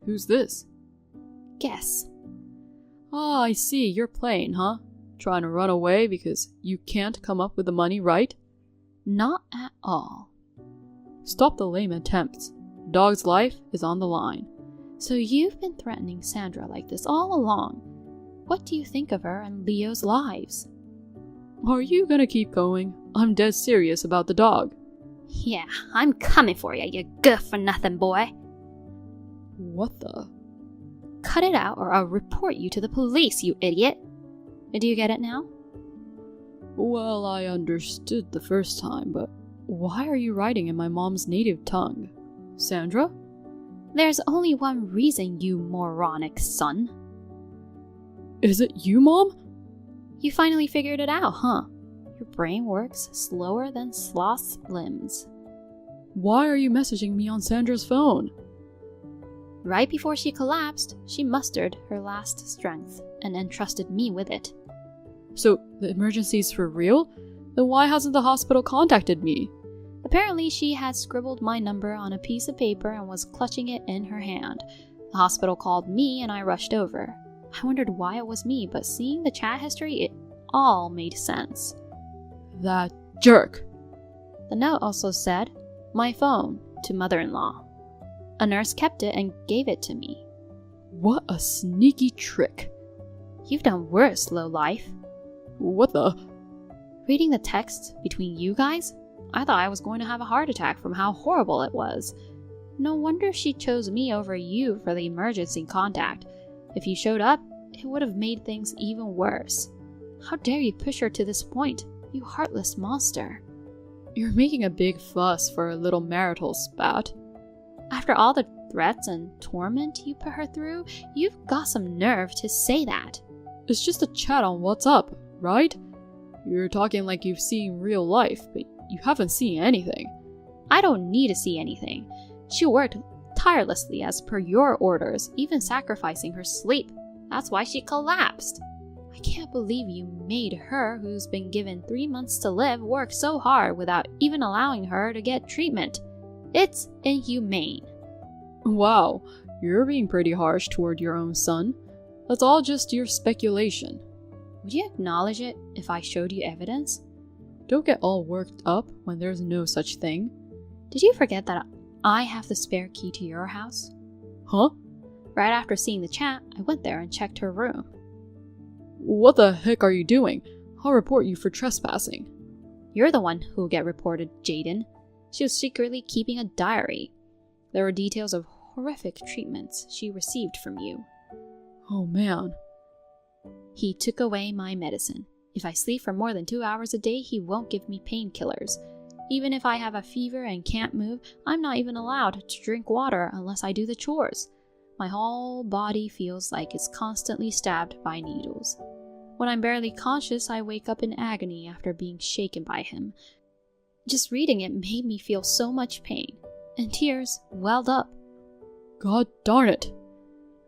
Speaker 7: Who's this?
Speaker 8: Guess.
Speaker 7: Ah, I see, you're playing, huh? Trying to run away because you can't come up with the money, right?
Speaker 8: Not at all.
Speaker 7: Stop the lame attempts. Dog's life is on the line.
Speaker 8: So you've been threatening Sandra like this all along. What do you think of her and Leo's lives?
Speaker 7: Are you gonna keep going? I'm dead serious about the dog.
Speaker 8: Yeah, I'm coming for you good-for-nothing boy.
Speaker 7: What the?
Speaker 8: Cut it out or I'll report you to the police, you idiot. Do you get it now?
Speaker 7: Well, I understood the first time, but why are you writing in my mom's native tongue? Sandra?
Speaker 8: There's only one reason, you moronic son.
Speaker 7: Is it you, Mom?
Speaker 8: You finally figured it out, huh? Your brain works slower than sloth's limbs.
Speaker 7: Why are you messaging me on Sandra's phone?
Speaker 8: Right before she collapsed, she mustered her last strength and entrusted me with it.
Speaker 7: So, the emergency's for real? Then why hasn't the hospital contacted me?
Speaker 8: Apparently, she had scribbled my number on a piece of paper and was clutching it in her hand. The hospital called me and I rushed over. I wondered why it was me, but seeing the chat history, it all made sense.
Speaker 7: That jerk.
Speaker 8: The note also said, "My phone, to mother-in-law." A nurse kept it and gave it to me.
Speaker 7: What a sneaky trick.
Speaker 8: You've done worse, lowlife.
Speaker 7: What the?
Speaker 8: Reading the text between you guys, I thought I was going to have a heart attack from how horrible it was. No wonder she chose me over you for the emergency contact. If you showed up, it would have made things even worse. How dare you push her to this point, you heartless monster.
Speaker 7: You're making a big fuss for a little marital spat.
Speaker 8: After all the threats and torment you put her through, you've got some nerve to say that.
Speaker 7: It's just a chat on WhatsApp, right? You're talking like you've seen real life, but you haven't seen anything.
Speaker 8: I don't need to see anything. She worked tirelessly as per your orders, even sacrificing her sleep. That's why she collapsed. I can't believe you made her, who's been given 3 months to live, work so hard without even allowing her to get treatment. It's inhumane.
Speaker 7: Wow, you're being pretty harsh toward your own son. That's all just your speculation.
Speaker 8: Would you acknowledge it if I showed you evidence?
Speaker 7: Don't get all worked up when there's no such thing.
Speaker 8: Did you forget that I have the spare key to your house?
Speaker 7: Huh?
Speaker 8: Right after seeing the chat, I went there and checked her room.
Speaker 7: What the heck are you doing? I'll report you for trespassing.
Speaker 8: You're the one who'll get reported, Jaden. She was secretly keeping a diary. There were details of horrific treatments she received from you.
Speaker 7: Oh man.
Speaker 8: He took away my medicine. If I sleep for more than 2 hours a day, he won't give me painkillers. Even if I have a fever and can't move, I'm not even allowed to drink water unless I do the chores. My whole body feels like it's constantly stabbed by needles. When I'm barely conscious, I wake up in agony after being shaken by him. Just reading it made me feel so much pain, and tears welled up.
Speaker 7: God darn it.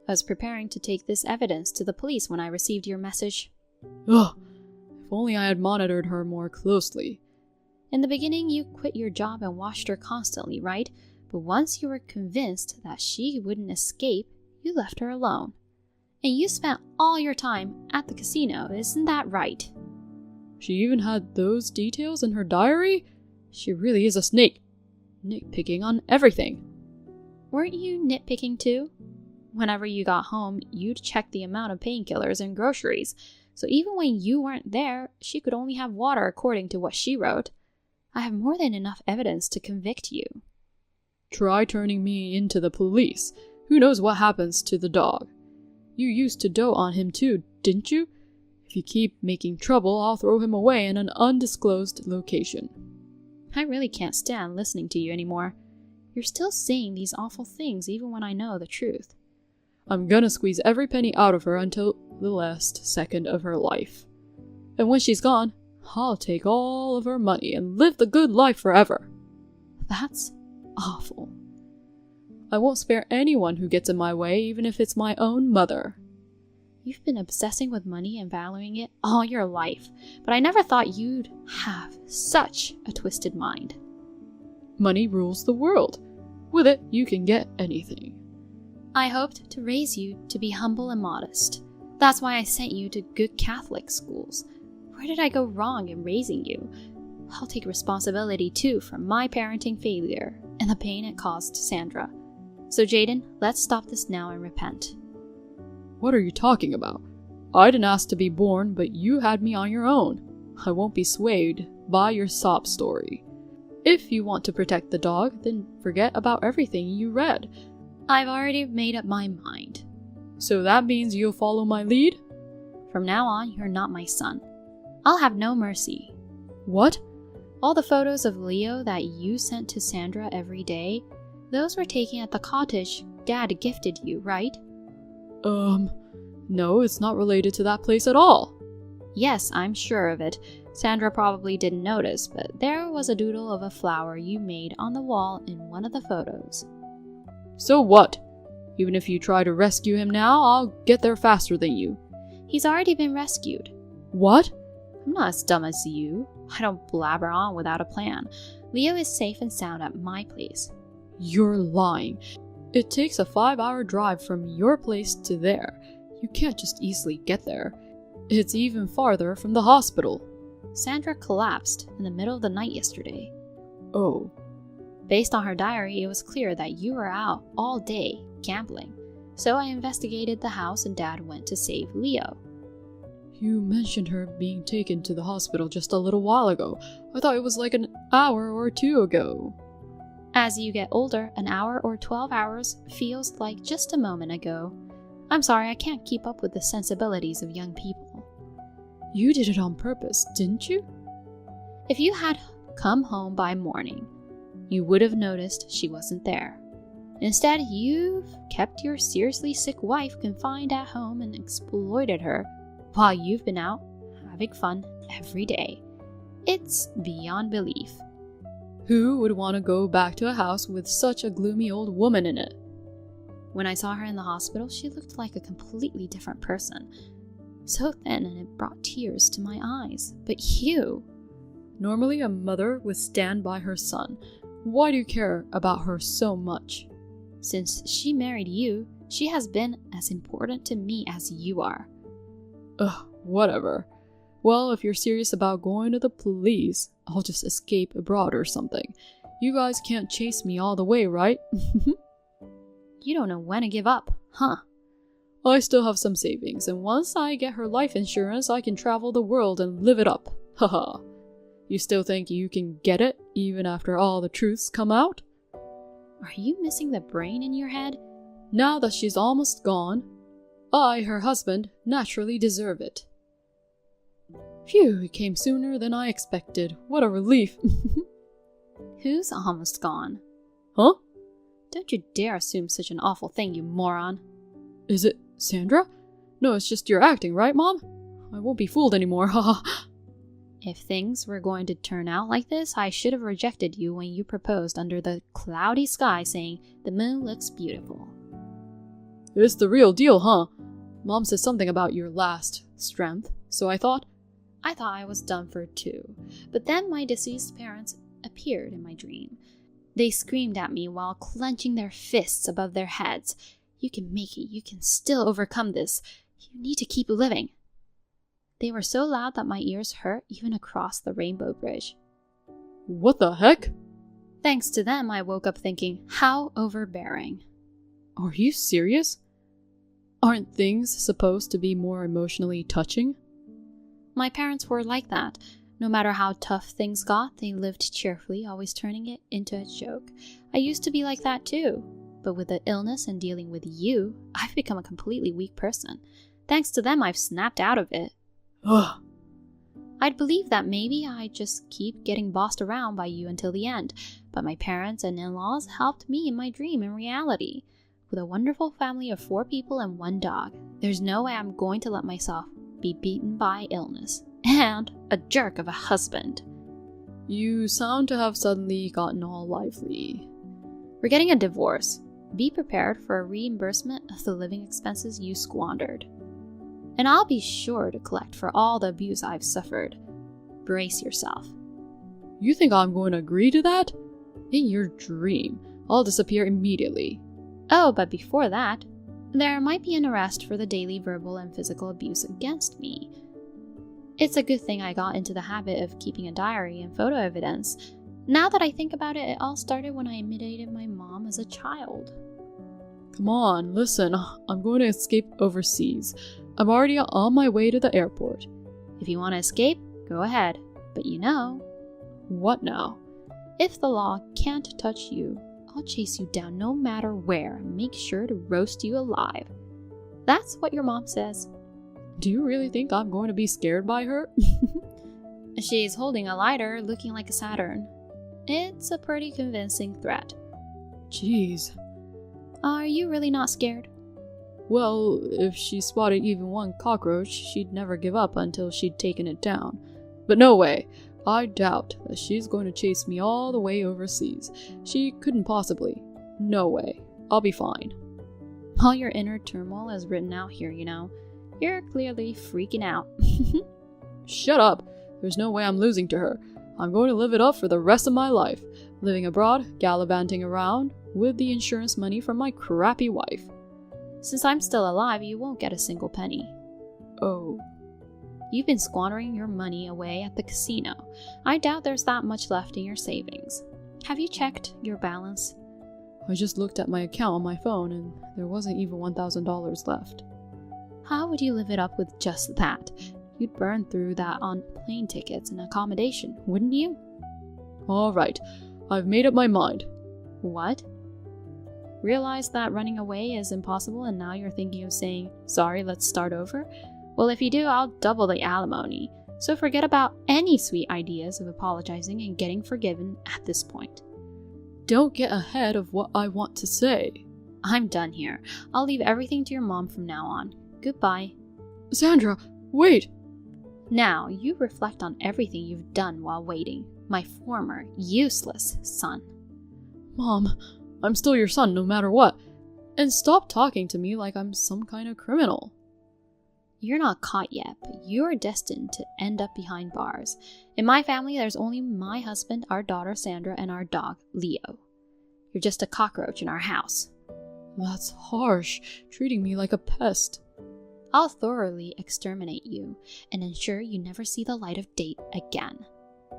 Speaker 8: I was preparing to take this evidence to the police when I received your message.
Speaker 7: Ugh. If only I had monitored her more closely.
Speaker 8: In the beginning, you quit your job and watched her constantly, right? But once you were convinced that she wouldn't escape, you left her alone. And you spent all your time at the casino, isn't that right?
Speaker 7: She even had those details in her diary? She really is a snake. Nitpicking on everything.
Speaker 8: Weren't you nitpicking too? Whenever you got home, you'd check the amount of painkillers and groceries. So even when you weren't there, she could only have water according to what she wrote. I have more than enough evidence to convict you.
Speaker 7: Try turning me into the police. Who knows what happens to the dog? You used to dote on him too, didn't you? If you keep making trouble, I'll throw him away in an undisclosed location.
Speaker 8: I really can't stand listening to you anymore. You're still saying these awful things even when I know the truth.
Speaker 7: I'm gonna squeeze every penny out of her until the last second of her life. And when she's gone, I'll take all of her money and live the good life forever.
Speaker 8: That's awful.
Speaker 7: I won't spare anyone who gets in my way, even if it's my own mother.
Speaker 8: You've been obsessing with money and valuing it all your life, but I never thought you'd have such a twisted mind.
Speaker 7: Money rules the world. With it, you can get anything.
Speaker 8: I hoped to raise you to be humble and modest. That's why I sent you to good Catholic schools. Where did I go wrong in raising you? I'll take responsibility too for my parenting failure and the pain it caused Sandra. So Jaden, let's stop this now and repent.
Speaker 7: What are you talking about? I didn't ask to be born, but you had me on your own. I won't be swayed by your sob story. If you want to protect the dog, then forget about everything you read.
Speaker 8: I've already made up my mind.
Speaker 7: So that means you'll follow my lead?
Speaker 8: From now on, you're not my son. I'll have no mercy.
Speaker 7: What?
Speaker 8: All the photos of Leo that you sent to Sandra every day, those were taken at the cottage Dad gifted you, right?
Speaker 7: No, it's not related to that place at all.
Speaker 8: Yes, I'm sure of it. Sandra probably didn't notice, but there was a doodle of a flower you made on the wall in one of the photos.
Speaker 7: So what? Even if you try to rescue him now, I'll get there faster than you.
Speaker 8: He's already been rescued.
Speaker 7: What?
Speaker 8: I'm not as dumb as you. I don't blabber on without a plan. Leo is safe and sound at my place.
Speaker 7: You're lying. It takes a 5-hour drive from your place to there. You can't just easily get there. It's even farther from the hospital.
Speaker 8: Sandra collapsed in the middle of the night yesterday.
Speaker 7: Oh.
Speaker 8: Based on her diary, it was clear that you were out all day gambling. So I investigated the house and Dad went to save Leo.
Speaker 7: You mentioned her being taken to the hospital just a little while ago. I thought it was like an hour or two ago.
Speaker 8: As you get older, an hour or 12 hours feels like just a moment ago. I'm sorry, I can't keep up with the sensibilities of young people.
Speaker 7: You did it on purpose, didn't you?
Speaker 8: If you had come home by morning, you would have noticed she wasn't there. Instead, you've kept your seriously sick wife confined at home and exploited her while you've been out having fun every day. It's beyond belief.
Speaker 7: Who would want to go back to a house with such a gloomy old woman in it?
Speaker 8: When I saw her in the hospital, she looked like a completely different person. So thin, and it brought tears to my eyes. But you...
Speaker 7: Normally a mother would stand by her son. Why do you care about her so much?
Speaker 8: Since she married you, she has been as important to me as you are.
Speaker 7: Ugh, whatever. Well, if you're serious about going to the police, I'll just escape abroad or something. You guys can't chase me all the way, right?
Speaker 8: You don't know when to give up, huh?
Speaker 7: I still have some savings, and once I get her life insurance, I can travel the world and live it up. Haha. You still think you can get it, even after all the truths come out?
Speaker 8: Are you missing the brain in your head?
Speaker 7: Now that she's almost gone, I, her husband, naturally deserve it. Phew, it came sooner than I expected. What a relief.
Speaker 8: Who's almost gone?
Speaker 7: Huh?
Speaker 8: Don't you dare assume such an awful thing, you moron.
Speaker 7: Is it Sandra? No, it's just your acting, right, Mom? I won't be fooled anymore, haha.
Speaker 8: If things were going to turn out like this, I should have rejected you when you proposed under the cloudy sky saying, "The moon looks beautiful."
Speaker 7: It's the real deal, huh? Mom said something about your last strength, so I thought
Speaker 8: I was done for too. But then my deceased parents appeared in my dream. They screamed at me while clenching their fists above their heads. "You can make it. You can still overcome this. You need to keep living." They were so loud that my ears hurt even across the rainbow bridge.
Speaker 7: What the heck?
Speaker 8: Thanks to them, I woke up thinking, how overbearing.
Speaker 7: Are you serious? Aren't things supposed to be more emotionally touching?
Speaker 8: My parents were like that. No matter how tough things got, they lived cheerfully, always turning it into a joke. I used to be like that too. But with the illness and dealing with you, I've become a completely weak person. Thanks to them, I've snapped out of it.
Speaker 7: Ugh.
Speaker 8: I'd believe that maybe I'd just keep getting bossed around by you until the end, but my parents and in-laws helped me in my dream and reality. With a wonderful family of 4 people and 1 dog, there's no way I'm going to let myself be beaten by illness. And a jerk of a husband.
Speaker 7: You sound to have suddenly gotten all lively.
Speaker 8: We're getting a divorce. Be prepared for a reimbursement of the living expenses you squandered. And I'll be sure to collect for all the abuse I've suffered. Brace yourself.
Speaker 7: You think I'm going to agree to that? In your dream. I'll disappear immediately.
Speaker 8: Oh, but before that, there might be an arrest for the daily verbal and physical abuse against me. It's a good thing I got into the habit of keeping a diary and photo evidence. Now that I think about it, it all started when I imitated my mom as a child.
Speaker 7: Come on, listen. I'm going to escape overseas. I'm already on my way to the airport.
Speaker 8: If you want to escape, go ahead. But you know,
Speaker 7: What now?
Speaker 8: if the law can't touch you, I'll chase you down no matter where and make sure to roast you alive. That's what your mom says.
Speaker 7: Do you really think I'm going to be scared by her?
Speaker 8: She's holding a lighter looking like a Saturn. It's a pretty convincing threat.
Speaker 7: Jeez.
Speaker 8: Are you really not scared?
Speaker 7: Well, if she spotted even one cockroach, she'd never give up until she'd taken it down. But no way. I doubt that she's going to chase me all the way overseas. She couldn't possibly. No way. I'll be fine.
Speaker 8: All your inner turmoil is written out here, you know. You're clearly freaking out.
Speaker 7: Shut up. There's no way I'm losing to her. I'm going to live it up for the rest of my life. Living abroad, gallivanting around, with the insurance money from my crappy wife.
Speaker 8: Since I'm still alive, you won't get a single penny.
Speaker 7: Oh.
Speaker 8: You've been squandering your money away at the casino. I doubt there's that much left in your savings. Have you checked your balance?
Speaker 7: I just looked at my account on my phone and there wasn't even $1,000 left.
Speaker 8: How would you live it up with just that? You'd burn through that on plane tickets and accommodation, wouldn't you?
Speaker 7: All right. I've made up my mind.
Speaker 8: What? Realize that running away is impossible and now you're thinking of saying, sorry, let's start over? Well, if you do, I'll double the alimony. So forget about any sweet ideas of apologizing and getting forgiven at this point.
Speaker 7: Don't get ahead of what I want to say.
Speaker 8: I'm done here. I'll leave everything to your mom from now on. Goodbye.
Speaker 7: Sandra, wait!
Speaker 8: Now, you reflect on everything you've done while waiting. My former, useless son.
Speaker 7: Mom, I'm still your son no matter what. And stop talking to me like I'm some kind of criminal.
Speaker 8: You're not caught yet, but you're destined to end up behind bars. In my family, there's only my husband, our daughter Sandra, and our dog, Leo. You're just a cockroach in our house.
Speaker 7: That's harsh, treating me like a pest.
Speaker 8: I'll thoroughly exterminate you and ensure you never see the light of day again.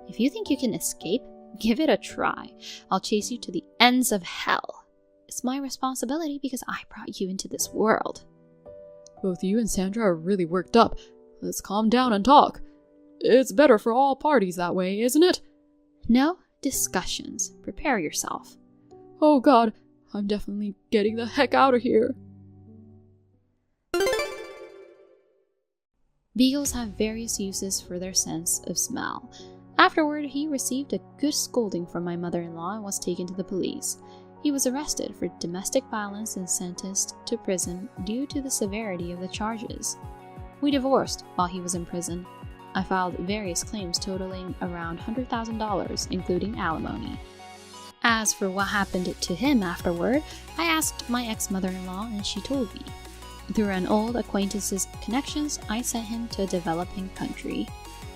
Speaker 8: If you think you can escape, give it a try. I'll chase you to the ends of hell. It's my responsibility because I brought you into this world.
Speaker 7: Both you and Sandra are really worked up. Let's calm down and talk. It's better for all parties that way, isn't it?
Speaker 8: No discussions. Prepare yourself.
Speaker 7: Oh God, I'm definitely getting the heck out of here.
Speaker 8: Beagles have various uses for their sense of smell. Afterward, he received a good scolding from my mother-in-law and was taken to the police. He was arrested for domestic violence and sentenced to prison due to the severity of the charges. We divorced while he was in prison. I filed various claims totaling around $100,000, including alimony. As for what happened to him afterward, I asked my ex-mother-in-law and she told me. Through an old acquaintance's connections, I sent him to a developing country.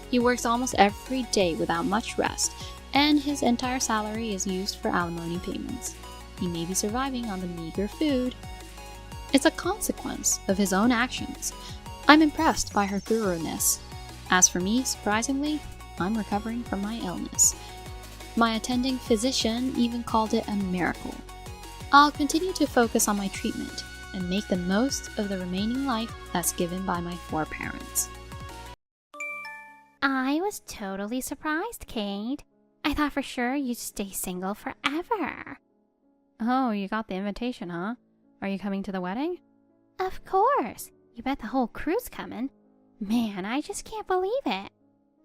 Speaker 8: He works almost every day without much rest, and his entire salary is used for alimony payments. He may be surviving on the meager food. It's a consequence of his own actions. I'm impressed by her thoroughness. As for me, surprisingly, I'm recovering from my illness. My attending physician even called it a miracle. I'll continue to focus on my treatment and make the most of the remaining life that's given by my foreparents.
Speaker 4: I was totally surprised, Kate. I thought for sure you'd stay single forever.
Speaker 2: Oh, you got the invitation, huh? Are you coming to the wedding?
Speaker 4: Of course. You bet the whole crew's coming. Man, I just can't believe it.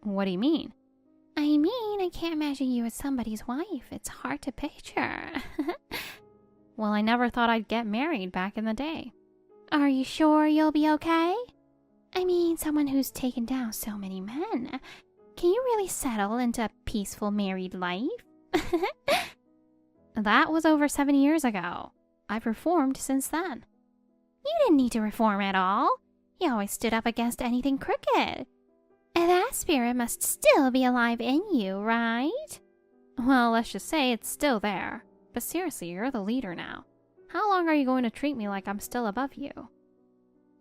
Speaker 2: What do you mean?
Speaker 4: I mean, I can't imagine you as somebody's wife. It's hard to picture.
Speaker 2: Well, I never thought I'd get married back in the day.
Speaker 4: Are you sure you'll be okay? I mean, someone who's taken down so many men. Can you really settle into a peaceful married life?
Speaker 2: That was over 7 years ago. I've reformed since then.
Speaker 4: You didn't need to reform at all. You always stood up against anything crooked. That spirit must still be alive in you, right?
Speaker 8: Well, let's just say it's still there. But seriously, you're the leader now. How long are you going to treat me like I'm still above you?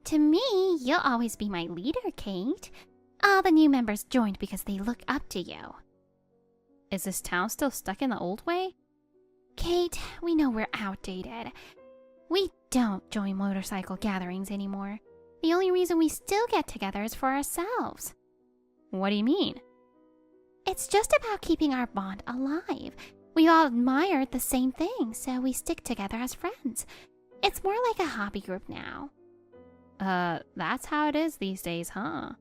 Speaker 4: To me, you'll always be my leader, Kate. All the new members joined because they look up to you.
Speaker 8: Is this town still stuck in the old way?
Speaker 4: Kate, we know we're outdated. We don't join motorcycle gatherings anymore. The only reason we still get together is for ourselves.
Speaker 8: What do you mean?
Speaker 4: It's just about keeping our bond alive. We all admire the same thing, so we stick together as friends. It's more like a hobby group now.
Speaker 8: That's how it is these days, huh?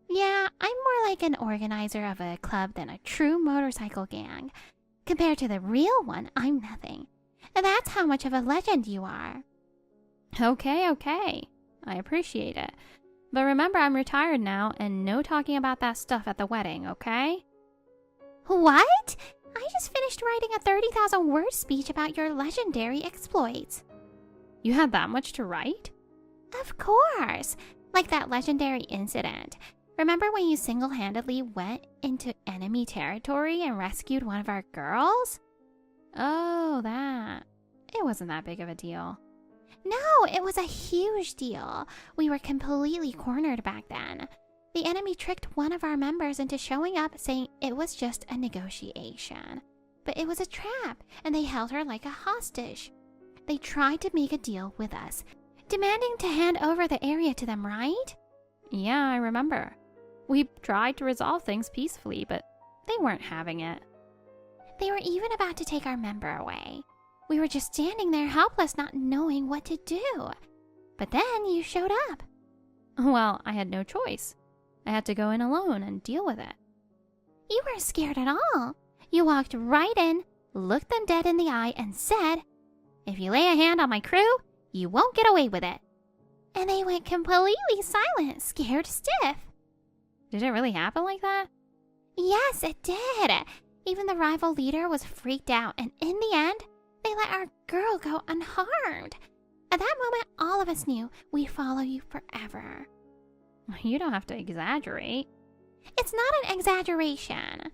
Speaker 4: Yeah, I'm more like an organizer of a club than a true motorcycle gang. Compared to the real one, I'm nothing. That's how much of a legend you are.
Speaker 8: Okay. I appreciate it. But remember, I'm retired now, and no talking about that stuff at the wedding, okay?
Speaker 4: What? I just finished writing a 30,000-word speech about your legendary exploits.
Speaker 8: You had that much to write?
Speaker 4: Of course. Like that legendary incident. Remember when you single-handedly went into enemy territory and rescued one of our girls?
Speaker 8: Oh, that. It wasn't that big of a deal.
Speaker 4: No, it was a huge deal. We were completely cornered back then. The enemy tricked one of our members into showing up saying it was just a negotiation. But it was a trap, and they held her like a hostage. They tried to make a deal with us, demanding to hand over the area to them, right?
Speaker 8: Yeah, I remember. We tried to resolve things peacefully, but they weren't having it.
Speaker 4: They were even about to take our member away. We were just standing there helpless, not knowing what to do. But then you showed up.
Speaker 8: Well, I had no choice. I had to go in alone and deal with it.
Speaker 4: You weren't scared at all. You walked right in, looked them dead in the eye, and said, "If you lay a hand on my crew, you won't get away with it." And they went completely silent, scared stiff.
Speaker 8: Did it really happen like that?
Speaker 4: Yes, it did. Even the rival leader was freaked out, and in the end, they let our girl go unharmed. At that moment, all of us knew we'd follow you forever.
Speaker 8: You don't have to exaggerate.
Speaker 4: It's not an exaggeration.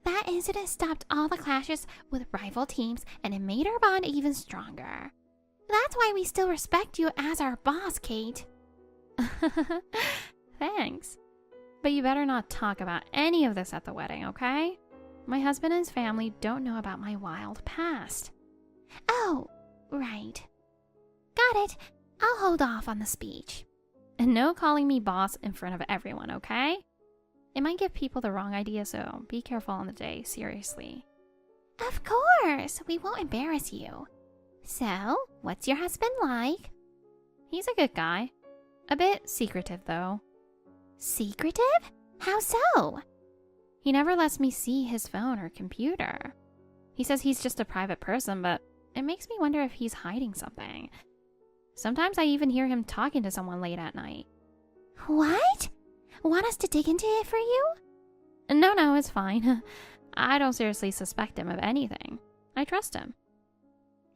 Speaker 4: That incident stopped all the clashes with rival teams, and it made our bond even stronger. That's why we still respect you as our boss, Kate.
Speaker 8: Thanks. But you better not talk about any of this at the wedding, okay? My husband and his family don't know about my wild past.
Speaker 4: Oh, right. Got it. I'll hold off on the speech.
Speaker 8: And no calling me boss in front of everyone, okay? It might give people the wrong idea, so be careful on the day, seriously.
Speaker 4: Of course, we won't embarrass you. So, what's your husband like?
Speaker 8: He's a good guy. A bit secretive, though.
Speaker 4: Secretive? How so?
Speaker 8: He never lets me see his phone or computer. He says he's just a private person, but it makes me wonder if he's hiding something. Sometimes I even hear him talking to someone late at night.
Speaker 4: What? Want us to dig into it for you?
Speaker 8: No, it's fine. I don't seriously suspect him of anything. I trust him.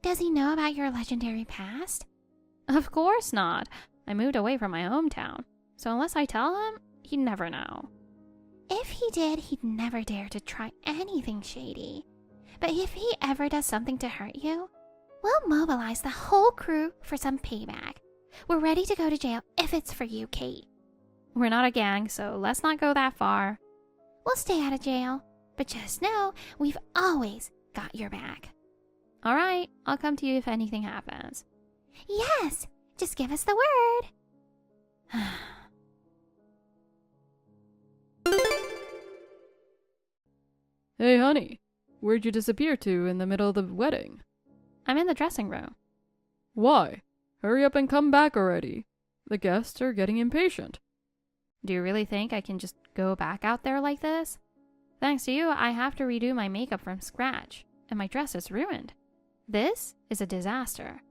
Speaker 4: Does he know about your legendary past?
Speaker 8: Of course not. I moved away from my hometown. So unless I tell him, he'd never know.
Speaker 4: If he did, he'd never dare to try anything shady. But if he ever does something to hurt you, we'll mobilize the whole crew for some payback. We're ready to go to jail if it's for you, Kate.
Speaker 8: We're not a gang, so let's not go that far.
Speaker 4: We'll stay out of jail, but just know we've always got your back.
Speaker 8: All right, I'll come to you if anything happens.
Speaker 4: Yes, just give us the word.
Speaker 7: Hey, honey, where'd you disappear to in the middle of the wedding?
Speaker 8: I'm in the dressing room.
Speaker 7: Why? Hurry up and come back already. The guests are getting impatient.
Speaker 8: Do you really think I can just go back out there like this? Thanks to you, I have to redo my makeup from scratch, and my dress is ruined. This is a disaster.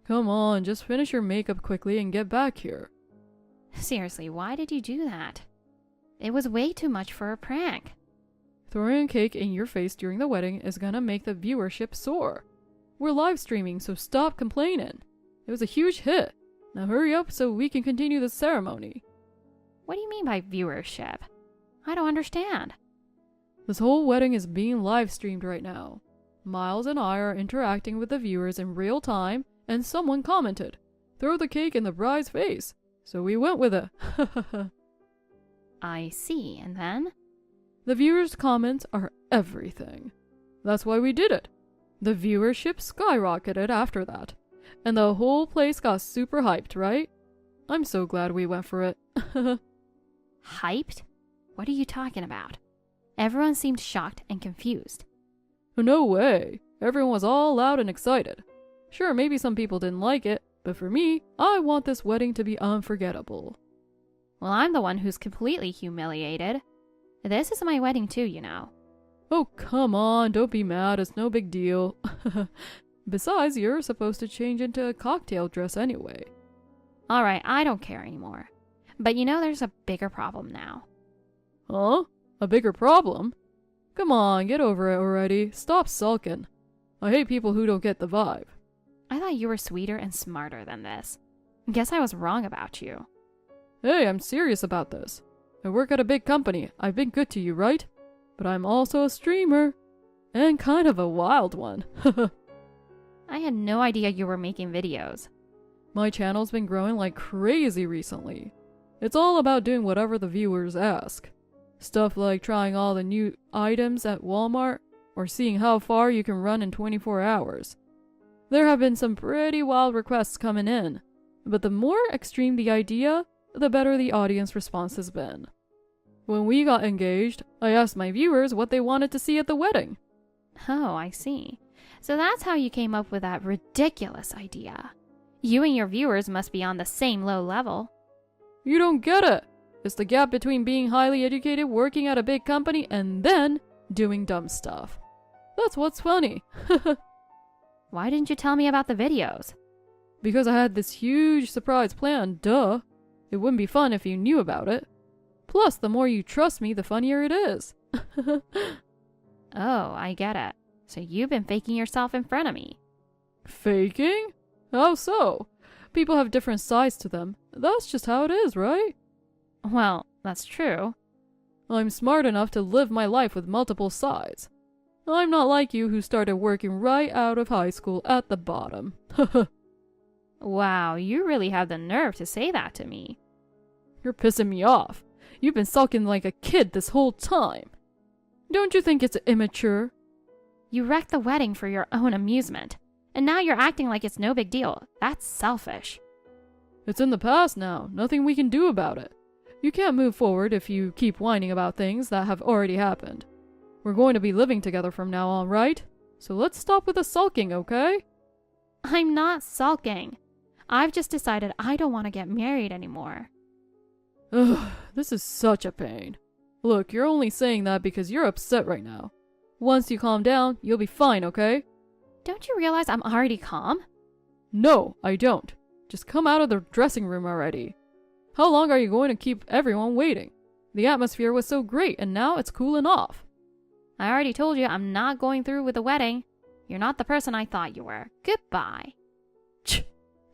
Speaker 7: Come on, just finish your makeup quickly and get back here.
Speaker 8: Seriously, why did you do that? It was way too much for a prank.
Speaker 7: Throwing a cake in your face during the wedding is gonna make the viewership soar. We're live streaming, so stop complaining. It was a huge hit. Now hurry up so we can continue the ceremony.
Speaker 8: What do you mean by viewership? I don't understand.
Speaker 7: This whole wedding is being live streamed right now. Miles and I are interacting with the viewers in real time, and someone commented, "Throw the cake in the bride's face." So we went with it.
Speaker 8: I see, and then?
Speaker 7: The viewers' comments are everything. That's why we did it. The viewership skyrocketed after that. And the whole place got super hyped, right? I'm so glad we went for it.
Speaker 8: Hyped? What are you talking about? Everyone seemed shocked and confused.
Speaker 7: No way. Everyone was all loud and excited. Sure, maybe some people didn't like it, but for me, I want this wedding to be unforgettable.
Speaker 8: Well, I'm the one who's completely humiliated. This is my wedding too, you know.
Speaker 7: Oh, come on, don't be mad, it's no big deal. Besides, you're supposed to change into a cocktail dress anyway.
Speaker 8: Alright, I don't care anymore. But you know there's a bigger problem now.
Speaker 7: Huh? A bigger problem? Come on, get over it already. Stop sulking. I hate people who don't get the vibe.
Speaker 8: I thought you were sweeter and smarter than this. Guess I was wrong about you.
Speaker 7: Hey, I'm serious about this. I work at a big company. I've been good to you, right? But I'm also a streamer. And kind of a wild one.
Speaker 8: I had no idea you were making videos.
Speaker 7: My channel's been growing like crazy recently. It's all about doing whatever the viewers ask. Stuff like trying all the new items at Walmart, or seeing how far you can run in 24 hours. There have been some pretty wild requests coming in, but the more extreme the idea, the better the audience response has been. When we got engaged, I asked my viewers what they wanted to see at the wedding.
Speaker 8: Oh, I see. So that's how you came up with that ridiculous idea. You and your viewers must be on the same low level.
Speaker 7: You don't get it! It's the gap between being highly educated, working at a big company, and then doing dumb stuff. That's what's funny.
Speaker 8: Why didn't you tell me about the videos?
Speaker 7: Because I had this huge surprise plan, duh. It wouldn't be fun if you knew about it. Plus, the more you trust me, the funnier it is.
Speaker 8: Oh, I get it. So you've been faking yourself in front of me.
Speaker 7: Faking? How so? People have different sides to them. That's just how it is, right?
Speaker 8: Well, that's true.
Speaker 7: I'm smart enough to live my life with multiple sides. I'm not like you who started working right out of high school at the bottom.
Speaker 8: Wow, you really have the nerve to say that to me.
Speaker 7: You're pissing me off. You've been sulking like a kid this whole time. Don't you think it's immature?
Speaker 8: You wrecked the wedding for your own amusement, and now you're acting like it's no big deal. That's selfish.
Speaker 7: It's in the past now. Nothing we can do about it. You can't move forward if you keep whining about things that have already happened. We're going to be living together from now on, right? So let's stop with the sulking, okay?
Speaker 8: I'm not sulking. I've just decided I don't want to get married anymore.
Speaker 7: Ugh, this is such a pain. Look, you're only saying that because you're upset right now. Once you calm down, you'll be fine, okay?
Speaker 8: Don't you realize I'm already calm?
Speaker 7: No, I don't. Just come out of the dressing room already. How long are you going to keep everyone waiting? The atmosphere was so great and now it's cooling off.
Speaker 8: I already told you I'm not going through with the wedding. You're not the person I thought you were. Goodbye.
Speaker 7: Ch,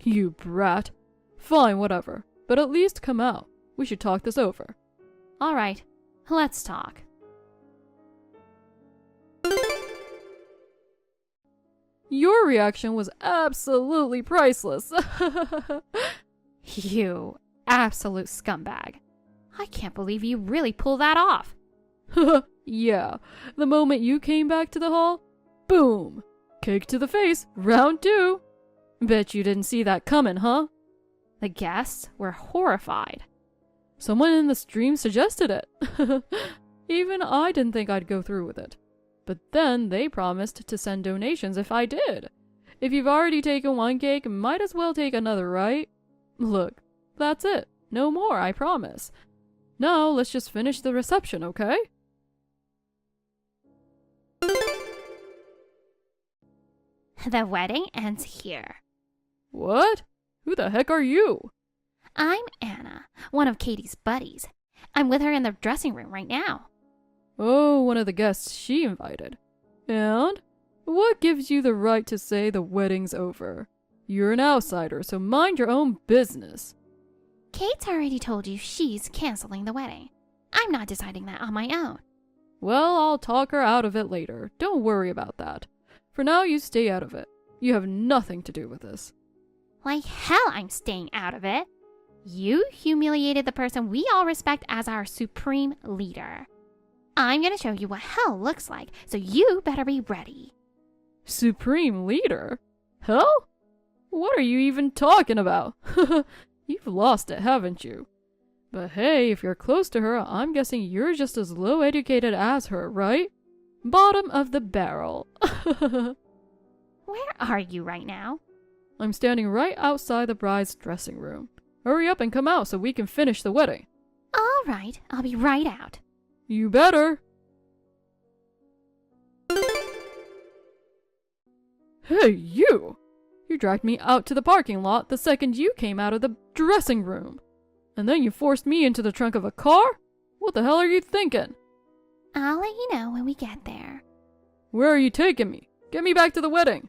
Speaker 7: you brat. Fine, whatever. But at least come out. We should talk this over.
Speaker 8: All right, let's talk.
Speaker 7: Your reaction was absolutely priceless.
Speaker 8: You absolute scumbag. I can't believe you really pulled that off.
Speaker 7: Yeah, the moment you came back to the hall, boom! Kick to the face, round 2. Bet you didn't see that coming, huh?
Speaker 8: The guests were horrified.
Speaker 7: Someone in the stream suggested it. Even I didn't think I'd go through with it. But then they promised to send donations if I did. If you've already taken one cake, might as well take another, right? Look, that's it. No more, I promise. Now let's just finish the reception, okay?
Speaker 4: The wedding ends here.
Speaker 7: What? Who the heck are you?
Speaker 4: I'm Anna, one of Katie's buddies. I'm with her in the dressing room right now.
Speaker 7: Oh, one of the guests she invited. And? What gives you the right to say the wedding's over? You're an outsider, so mind your own business.
Speaker 4: Kate's already told you she's canceling the wedding. I'm not deciding that on my own.
Speaker 7: Well, I'll talk her out of it later. Don't worry about that. For now, you stay out of it. You have nothing to do with this.
Speaker 4: Like hell I'm staying out of it. You humiliated the person we all respect as our supreme leader. I'm gonna show you what hell looks like, so you better be ready.
Speaker 7: Supreme leader? Hell? What are you even talking about? You've lost it, haven't you? But hey, if you're close to her, I'm guessing you're just as low educated as her, right? Bottom of the barrel.
Speaker 4: Where are you right now?
Speaker 7: I'm standing right outside the bride's dressing room. Hurry up and come out so we can finish the wedding.
Speaker 4: All right, I'll be right out.
Speaker 7: You better. Hey, you! You dragged me out to the parking lot the second you came out of the dressing room. And then you forced me into the trunk of a car? What the hell are you thinking?
Speaker 4: I'll let you know when we get there.
Speaker 7: Where are you taking me? Get me back to the wedding.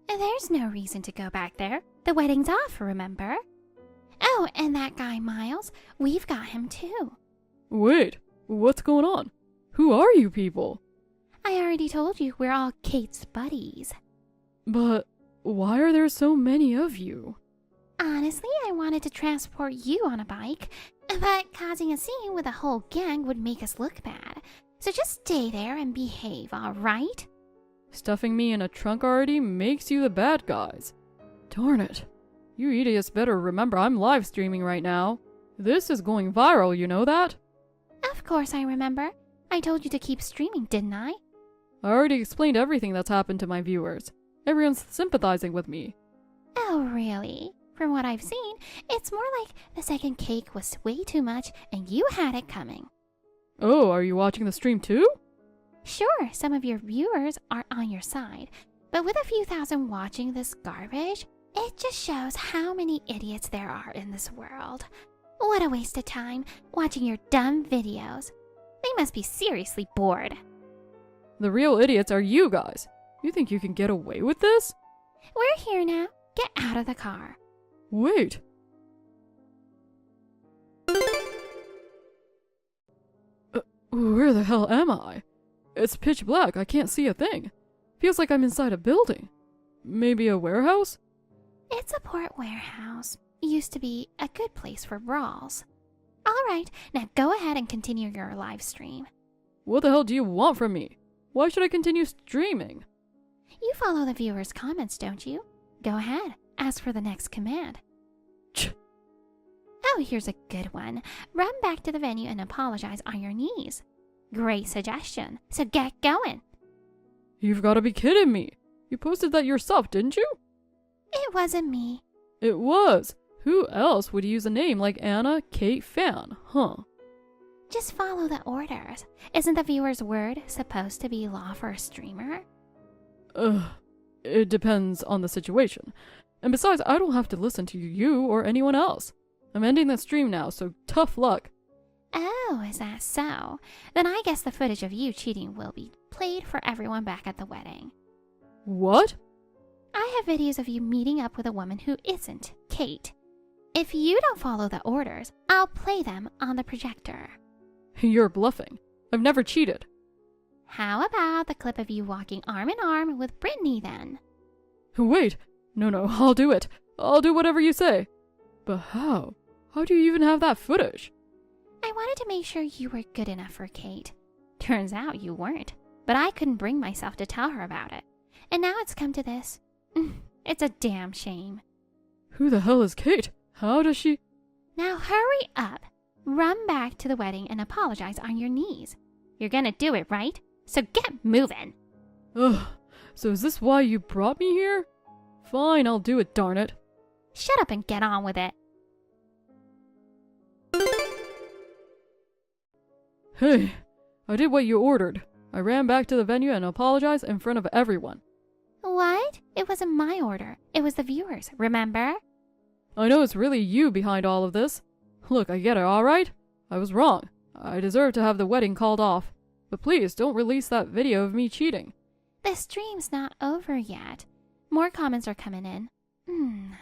Speaker 4: There's no reason to go back there. The wedding's off, remember? Oh, and that guy Miles, we've got him too.
Speaker 7: Wait, what's going on? Who are you people?
Speaker 4: I already told you we're all Kate's buddies.
Speaker 7: But why are there so many of you?
Speaker 4: Honestly, I wanted to transport you on a bike, but causing a scene with a whole gang would make us look bad. So just stay there and behave, alright?
Speaker 7: Stuffing me in a trunk already makes you the bad guys. Darn it. You idiots better remember I'm live streaming right now. This is going viral, you know that?
Speaker 4: Of course I remember. I told you to keep streaming, didn't I?
Speaker 7: I already explained everything that's happened to my viewers. Everyone's sympathizing with me.
Speaker 4: Oh, really? From what I've seen, it's more like the second cake was way too much and you had it coming.
Speaker 7: Oh, are you watching the stream too?
Speaker 4: Sure, some of your viewers are on your side, but with a few thousand watching this garbage, it just shows how many idiots there are in this world. What a waste of time watching your dumb videos. They must be seriously bored.
Speaker 7: The real idiots are you guys. You think you can get away with this?
Speaker 4: We're here now. Get out of the car.
Speaker 7: Wait. Where the hell am I? It's pitch black. I can't see a thing. Feels like I'm inside a building. Maybe a warehouse?
Speaker 4: It's a port warehouse. Used to be a good place for brawls. Alright, now go ahead and continue your live stream.
Speaker 7: What the hell do you want from me? Why should I continue streaming?
Speaker 4: You follow the viewers' comments, don't you? Go ahead, ask for the next command. Oh, here's a good one. Run back to the venue and apologize on your knees. Great suggestion, so get going.
Speaker 7: You've got to be kidding me. You posted that yourself, didn't you?
Speaker 4: It wasn't me.
Speaker 7: It was. Who else would use a name like Anna Kate Fan, huh?
Speaker 4: Just follow the orders. Isn't the viewer's word supposed to be law for a streamer?
Speaker 7: It depends on the situation. And besides, I don't have to listen to you or anyone else. I'm ending the stream now, so tough luck.
Speaker 4: Oh, is that so? Then I guess the footage of you cheating will be played for everyone back at the wedding.
Speaker 7: What?
Speaker 4: I have videos of you meeting up with a woman who isn't Kate. If you don't follow the orders, I'll play them on the projector.
Speaker 7: You're bluffing. I've never cheated.
Speaker 4: How about the clip of you walking arm in arm with Brittany then?
Speaker 7: Wait. No, I'll do it. I'll do whatever you say. But how? How do you even have that footage?
Speaker 4: I wanted to make sure you were good enough for Kate. Turns out you weren't, but I couldn't bring myself to tell her about it. And now it's come to this. It's a damn shame.
Speaker 7: Who the hell is Kate? How does she...
Speaker 4: Now hurry up. Run back to the wedding and apologize on your knees. You're gonna do it, right? So get moving.
Speaker 7: Ugh, so is this why you brought me here? Fine, I'll do it, darn it.
Speaker 4: Shut up and get on with it.
Speaker 7: Hey, I did what you ordered. I ran back to the venue and apologized in front of everyone.
Speaker 4: What? It wasn't my order. It was the viewers, remember?
Speaker 7: I know it's really you behind all of this. Look, I get it, alright? I was wrong. I deserve to have the wedding called off. But please, don't release that video of me cheating.
Speaker 4: The stream's not over yet. More comments are coming in.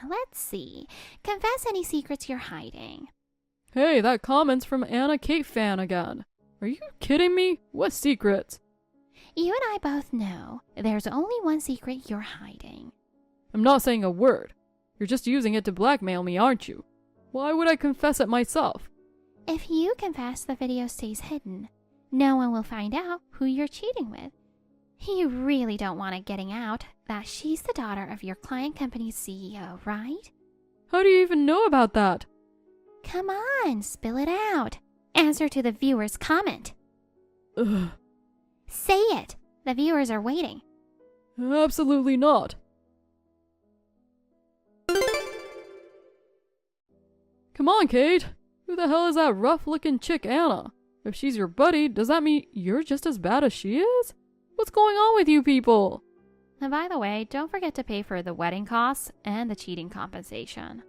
Speaker 4: Let's see. Confess any secrets you're hiding.
Speaker 7: Hey, that comment's from Anna Kate Fan again. Are you kidding me? What secrets?
Speaker 9: You and I both know there's only one secret you're hiding.
Speaker 7: I'm not saying a word. You're just using it to blackmail me, aren't you? Why would I confess it myself?
Speaker 9: If you confess, the video stays hidden. No one will find out who you're cheating with. You really don't want it getting out that she's the daughter of your client company's CEO, right?
Speaker 7: How do you even know about that?
Speaker 9: Come on, spill it out. Answer to the viewer's comment.
Speaker 7: Ugh.
Speaker 9: Say it. The viewers are waiting.
Speaker 7: Absolutely not. Come on, Kate. Who the hell is that rough-looking chick Anna? If she's your buddy, does that mean you're just as bad as she is? What's going on with you people?
Speaker 8: And by the way, don't forget to pay for the wedding costs and the cheating compensation.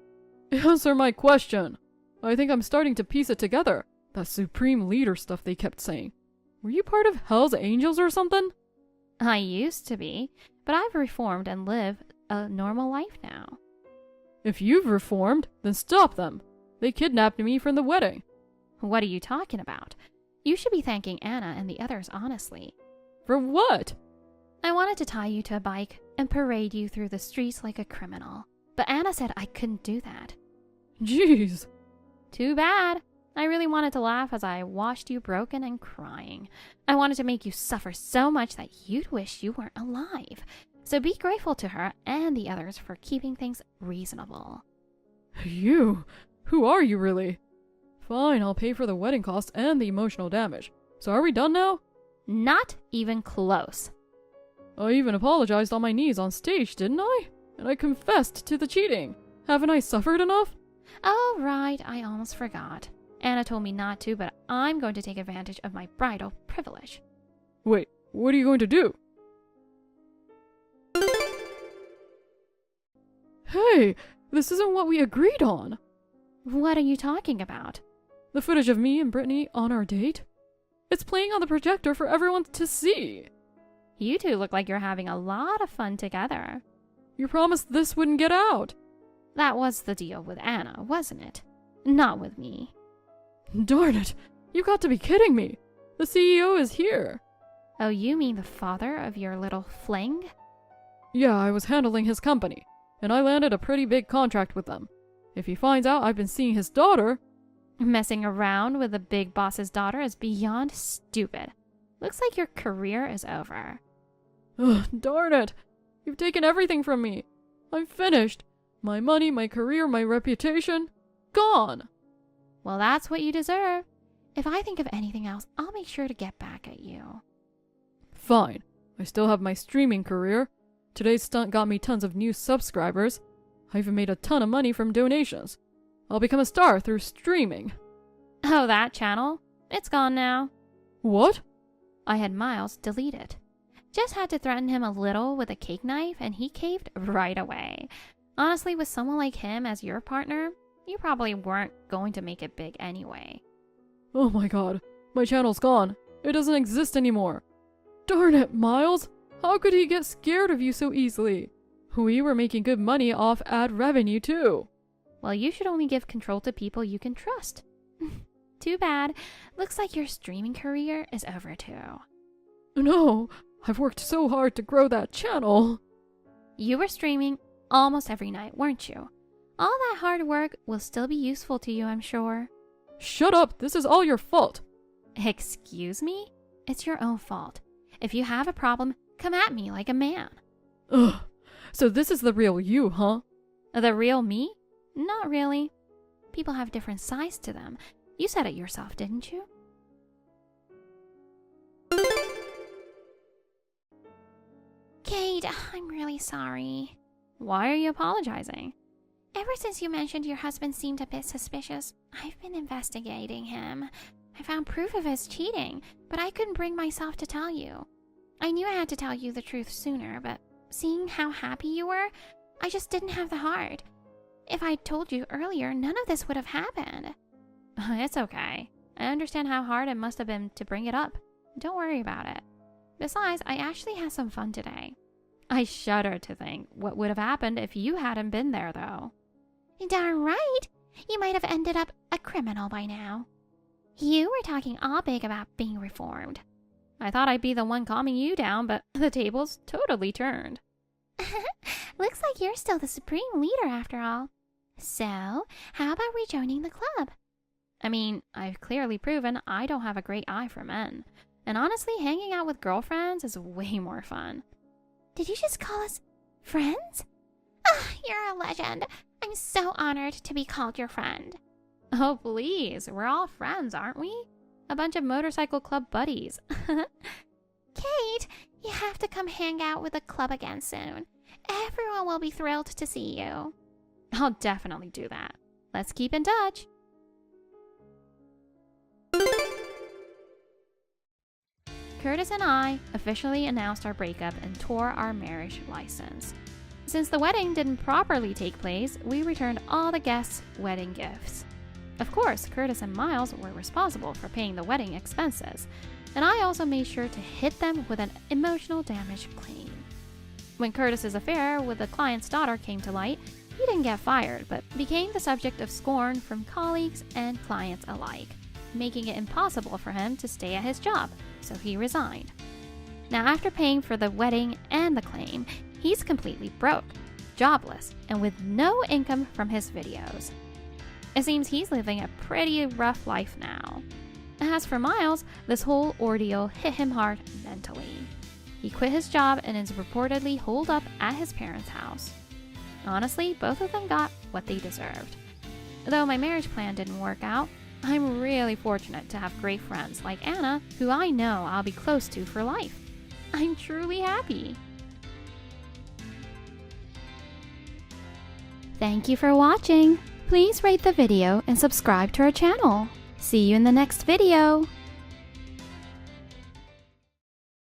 Speaker 7: Answer my question. I think I'm starting to piece it together. That supreme leader stuff they kept saying. Were you part of Hell's Angels or something?
Speaker 8: I used to be, but I've reformed and live a normal life now.
Speaker 7: If you've reformed, then stop them. They kidnapped me from the wedding.
Speaker 8: What are you talking about? You should be thanking Anna and the others honestly.
Speaker 7: For what?
Speaker 8: I wanted to tie you to a bike and parade you through the streets like a criminal, but Anna said I couldn't do that.
Speaker 7: Jeez.
Speaker 8: Too bad. I really wanted to laugh as I watched you broken and crying. I wanted to make you suffer so much that you'd wish you weren't alive. So be grateful to her and the others for keeping things reasonable.
Speaker 7: You? Who are you really? Fine, I'll pay for the wedding costs and the emotional damage. So are we done now?
Speaker 8: Not even close.
Speaker 7: I even apologized on my knees on stage, didn't I? And I confessed to the cheating. Haven't I suffered enough?
Speaker 8: Oh, right, I almost forgot. Anna told me not to, but I'm going to take advantage of my bridal privilege.
Speaker 7: Wait, what are you going to do? Hey, this isn't what we agreed on.
Speaker 8: What are you talking about?
Speaker 7: The footage of me and Brittany on our date? It's playing on the projector for everyone to see.
Speaker 8: You two look like you're having a lot of fun together.
Speaker 7: You promised this wouldn't get out.
Speaker 8: That was the deal with Anna, wasn't it? Not with me.
Speaker 7: Darn it! You got to be kidding me! The CEO is here!
Speaker 8: Oh, you mean the father of your little fling?
Speaker 7: Yeah, I was handling his company, and I landed a pretty big contract with them. If he finds out I've been seeing his daughter...
Speaker 8: Messing around with the big boss's daughter is beyond stupid. Looks like your career is over.
Speaker 7: Ugh, darn it! You've taken everything from me! I'm finished! My money, my career, my reputation... gone!
Speaker 8: Well, that's what you deserve. If I think of anything else, I'll make sure to get back at you.
Speaker 7: Fine. I still have my streaming career. Today's stunt got me tons of new subscribers. I even made a ton of money from donations. I'll become a star through streaming.
Speaker 8: Oh, that channel? It's gone now.
Speaker 7: What?
Speaker 8: I had Miles delete it. Just had to threaten him a little with a cake knife and he caved right away. Honestly, with someone like him as your partner, you probably weren't going to make it big anyway.
Speaker 7: Oh my god, my channel's gone. It doesn't exist anymore. Darn it, Miles! How could he get scared of you so easily? We were making good money off ad revenue too.
Speaker 8: Well, you should only give control to people you can trust. Too bad. Looks like your streaming career is over too.
Speaker 7: No, I've worked so hard to grow that channel.
Speaker 8: You were streaming almost every night, weren't you? All that hard work will still be useful to you, I'm sure.
Speaker 7: Shut up, this is all your fault.
Speaker 8: Excuse me? It's your own fault. If you have a problem, come at me like a man.
Speaker 7: Ugh, so this is the real you, huh?
Speaker 8: The real me? Not really. People have different sides to them. You said it yourself, didn't you?
Speaker 9: Kate, I'm really sorry.
Speaker 8: Why are you apologizing?
Speaker 9: Ever since you mentioned your husband seemed a bit suspicious, I've been investigating him. I found proof of his cheating, but I couldn't bring myself to tell you. I knew I had to tell you the truth sooner, but seeing how happy you were, I just didn't have the heart. If I'd told you earlier, none of this would have happened.
Speaker 8: It's okay. I understand how hard it must have been to bring it up. Don't worry about it. Besides, I actually had some fun today. I shudder to think what would have happened if you hadn't been there, though.
Speaker 9: Darn right! You might have ended up a criminal by now. You were talking all big about being reformed.
Speaker 8: I thought I'd be the one calming you down, but the tables totally turned.
Speaker 9: Looks like you're still the supreme leader after all. So, how about rejoining the club?
Speaker 8: I mean, I've clearly proven I don't have a great eye for men. And honestly, hanging out with girlfriends is way more fun.
Speaker 9: Did you just call us friends? Ah, you're a legend. I'm so honored to be called your friend.
Speaker 8: Oh, please. We're all friends, aren't we? A bunch of motorcycle club buddies.
Speaker 9: Kate, you have to come hang out with the club again soon. Everyone will be thrilled to see you.
Speaker 8: I'll definitely do that. Let's keep in touch. Curtis and I officially announced our breakup and tore our marriage license. Since the wedding didn't properly take place, we returned all the guests' wedding gifts. Of course, Curtis and Miles were responsible for paying the wedding expenses, and I also made sure to hit them with an emotional damage claim. When Curtis's affair with the client's daughter came to light, he didn't get fired, but became the subject of scorn from colleagues and clients alike, making it impossible for him to stay at his job, so he resigned. Now, after paying for the wedding and the claim, he's completely broke, jobless, and with no income from his videos. It seems he's living a pretty rough life now. As for Miles, this whole ordeal hit him hard mentally. He quit his job and is reportedly holed up at his parents' house. Honestly, both of them got what they deserved. Though my marriage plan didn't work out, I'm really fortunate to have great friends like Anna, who I know I'll be close to for life. I'm truly happy. Thank you for watching. Please rate the video and subscribe to our channel. See you in the next video.